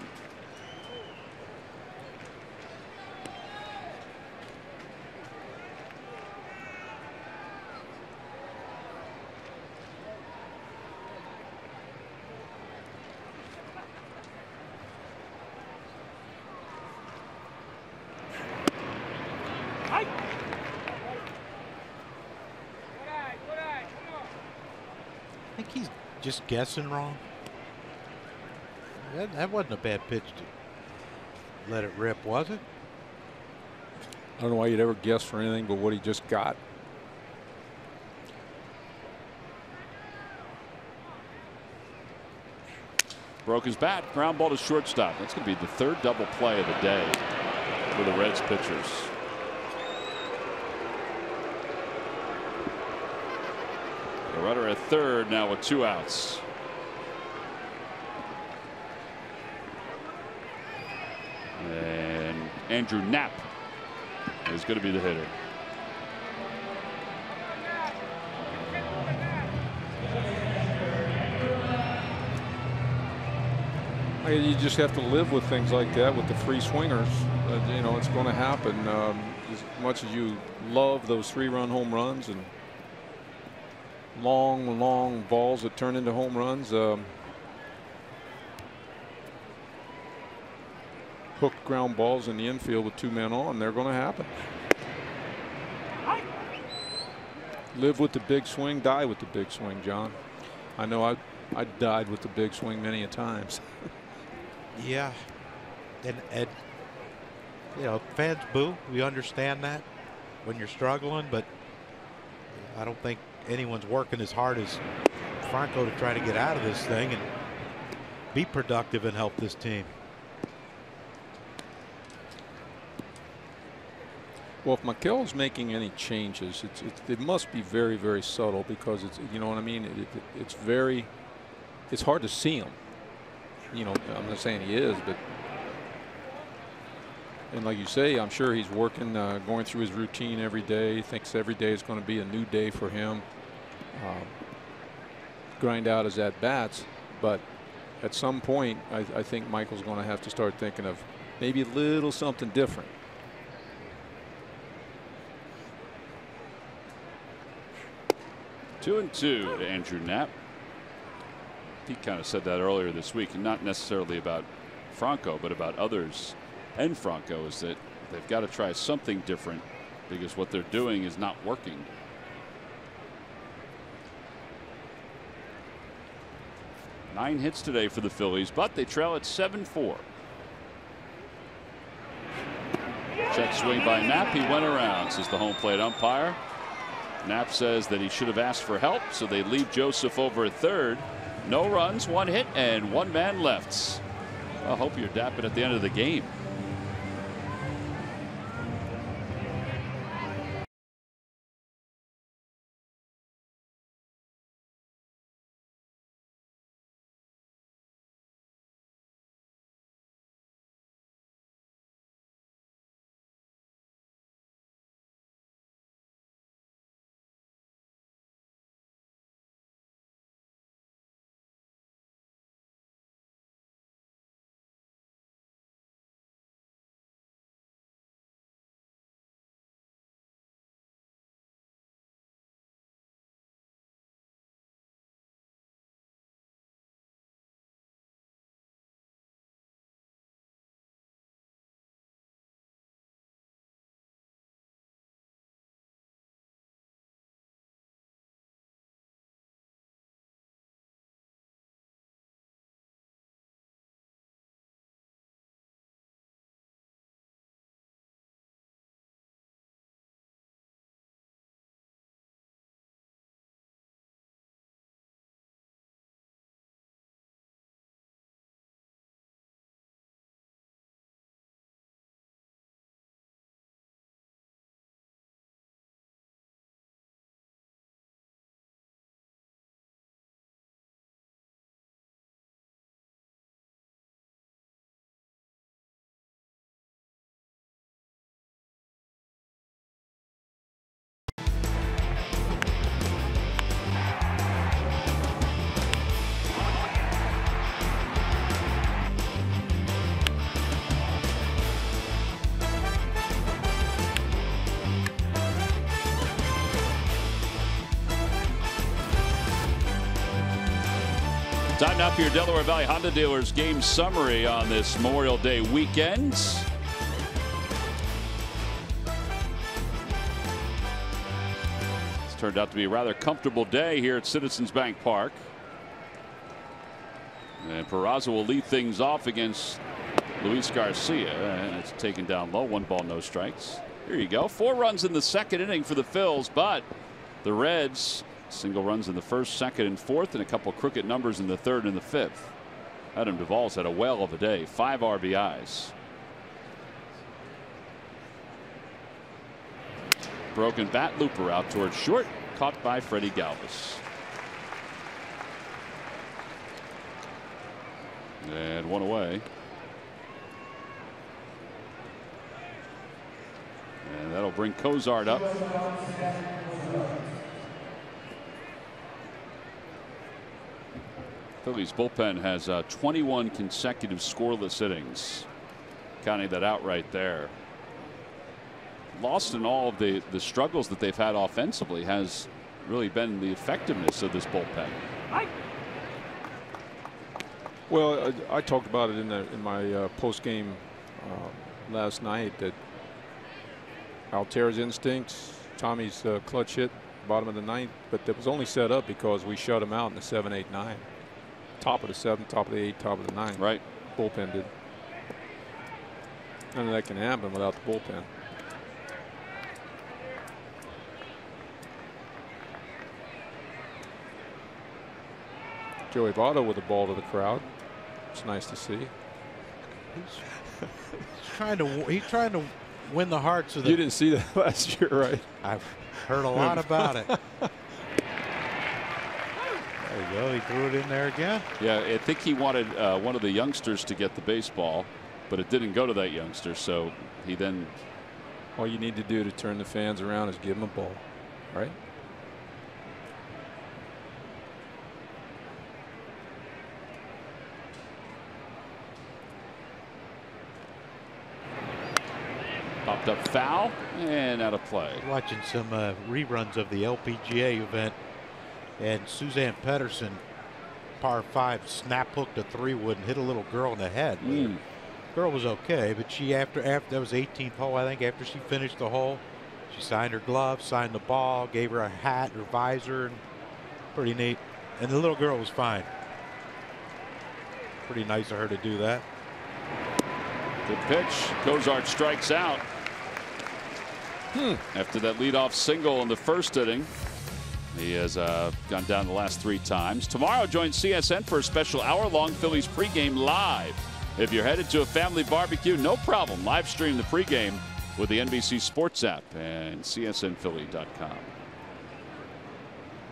I think he's just guessing wrong. That wasn't a bad pitch to let it rip, was it? I don't know why you'd ever guess for anything but what he just got. Broke his bat. Ground ball to shortstop. That's going to be the third double play of the day for the Reds pitchers. The runner at third now with 2 outs. And Andrew Knapp is going to be the hitter. You just have to live with things like that with the free swingers. You know, it's going to happen. As much as you love those 3-run home runs and long balls that turn into home runs, hooked ground balls in the infield with 2 men on, they're going to happen. Live with the big swing, die with the big swing, John. I know I died with the big swing many a times. Yeah, and you know, fans boo. We understand that when you're struggling, but I don't think anyone's working as hard as Franco to try to get out of this thing and be productive and help this team. Well, if McHale's making any changes, it must be very, very subtle, because it's, you know what I mean. It's hard to see him. You know, I'm not saying he is, but, and like you say, I'm sure he's working, going through his routine every day. He thinks every day is going to be a new day for him. Grind out his at-bats, but at some point, I think Michael's going to have to start thinking of maybe a little something different. Two and two to Andrew Knapp. He kind of said that earlier this week, and not necessarily about Franco, but about others and Franco, is that they've got to try something different because what they're doing is not working. Nine hits today for the Phillies, but they trail at 7-4. Check swing by Knapp. He went around, says the home plate umpire. Knapp says that he should have asked for help, so they leave Joseph over at third. No runs, 1 hit, and 1 man left. I hope you're dapping at the end of the game. Time now for your Delaware Valley Honda Dealers game summary on this Memorial Day weekend. It's turned out to be a rather comfortable day here at Citizens Bank Park. And Peraza will lead things off against Luis Garcia. And it's taken down low. 1 ball, no strikes. Here you go. 4 runs in the second inning for the Phils, but the Reds single runs in the first, second, and fourth, and a couple crooked numbers in the third and the fifth. Adam Duvall's had a whale of a day. 5 RBIs. Broken bat, looper out towards short, caught by Freddie Galvis. And 1 away. And that'll bring Cozart up. Phillies bullpen has 21 consecutive scoreless innings. Counting that out right there. Lost in all of the struggles that they've had offensively has really been the effectiveness of this bullpen. Well, I talked about it in my post game last night that Altair's instincts, Tommy's clutch hit bottom of the 9th, but that was only set up because we shut him out in the 7, 8, 9. Top of the 7, top of the 8, top of the 9. Right. Bullpen did. None of that can happen without the bullpen. Joey Votto with the ball to the crowd. It's nice to see. He's trying to win the hearts of the. You didn't see that last year, right? I've heard a lot about it. There you go. He threw it in there again. Yeah, I think he wanted one of the youngsters to get the baseball, but it didn't go to that youngster. So he then. All you need to do to turn the fans around is give them a ball, right? Popped up foul and out of play. Watching some reruns of the LPGA event, and Suzanne Pedersen, par 5, snap hooked a 3-wood and hit a little girl in the head. Girl was okay, but she after that was 18th hole, I think. After she finished the hole, she signed her gloves, signed the ball, gave her a hat, her visor, and pretty neat. And the little girl was fine. Pretty nice of her to do that. Good pitch. Cozart strikes out. After that leadoff single in the first inning. He has gone down the last 3 times. Tomorrow, join CSN for a special hour-long Phillies pregame live. If you're headed to a family barbecue, no problem. Live stream the pregame with the NBC Sports app and csnphilly.com.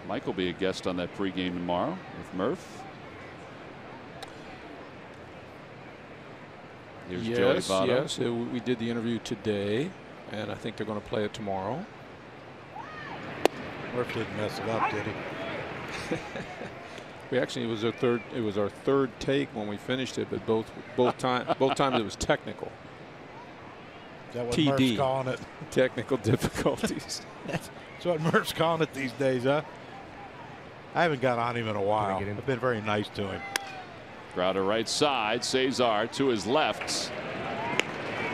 Mike will be a guest on that pregame tomorrow with Murph. Here's Joey Votto. Yes, we did the interview today, and I think they're going to play it tomorrow. Murph didn't mess it up, did he? We actually, it was our third take when we finished it, but both times it was technical. Is that what TD. Murph's calling it? Technical difficulties. That's what Murph's calling it these days, huh? I haven't got on him in a while. I've been very nice to him. Crowder right side. Cesar to his left.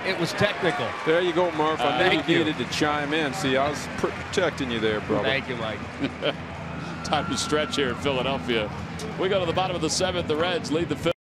It was technical. There you go, Murph. I knew you you. needed to chime in. See, I was protecting you there, brother. Thank you, Mike. Time to stretch here in Philadelphia. We go to the bottom of the 7th. The Reds lead the Phillies.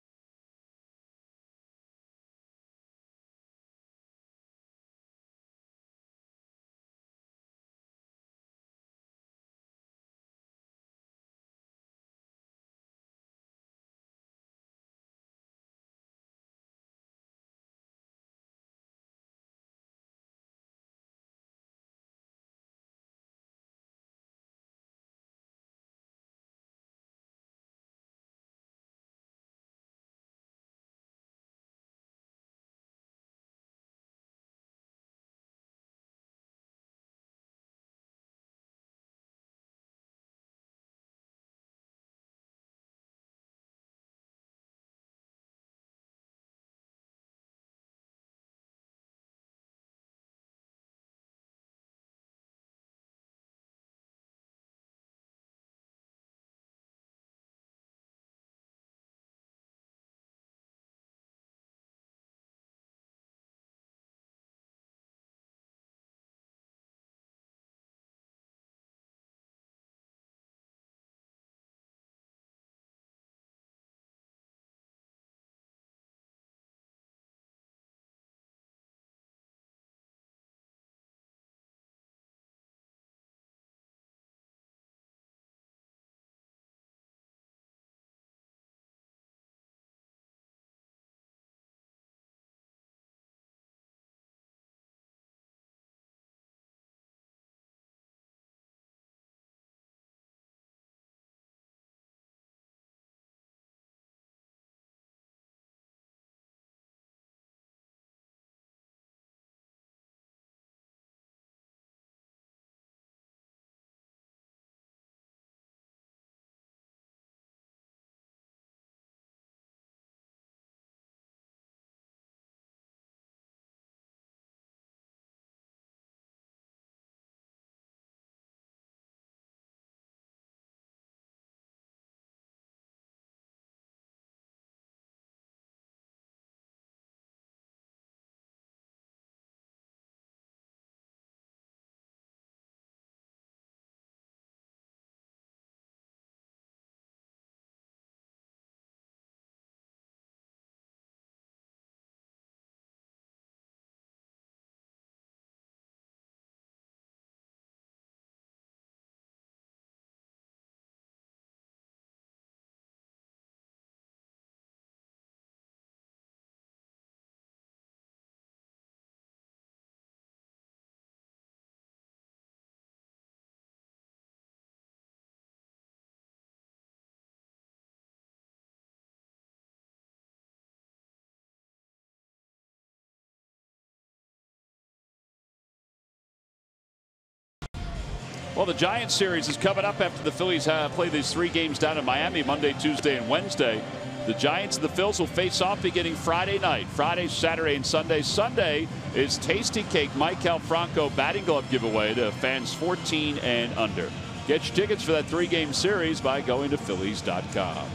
Well, the Giants series is coming up after the Phillies play these 3 games down in Miami Monday, Tuesday, and Wednesday. The Giants and the Phils will face off beginning Friday night. Friday, Saturday, and Sunday. Sunday is Tasty Cake Mike Franco batting glove giveaway to fans 14 and under. Get your tickets for that 3-game series by going to Phillies.com.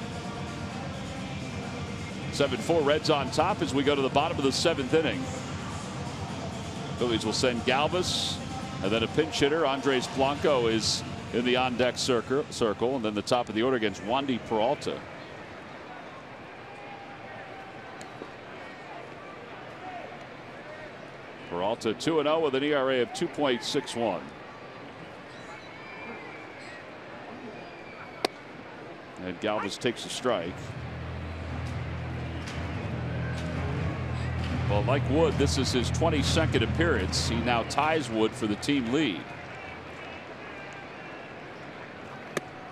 7-4 Reds on top as we go to the bottom of the 7th inning. Phillies will send Galvis, and then a pinch hitter. Andres Blanco is in the on-deck circle, and then the top of the order against Wandy Peralta. Peralta 2-0 with an ERA of 2.61. And Galvis takes a strike. Well, like Wood, this is his 22nd appearance. He now ties Wood for the team lead.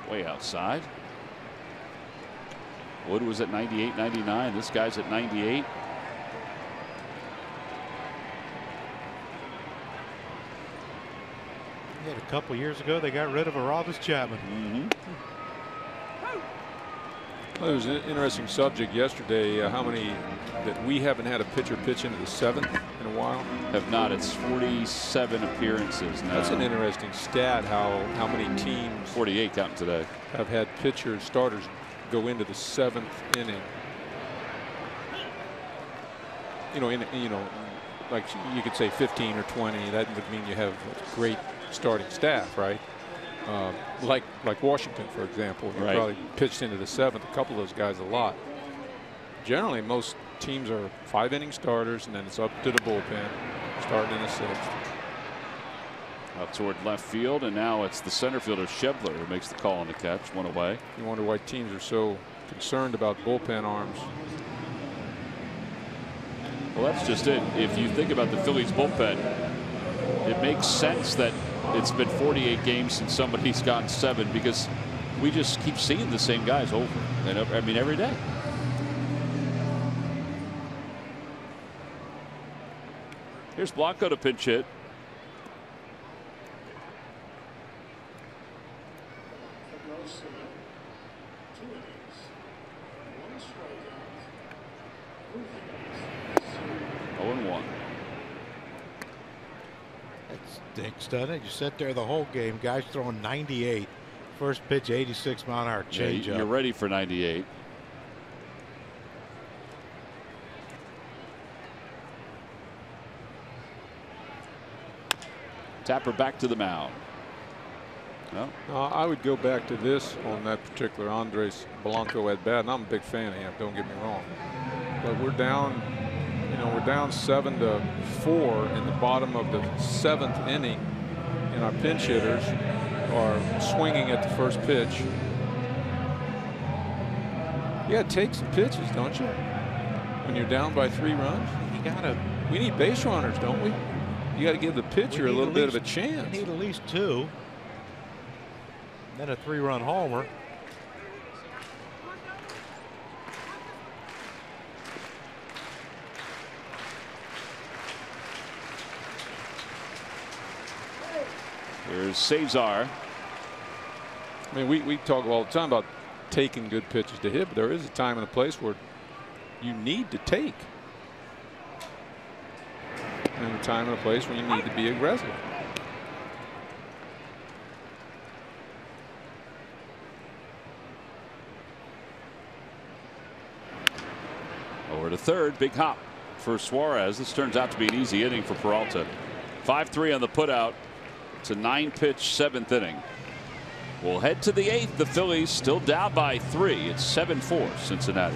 Way outside. Wood was at 98, 99. This guy's at 98. Yeah, a couple years ago, they got rid of Aroldis Chapman. Well, it was an interesting subject yesterday. How many that we haven't had a pitcher pitch into the 7th in a while? Have not. It's 47 appearances now. That's an interesting stat. How many teams 48 counting today have had pitchers, starters go into the 7th inning. Like you could say 15 or 20. That would mean you have a great starting staff, right? Like Washington, for example, who probably pitched into the 7th. A couple of those guys a lot. Generally, most teams are 5-inning starters, and then it's up to the bullpen, starting in the 6th. Out toward left field, and now it's the center fielder Schebler who makes the call on the catch. One away. You wonder why teams are so concerned about bullpen arms. Well, that's just it. If you think about the Phillies bullpen, it makes sense that it's been 48 games since somebody's gotten 7, because we just keep seeing the same guys over and over. I mean, every day. Here's Blanco to pinch hit. Stinks, doesn't it? You sit there the whole game, guys throwing 98. First pitch, 86-mile-an-hour changeup. You're ready for 98. Tapper back to the mound. No. I would go back to this on that particular Andres Blanco at bat, and I'm a big fan of him. Don't get me wrong, but we're down. We're down 7-4 in the bottom of the 7th inning, and our pinch hitters are swinging at the first pitch. You got to take some pitches, don't you? When you're down by 3 runs, we need base runners, don't we? You got to give the pitcher a little bit of a chance. We need at least 2. Then a 3-run homer. Here's Cesar. I mean, we talk all the time about taking good pitches to hit, but there is a time and a place where you need to take, and a time and a place where you need to be aggressive. Over to third, big hop for Suarez. This turns out to be an easy inning for Peralta. 5-3 on the putout. It's a 9-pitch 7th inning. We'll head to the 8th. The Phillies still down by 3. It's 7-4 Cincinnati.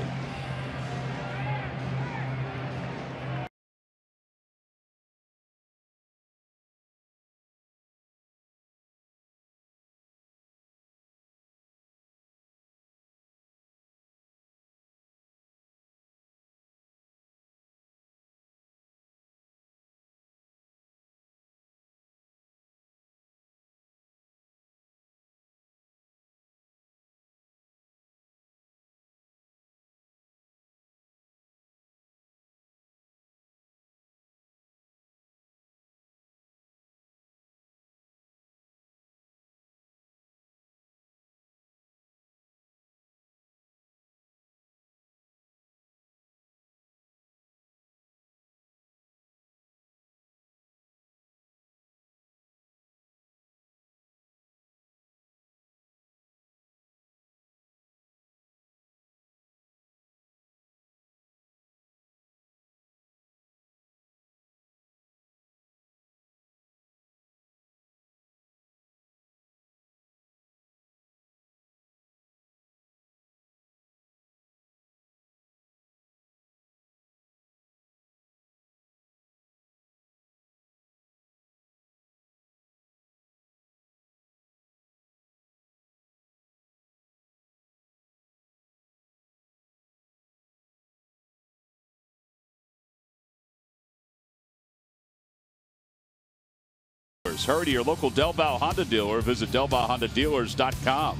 dealers. Hurry to your local Del Val Honda dealer. Visit DelValHondaDealers.com.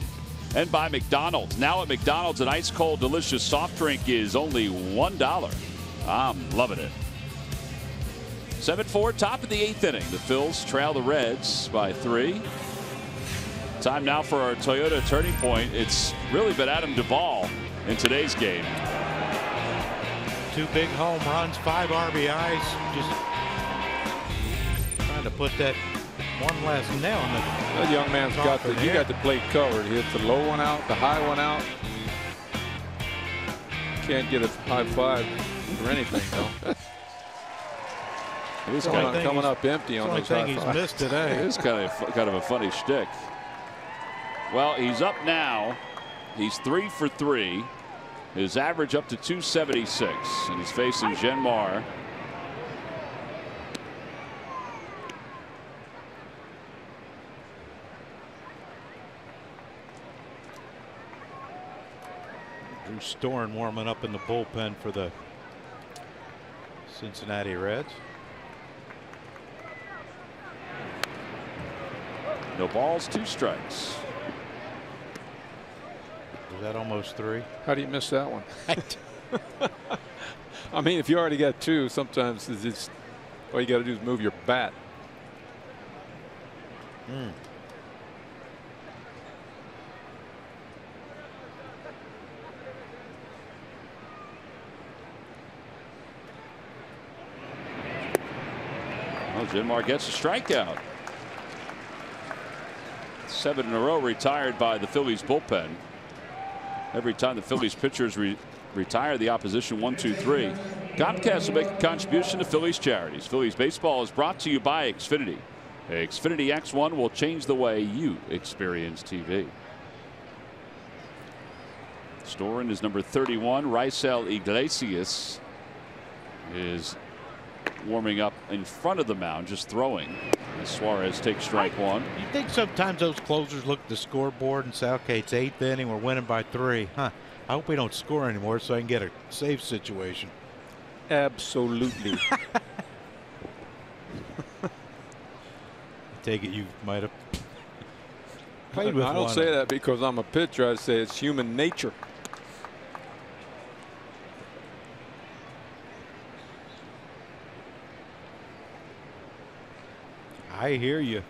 And by McDonald's. Now at McDonald's, an ice cold delicious soft drink is only $1. I'm loving it. 7-4, top of the 8th inning. The Phils trail the Reds by 3. Time now for our Toyota turning point. It's really been Adam Duvall in today's game. 2 big home runs, 5 RBIs. Just trying to put that one last nail in the. That young man's got the. He got the plate covered. He hit the low one out, the high one out. Can't get a high five or anything though. He's coming up empty on those high he's fives. missed today. It's kind of a funny shtick. Well, he's up now. He's 3 for 3. His average up to 276, and he's facing Genmar. Drew Storen warming up in the bullpen for the Cincinnati Reds. No balls, 2 strikes. Is that almost 3? How do you miss that one? I mean, if you already got 2, sometimes it's all you got to do is move your bat. Well, Genmar gets a strikeout. 7 in a row retired by the Phillies bullpen. Every time the Phillies pitchers retire the opposition 1-2-3. Comcast will make a contribution to Phillies charities. Phillies baseball is brought to you by Xfinity. Xfinity X1 will change the way you experience TV. Storen is number 31. Raisel Iglesias is warming up in front of the mound, just throwing as Suarez takes strike 1. You think sometimes those closers look at the scoreboard and say, okay, it's 8th inning, we're winning by 3. I hope we don't score anymore so I can get a save situation. Absolutely. I take it you might have played with I don't say that because I'm a pitcher. I say it's human nature. I hear you.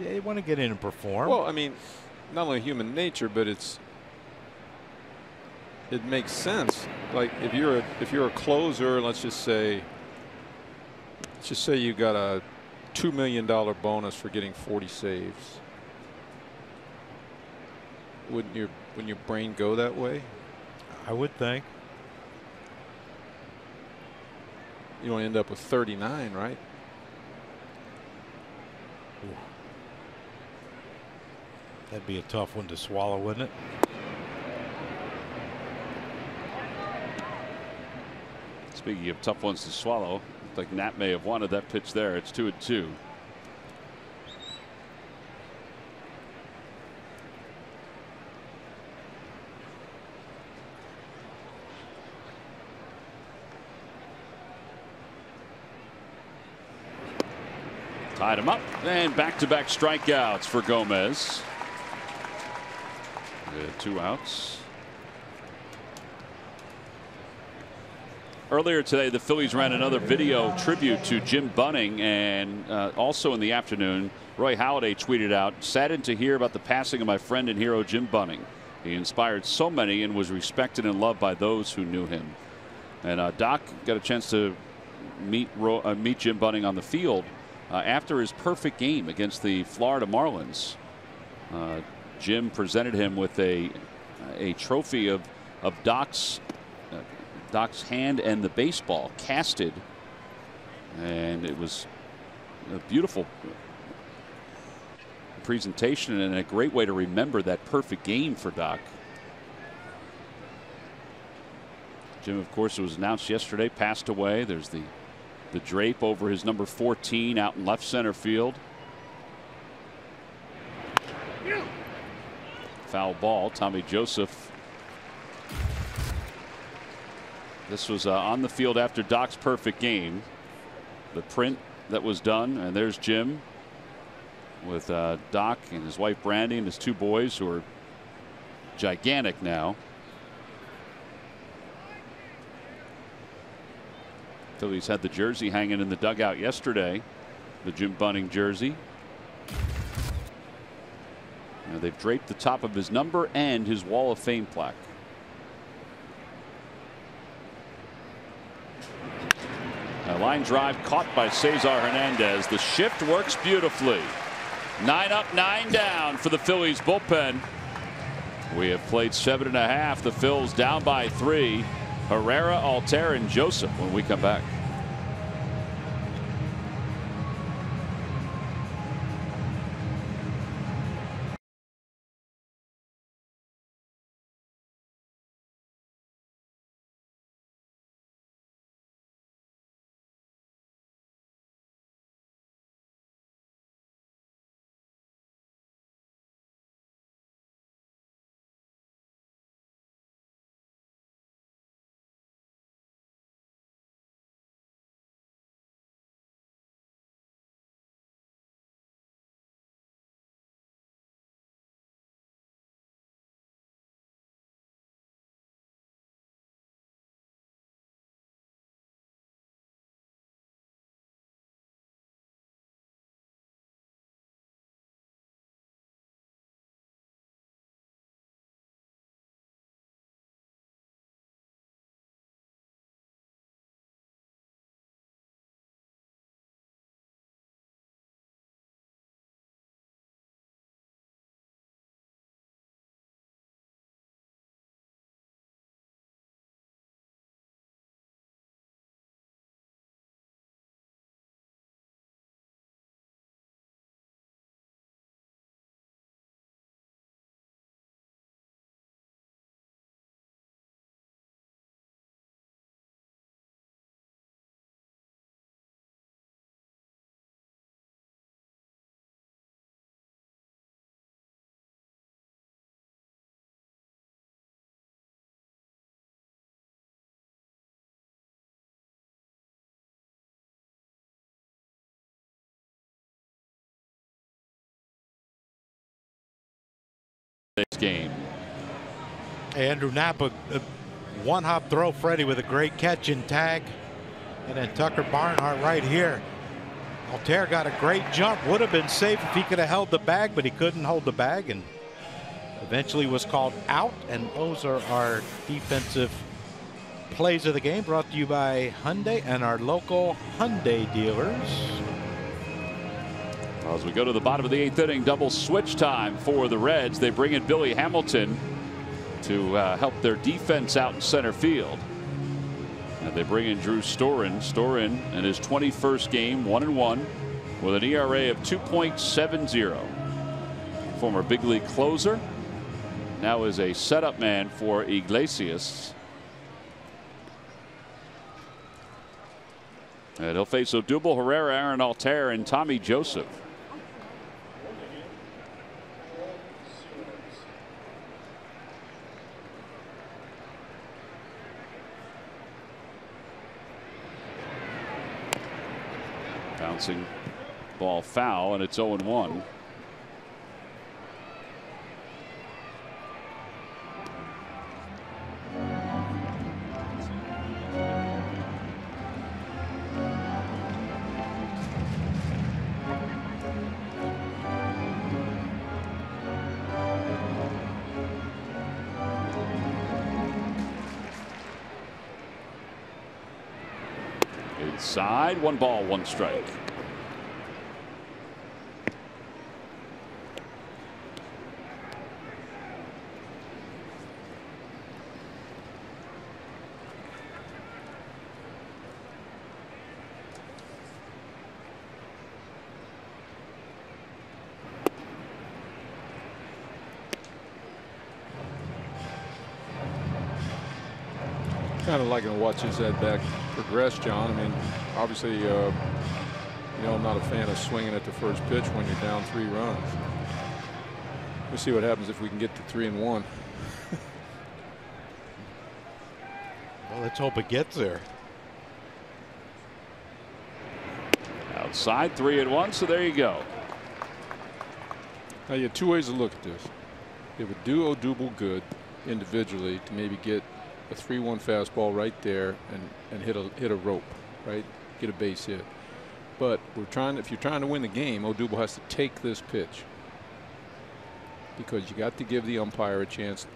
They want to get in and perform. Well, I mean, not only human nature, but it makes sense. Like if you're a closer, let's just say you got a $2 million bonus for getting 40 saves. Wouldn't your brain go that way? I would think. You don't end up with 39, right? Ooh. That'd be a tough one to swallow, wouldn't it? Speaking of tough ones to swallow, looked like Knapp may have wanted that pitch there. It's 2-2. Tied him up, and back-to-back strikeouts for Gomez. 2 outs. Earlier today, the Phillies ran another video tribute to Jim Bunning, and also in the afternoon, Roy Halladay tweeted out, "Saddened to hear about the passing of my friend and hero Jim Bunning. He inspired so many and was respected and loved by those who knew him." And Doc got a chance to meet Jim Bunning on the field after his perfect game against the Florida Marlins. Jim presented him with a trophy of Doc's hand and the baseball casted, and it was a beautiful presentation and a great way to remember that perfect game for Doc. Jim, of course, it was announced yesterday, passed away. There's the drape over his number 14 out in left center field. Foul ball. Tommy Joseph. This was on the field after Doc's perfect game. the print that was done. And there's Jim with Doc and his wife Brandy and his 2 boys, who are gigantic now. Phillies had the jersey hanging in the dugout yesterday, the Jim Bunning jersey. Now they've draped the top of his number and his Wall of Fame plaque. A line drive caught by Cesar Hernandez. The shift works beautifully. 9 up, 9 down for the Phillies bullpen. We have played 7.5. The Phils down by 3. Herrera, Altair, and Joseph when we come back. Game. Andrew Knapp, a one-hop throw. Freddie with a great catch and tag. And then Tucker Barnhart right here. Altair got a great jump. Would have been safe if he could have held the bag, but he couldn't hold the bag and eventually was called out. And those are our defensive plays of the game, brought to you by Hyundai and our local Hyundai dealers. As we go to the bottom of the 8th inning, double switch time for the Reds. They bring in Billy Hamilton to help their defense out in center field. And they bring in Drew Storen. Storen in his 21st game, 1-1 with an ERA of 2.70. Former big league closer, now is a setup man for Iglesias. And he'll face Odubel Herrera, Aaron Altair, and Tommy Joseph. Bouncing ball foul, and it's 0-1. Inside, 1 ball, 1 strike. Kind of liking to watch his at-bat progress, John. I mean, obviously, you know, I'm not a fan of swinging at the first pitch when you're down 3 runs. We'll see what happens if we can get to 3-1. Well, let's hope it gets there. outside. 3-1. So there you go. Now you have two ways to look at this. It would do Odubel good individually to maybe get a 3-1 fastball right there and hit a rope, right? Get a base hit. But if you're trying to win the game, Odubel has to take this pitch, because you got to give the umpire a chance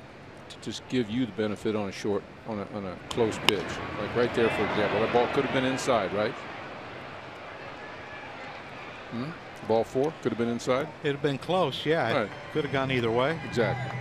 to just give you the benefit on a close pitch. Like right there, for example, that ball could have been inside, right? Ball 4 could have been inside. It'd have been close, yeah. Right. It could have gone either way. Exactly.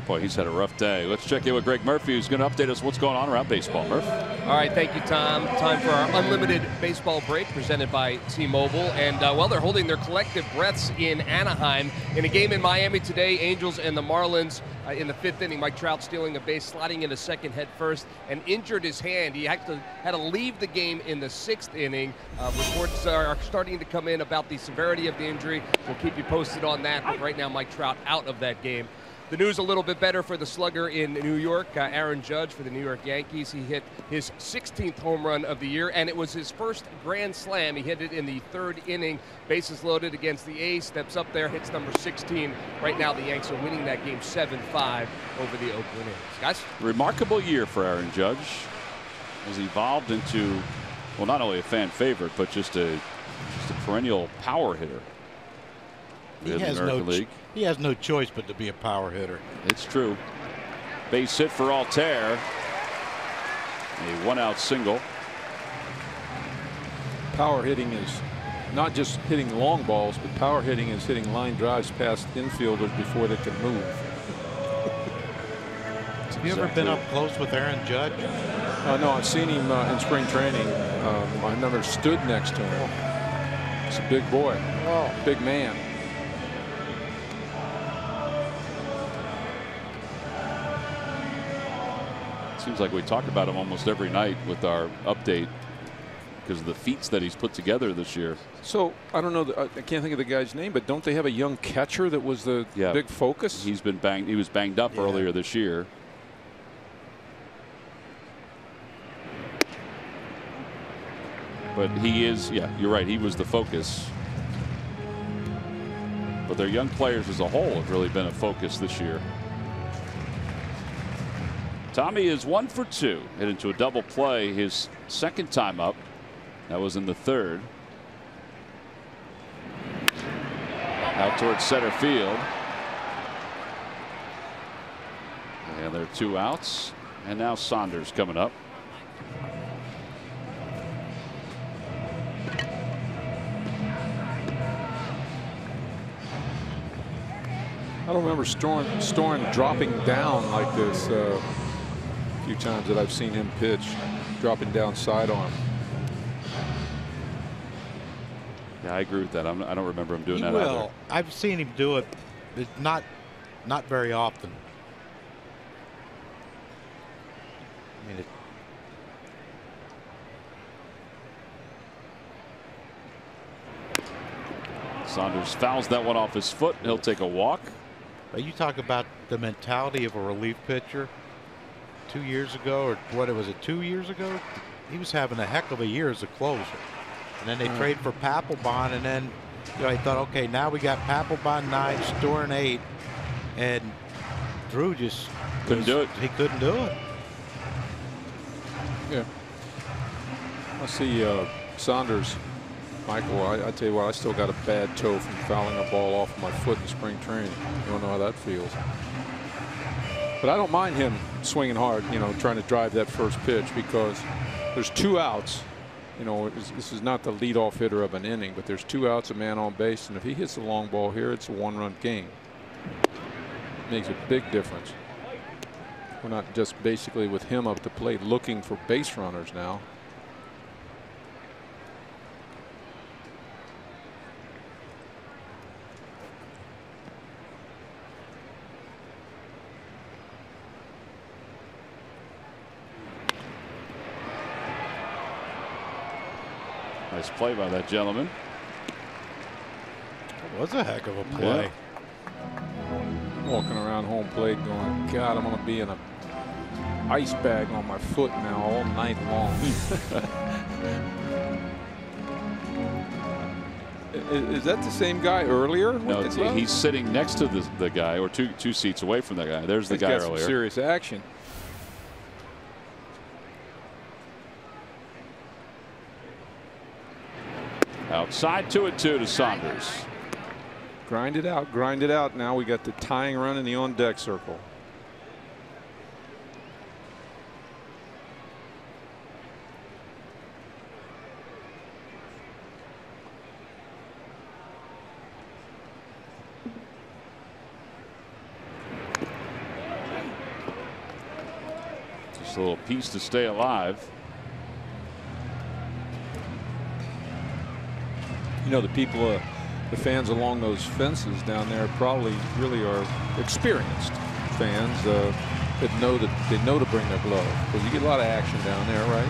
Boy, he's had a rough day. Let's check in with Greg Murphy, who's going to update us what's going on around baseball. Murph. All right, thank you, Tom. Time for our unlimited baseball break presented by T-Mobile. And, well, they're holding their collective breaths in Anaheim. In a game in Miami today, Angels and the Marlins in the 5th inning. Mike Trout stealing a base, sliding into second head first, and injured his hand. He had to leave the game in the 6th inning. Reports are starting to come in about the severity of the injury. We'll keep you posted on that. But right now, Mike Trout out of that game. The news a little bit better for the slugger in New York. Aaron Judge for the New York Yankees. He hit his 16th home run of the year, and it was his first grand slam. He hit it in the 3rd inning. Bases loaded against the A's. Steps up there, hits number 16. Right now, the Yanks are winning that game 7-5 over the Oakland A's. Guys? Remarkable year for Aaron Judge. Has evolved into, well, not only a fan favorite, but just a perennial power hitter. He has no choice but to be a power hitter. It's true. Base hit for Altair. A 1-out single. Power hitting is not just hitting long balls, but power hitting is hitting line drives past infielders before they can move. Have you ever been up close with Aaron Judge? No, I've seen him in spring training. I never stood next to him. He's a big boy, big man. Seems like we talk about him almost every night with our update because of the feats that he's put together this year. So I don't know. I can't think of the guy's name, but don't they have a young catcher that was the big focus? He's been banged. He was banged up earlier this year. But he is, you're right. He was the focus. But their young players as a whole have really been a focus this year. Tommy is 1 for 2. Hit into a double play his 2nd time up. That was in the 3rd. Out towards center field. And there are 2 outs. And now Saunders coming up. I don't remember Storen dropping down like this. A few times that I've seen him pitch, dropping down sidearm. Yeah, I agree with that. I don't remember him doing that either. either. I've seen him do it, but not very often. I mean, Saunders fouls that one off his foot. He'll take a walk. You talk about the mentality of a relief pitcher. 2 years ago, or what was it, 2 years ago? He was having a heck of a year as a closer. And then they trade for Papelbon, and then I thought, okay, now we got Papelbon 9, Storen 8, and Drew just couldn't do it. He couldn't do it. Yeah. I see Saunders. Michael, I tell you what, I still got a bad toe from fouling a ball off my foot in spring training. You don't know how that feels. But I don't mind him swinging hard, trying to drive that first pitch, because there's 2 outs. This is not the leadoff hitter of an inning, but there's 2 outs, a man on base, and if he hits a long ball here, it's a 1-run game. It makes a big difference. We're not just basically with him up the plate looking for base runners now. Nice play by that gentleman. It was a heck of a play. Yeah. Walking around home plate going, God, I'm going to be in a ice bag on my foot now all night long. Is that the same guy earlier? No, he's sitting next to the guy, or two seats away from the guy. There's the guy earlier. Some serious action. Outside 2-2 to Saunders. Grind it out, grind it out. Now we got the tying run in the on deck circle. Just a little piece to stay alive. You know, the people, the fans along those fences down there probably really are experienced fans that know to bring their glove, because you get a lot of action down there, right?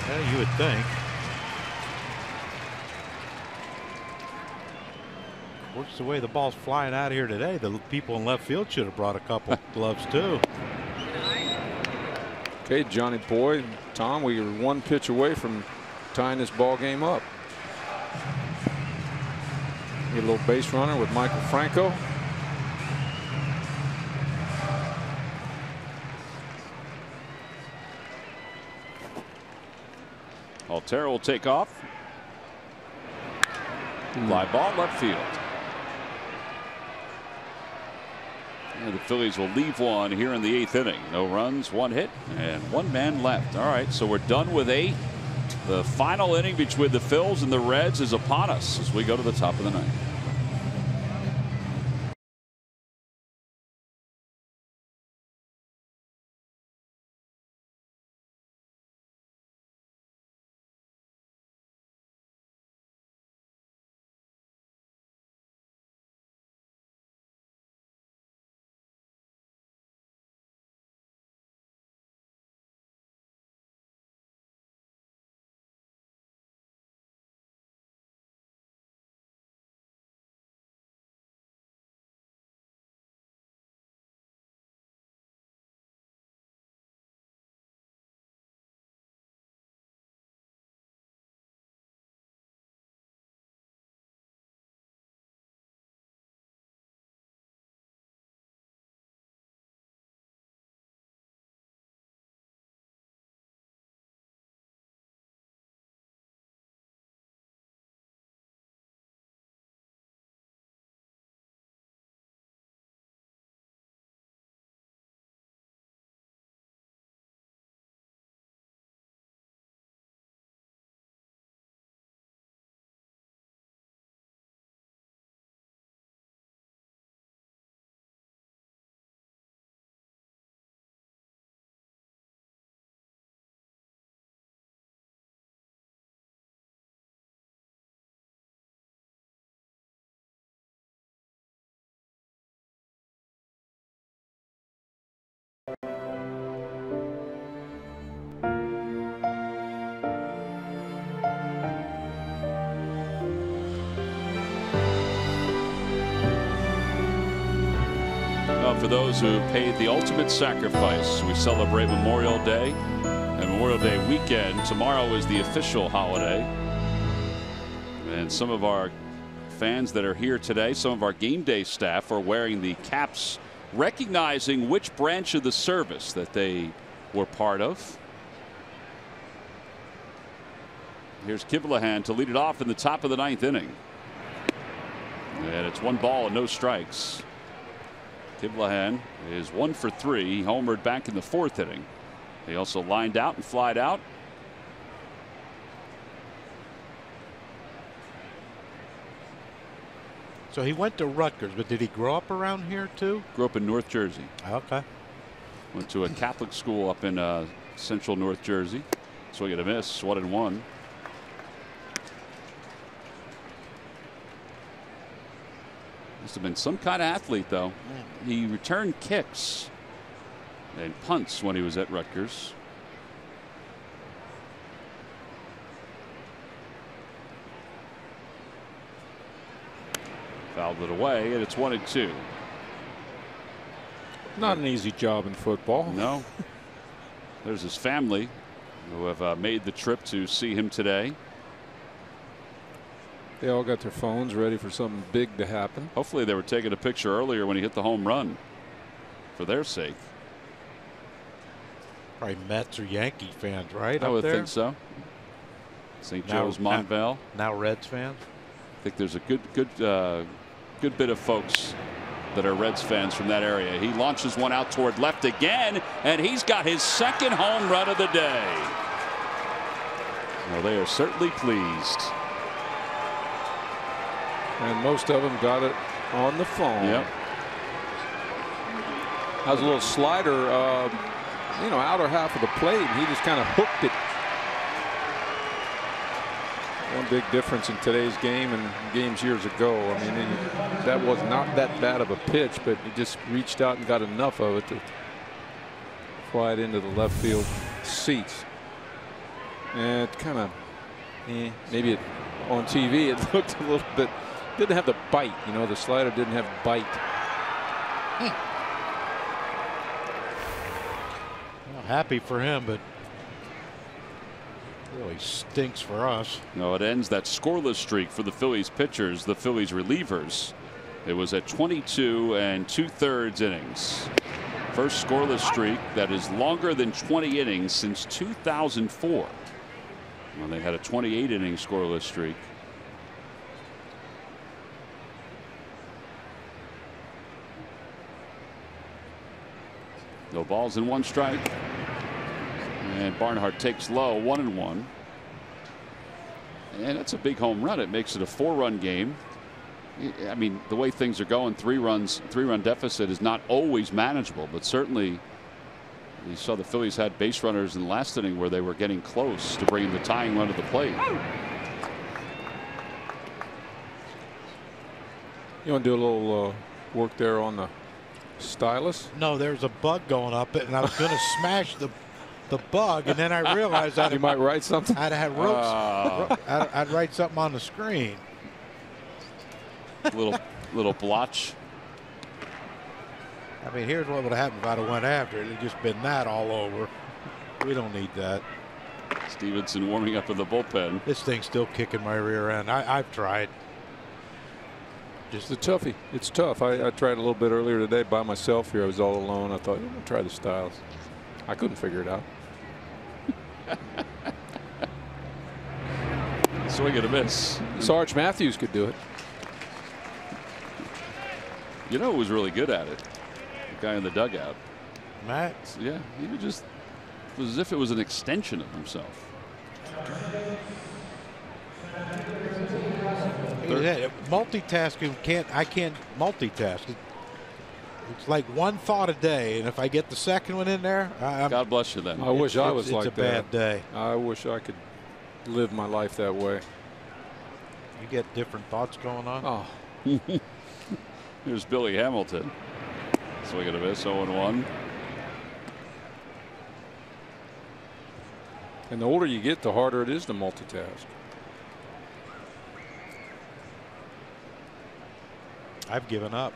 Yeah, you would think. Of course, the way the ball's flying out of here today, the people in left field should have brought a couple gloves too. Okay, Johnny Boy, Tom, we are one pitch away from tying this ball game up. Get a little base runner with Michael Franco. Altair will take off. Fly ball left field. And the Phillies will leave one here in the 8th inning. No runs, 1 hit, and 1 man left. All right, so we're done with 8. The final inning between the Phils and the Reds is upon us as we go to the top of the 9th. For those who paid the ultimate sacrifice, we celebrate Memorial Day and Memorial Day weekend. Tomorrow is the official holiday. And some of our fans that are here today, some of our game day staff are wearing the caps, recognizing which branch of the service that they were part of. Here's Kivlahan to lead it off in the top of the 9th inning. And it's 1 ball and no strikes. Kivlahan is 1 for 3. He homered back in the 4th inning. He also lined out and flied out. So he went to Rutgers, but did he grow up around here too? Grew up in North Jersey. Okay. Went to a Catholic school up in central North Jersey. Swing and a miss, 1-1. Must have been some kind of athlete, though. He returned kicks and punts when he was at Rutgers. Fouled it away, and it's 1-2. Not an easy job in football. No. There's his family who have made the trip to see him today. They all got their phones ready for something big to happen. Hopefully they were taking a picture earlier when he hit the home run for their sake. Probably Mets or Yankee fans, right? I up would there? think so. St. Joe's, Montvale. Now Reds fans. I think there's a good bit of folks that are Reds fans from that area. He launches one out toward left again, and he's got his second home run of the day. Well, they are certainly pleased. And most of them got it on the phone. Yep. That was a little slider, you know, outer half of the plate, and he just kind of hooked it. One big difference in today's game and games years ago. I mean, that was not that bad of a pitch, but he just reached out and got enough of it to fly it into the left field seats. And it kind of, maybe on TV it looked a little bit, didn't have the bite. You know, the slider didn't have bite. Well, happy for him, but really stinks for us. No, it ends that scoreless streak for the Phillies pitchers, the Phillies relievers. It was at 22 2/3 innings. First scoreless streak that is longer than 20 innings since 2004, when they had a 28-inning scoreless streak. No balls and 1 strike. And Barnhart takes low, 1-1. And that's a big home run. It makes it a 4-run game. I mean, the way things are going, 3-run deficit is not always manageable, but certainly you saw the Phillies had base runners in the last inning where they were getting close to bringing the tying run to the plate. You want to do a little work there on the stylus? No, there's a bug going up it, and I was going to smash the bug, and then I realized you might write something. I'd have ropes. I'd write something on the screen. little blotch. I mean, here's what would have happened if I'd have went after it. It'd just been that all over. We don't need that. Stevenson warming up in the bullpen. This thing's still kicking my rear end. I've tried. Just a toughie. It's tough. I tried a little bit earlier today by myself here. I was all alone. I thought, I'm going to try the stylus. I couldn't figure it out. Swing and a miss. Sarge Matthews could do it. You know who was really good at it? The guy in the dugout. Matt? Yeah, he would just, it was as if it was an extension of himself. Multitasking I can't multitask. It's like one thought a day, and if I get the second one in there, God bless you then. I wish I was like that. It's a bad day. I wish I could live my life that way. You get different thoughts going on? Oh. Here's Billy Hamilton. Swing and a miss, 0-1. And the older you get, the harder it is to multitask. I've given up.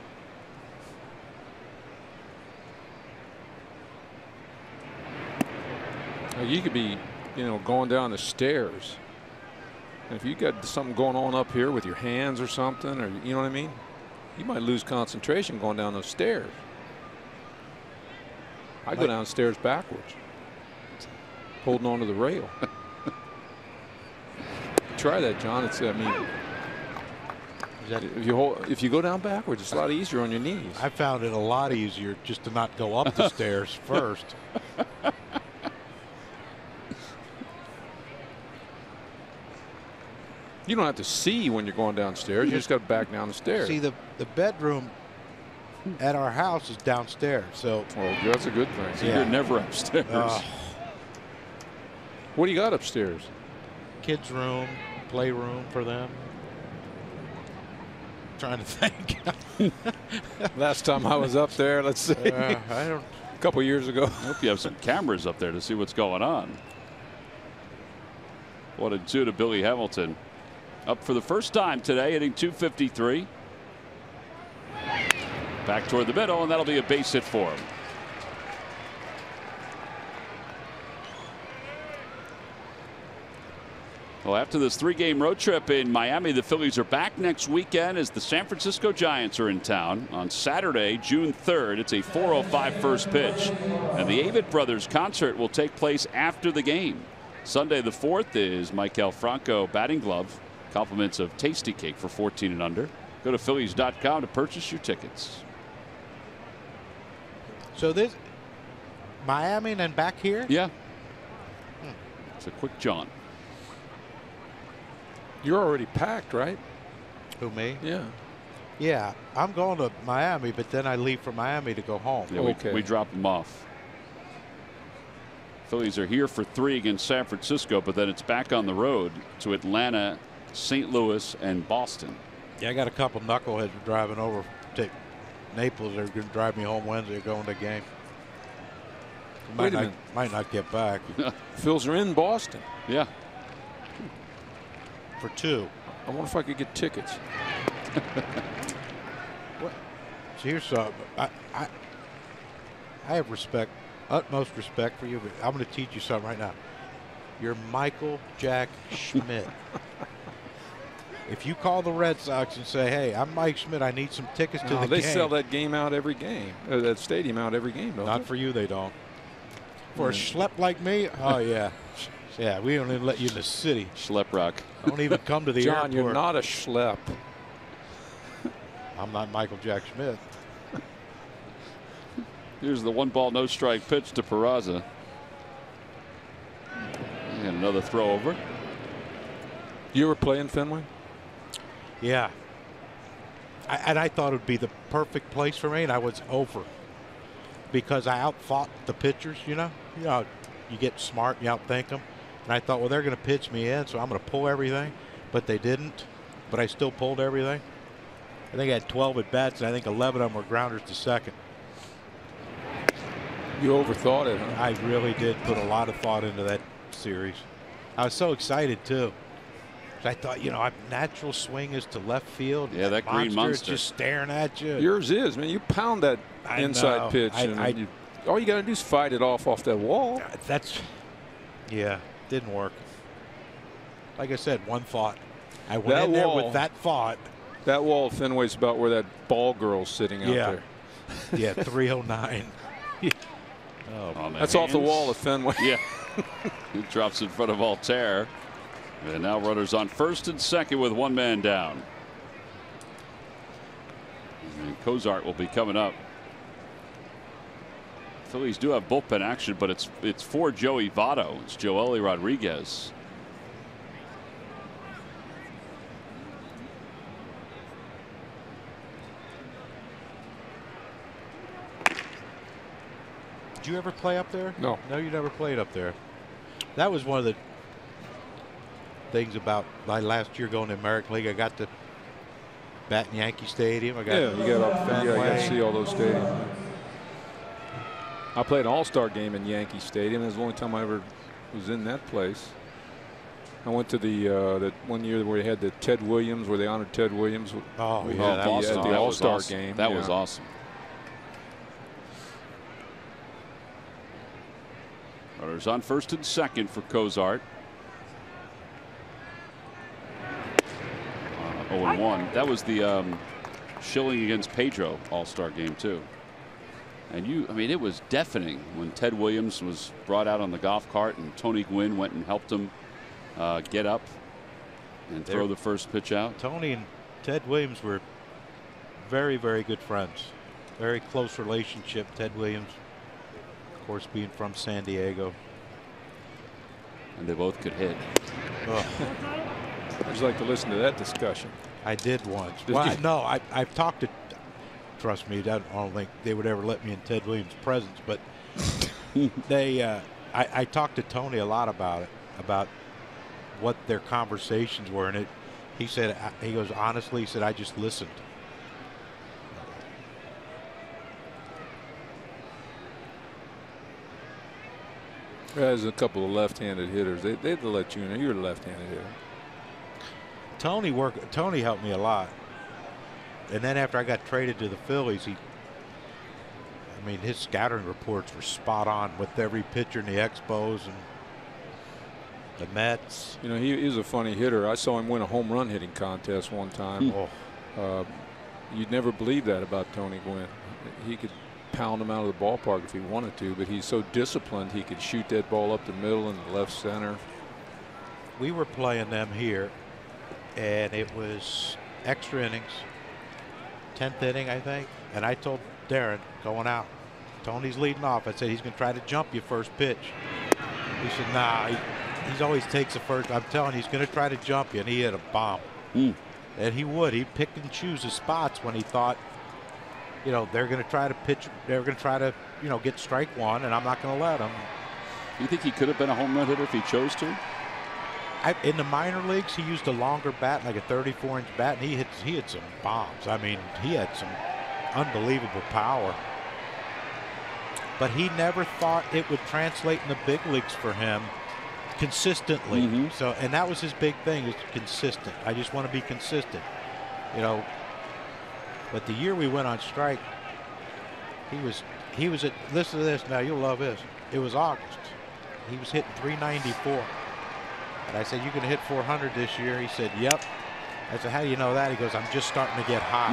Now you could be, you know, going down the stairs. And if you got something going on up here with your hands or something, or you know what I mean, you might lose concentration going down those stairs. I go downstairs backwards, holding on to the rail. Try that, John. It's, I mean, if you go down backwards, it's a lot easier on your knees. I found it a lot easier just to not go up the stairs first. You don't have to see when you're going downstairs. You just got to back down the stairs. See, the bedroom at our house is downstairs, so. Oh, that's a good thing. So you're never upstairs. What do you got upstairs? Kids' room, playroom for them. Trying to think. Last time I was up there, let's see. I don't. A couple years ago. I hope you have some cameras up there to see what's going on. 1-2 to Billy Hamilton. Up for the first time today, hitting .253. Back toward the middle, and that'll be a base hit for him. Well, after this 3-game road trip in Miami, the Phillies are back next weekend as the San Francisco Giants are in town. On Saturday, June 3rd, it's a 4:05 first pitch. And the Avett Brothers concert will take place after the game. Sunday the 4th is Maikel Franco batting glove. Compliments of Tasty Cake for 14 and under. Go to Phillies.com to purchase your tickets. So this Miami and then back here? Yeah. It's a quick jaunt. You're already packed, right? Who, me? Yeah. Yeah, I'm going to Miami, but then I leave from Miami to go home. Yeah, okay. we drop them off. Phillies are here for 3 against San Francisco, but then it's back on the road to Atlanta, St. Louis, and Boston. Yeah, I got a couple knuckleheads driving over to Naples. They're going to drive me home Wednesday, going to the game. Might not get back. Phils are in Boston. Yeah. For 2. I wonder if I could get tickets. What? So here's something. I have respect, utmost respect for you, but I'm going to teach you something right now. You're Michael Jack Schmidt. If you call the Red Sox and say, "Hey, I'm Mike Schmidt. I need some tickets to the game," they sell that game out every game. That stadium out every game, don't Not they? for you, they don't. For a schlep like me, oh yeah, yeah. We don't even let you in the city. Schlep rock. Don't even come to the John, airport. you're not a schlep. I'm not Michael Jack Schmidt. Here's the 1-ball, no strike pitch to Peraza. And another throw over. You ever play in Fenway? Yeah. And I thought it would be the perfect place for me, and I was over because I outfought the pitchers. You know, you get smart, you outthink them, and I thought, well, they're going to pitch me in, so I'm going to pull everything, but they didn't. But I still pulled everything. I think I had 12 at bats, and I think 11 of them were grounders to second. You overthought it, huh? I really did put a lot of thought into that series. I was so excited too. I thought, my natural swing is to left field. Yeah, that green monster is just staring at you. Yours is, man. You pound that inside pitch. All you got to do is fight it off that wall. Didn't work. Like I said, one thought. I went in there with that thought. That wall at Fenway's about where that ball girl's sitting out there. Yeah, 309. That's off the wall of Fenway. Yeah. He drops in front of Altair. And now runners on first and second with 1 man down. And Cozart will be coming up. Phillies do have bullpen action, but it's for Joey Votto. It's Joely Rodriguez. Did you ever play up there? No. No, you never played up there. That was one of the things about my last year going to American League. I got to bat in Yankee Stadium. You got to see all those stadiums. I played an all-star game in Yankee Stadium. It was the only time I ever was in that place. I went to the that one year where they had the Ted Williams, where they honored Ted Williams. Oh, yeah, that was the all-star game. That was awesome. Runners on first and second for Cozart. 0-1. That was the Schilling against Pedro all-star game too. And it was deafening when Ted Williams was brought out on the golf cart and Tony Gwynn went and helped him get up and throw the first pitch out. Tony and Ted Williams were very, very good friends. Very close relationship. Ted Williams, of course, being from San Diego. And they both could hit. I'd like to listen to that discussion. I did once. Well, I've talked to. Trust me, I don't think they would ever let me in Ted Williams' presence. But I talked to Tony a lot about it, about what their conversations were, and he said, he goes, honestly, he said, I just listened. There's a couple of left-handed hitters. They'd let you in. You're a left-handed hitter. Tony helped me a lot. And then after I got traded to the Phillies, his scouting reports were spot on with every pitcher in the Expos, and The Mets. You know, he is a funny hitter. I saw him win a home run hitting contest one time. You'd never believe that about Tony Gwynn. He could pound him out of the ballpark if he wanted to, but he's so disciplined he could shoot that ball up the middle and the left center. We were playing them here, and it was extra innings, 10th inning, I think. And I told Darren going out, Tony's leading off. I said he's going to try to jump you first pitch. He said, nah, he always takes the first. I'm telling you, he's going to try to jump you, and he hit a bomb. And he would. He'd pick and choose his spots when he thought, you know, they're going to try to pitch. They're going to try to, you know, get strike one, and I'm not going to let him. You think he could have been a home run hitter if he chose to? In the minor leagues, he used a longer bat, like a 34-inch bat, and he hit some bombs. I mean, he had some unbelievable power. But he never thought it would translate in the big leagues for him consistently. So, and that was his big thing, is consistent. I just want to be consistent, you know. But the year we went on strike, he was at, listen to this now, you'll love this. It was August. He was hitting 394. And I said, you gonna hit 400 this year? He said, yep. I said, how do you know that? He goes, I'm just starting to get hot.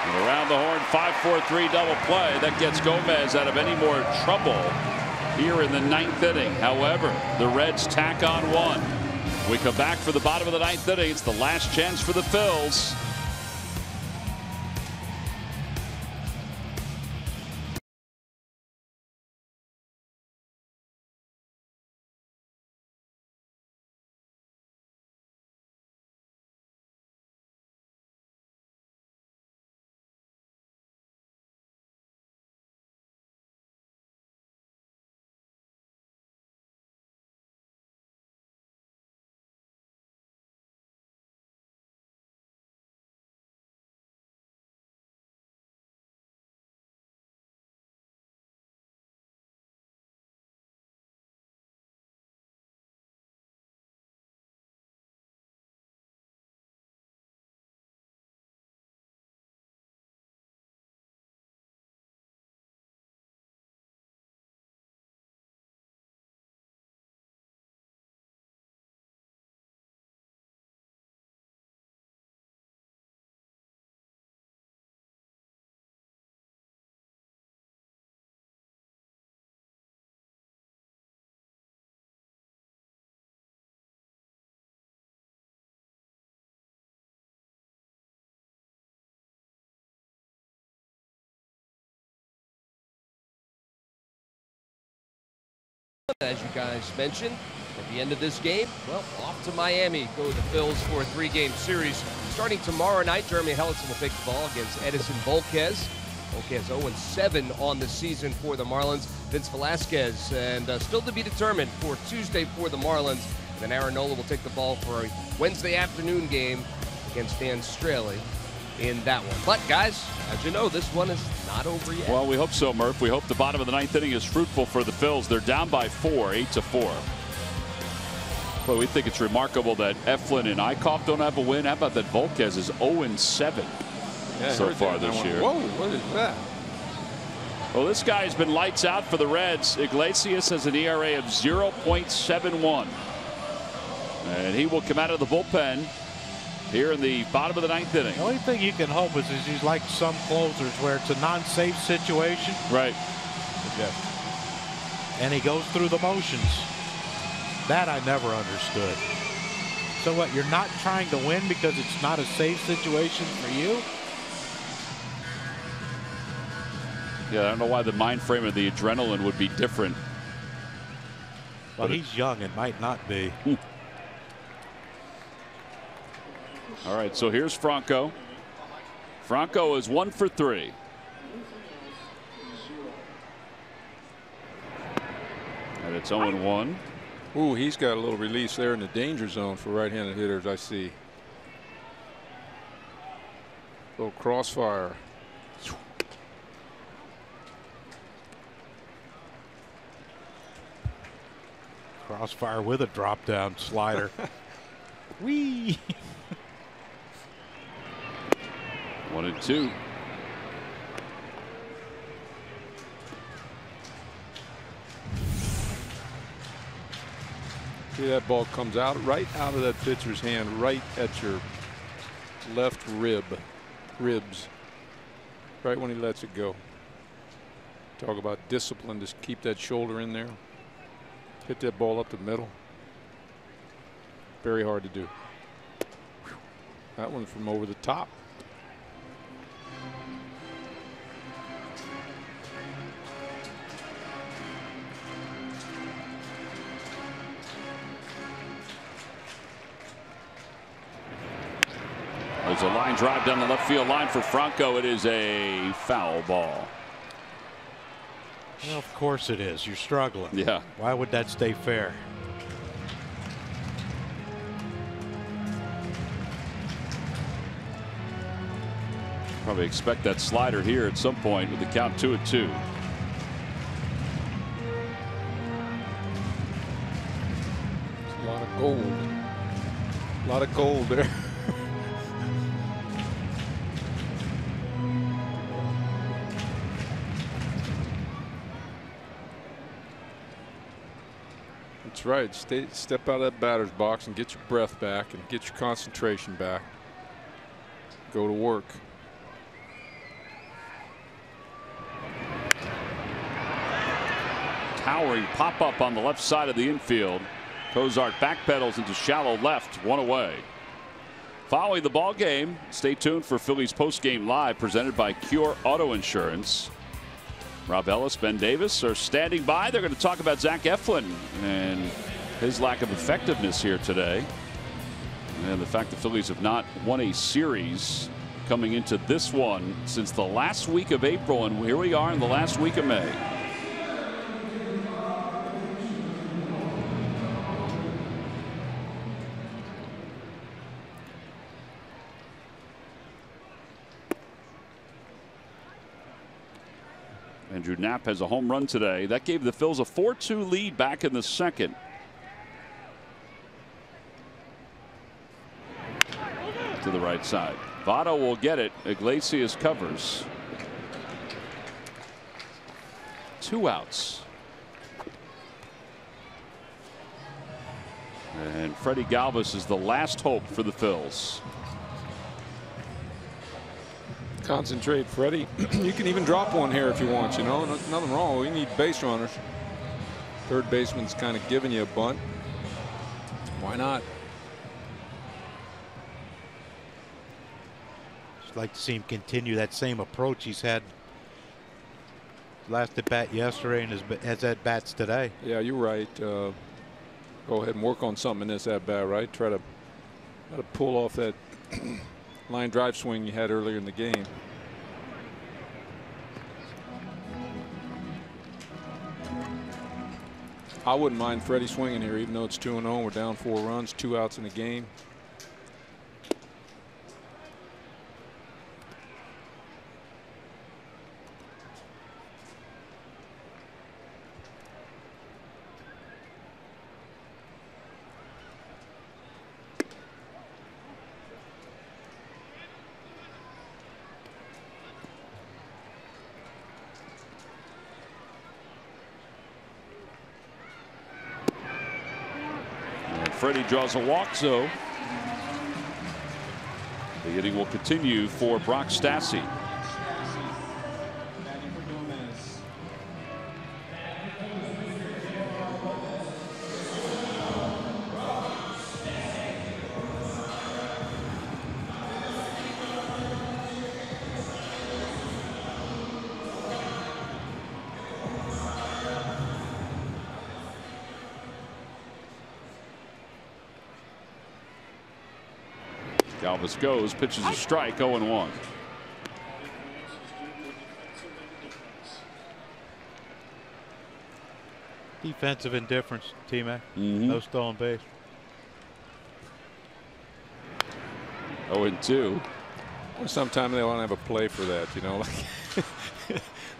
And around the horn, 5-4-3 double play. That gets Gomez out of any more trouble here in the 9th inning. However, the Reds tack on one. We come back for the bottom of the 9th inning. It's the last chance for the Phils. As you guys mentioned, at the end of this game, well, off to Miami go the Phils for a 3-game series. Starting tomorrow night, Jeremy Hellickson will take the ball against Edison Volquez. Volquez 0-7 on the season for the Marlins. Vince Velasquez, and still to be determined for Tuesday for the Marlins. And then Aaron Nola will take the ball for a Wednesday afternoon game against Dan Straley in that one. But guys, as you know, this one is not over yet. Well, we hope so, Murph. We hope the bottom of the 9th inning is fruitful for the Phils. They're down by 4, 8-4. But we think it's remarkable that Eflin and Eichhoff don't have a win. How about that Volquez is 0-7 so far this year? Whoa, what is that? Well, this guy's been lights out for the Reds. Iglesias has an ERA of 0.71. And he will come out of the bullpen here in the bottom of the 9th inning. The only thing you can hope is he's like some closers where it's a non-safe situation. Right. And he goes through the motions. That I never understood. So what, you're not trying to win because it's not a safe situation for you? Yeah, I don't know why the mind frame of the adrenaline would be different. Well, he's young. It might not be. All right, so here's Franco. Franco is 1 for 3. And it's 0-1. Ooh, he's got a little release there in the danger zone for right-handed hitters, I see. Little crossfire. Crossfire with a drop-down slider. Whee! 1-2. See, that ball comes out right out of that pitcher's hand, right at your left ribs, right when he lets it go. Talk about discipline. Just keep that shoulder in there. Hit that ball up the middle. Very hard to do. That one's from over the top. There's a line drive down the left field line for Franco. It is a foul ball. Well, of course it is. You're struggling. Yeah. Why would that stay fair? Probably expect that slider here at some point with the count 2-2. It's a lot of gold. A lot of gold there. That's right. Step out of that batter's box and get your breath back and get your concentration back. Go to work. Towering pop up on the left side of the infield. Cozart backpedals into shallow left, one away. Following the ball game, stay tuned for Phillies postgame live presented by Cure Auto Insurance. Rob Ellis, Ben Davis are standing by. They're going to talk about Zach Eflin and his lack of effectiveness here today, and the fact the Phillies have not won a series coming into this one since the last week of April, and here we are in the last week of May. Andrew Knapp has a home run today. That gave the Phils a 4-2 lead back in the second. To the right side. Votto will get it. Iglesias covers. 2 outs. And Freddie Galvis is the last hope for the Phils. Concentrate, Freddie. You can even drop one here if you want, you know. Nothing wrong. We need base runners. Third baseman's kind of giving you a bunt. Why not? Just like to see him continue that same approach he's had last at bat yesterday and has at bats today. Yeah, you're right. Go ahead and work on something in this at bat, right? Try to pull off that line drive swing you had earlier in the game. I wouldn't mind Freddie swinging here, even though it's 2-0. We're down 4 runs, 2 outs in the game. Freddie draws a walk, so the inning will continue for Brock Stassi. Galvis goes, pitches a strike, 0-1. Defensive indifference, T-Mac. No stolen base. 0-2. Or sometime they want to have a play for that, you know, like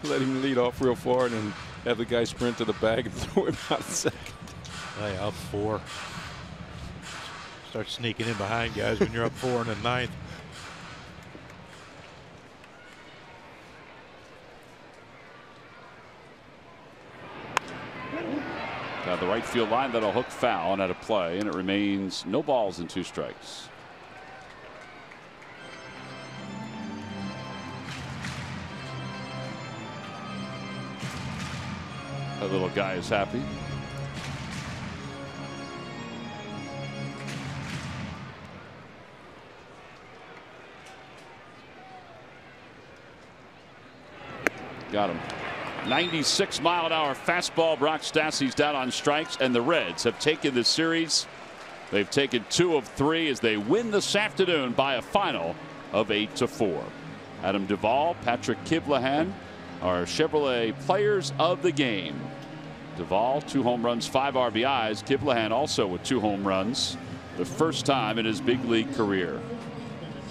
let him lead off real far and then have the guy sprint to the bag and throw him out second. Hey, up 4. Start sneaking in behind guys when you're up 4 in the 9th. The right field line, that'll hook foul and out of play, and it remains no balls and 2 strikes. That little guy is happy. Got him. 96-mile-an-hour fastball. Brock Stassi's down on strikes, and the Reds have taken this series. They've taken 2 of 3 as they win this afternoon by a final of 8-4. Adam Duvall, Patrick Kivlahan are Chevrolet players of the game. Duvall, 2 home runs, 5 RBIs. Kivlahan also with 2 home runs, the first time in his big league career.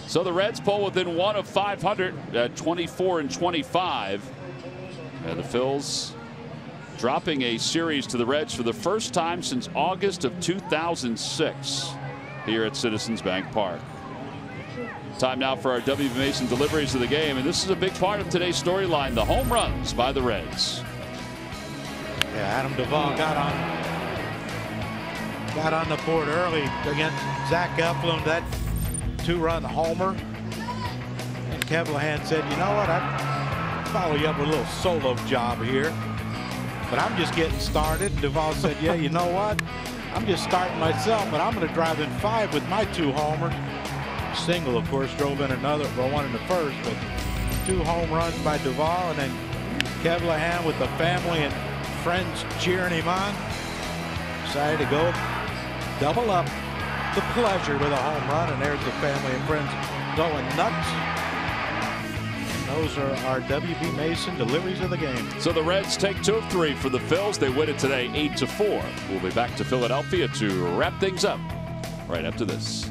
So the Reds pull within 1 of 500 at 24-25. And the Phils dropping a series to the Reds for the first time since August of 2006 here at Citizens Bank Park. Time now for our W.B. Mason deliveries of the game, and this is a big part of today's storyline, the home runs by the Reds. Yeah, Adam Duvall got on the board early against Zach Eflin, that 2-run homer. And Kevlahan said, you know what, I'd follow you up with a little solo job here, but I'm just getting started. And Duvall said, yeah, you know what, I'm just starting myself, but I'm going to drive in 5 with my 2 homers. Single, of course, drove in another, well, 1 in the first, but 2 home runs by Duvall, and then Kevlahan with the family and friends cheering him on. Decided to go double up the pleasure with a home run, and there's the family and friends going nuts. And those are our W.B. Mason deliveries of the game. So the Reds take 2 of 3 for the Phils. They win it today 8-4. We'll be back to Philadelphia to wrap things up right after this.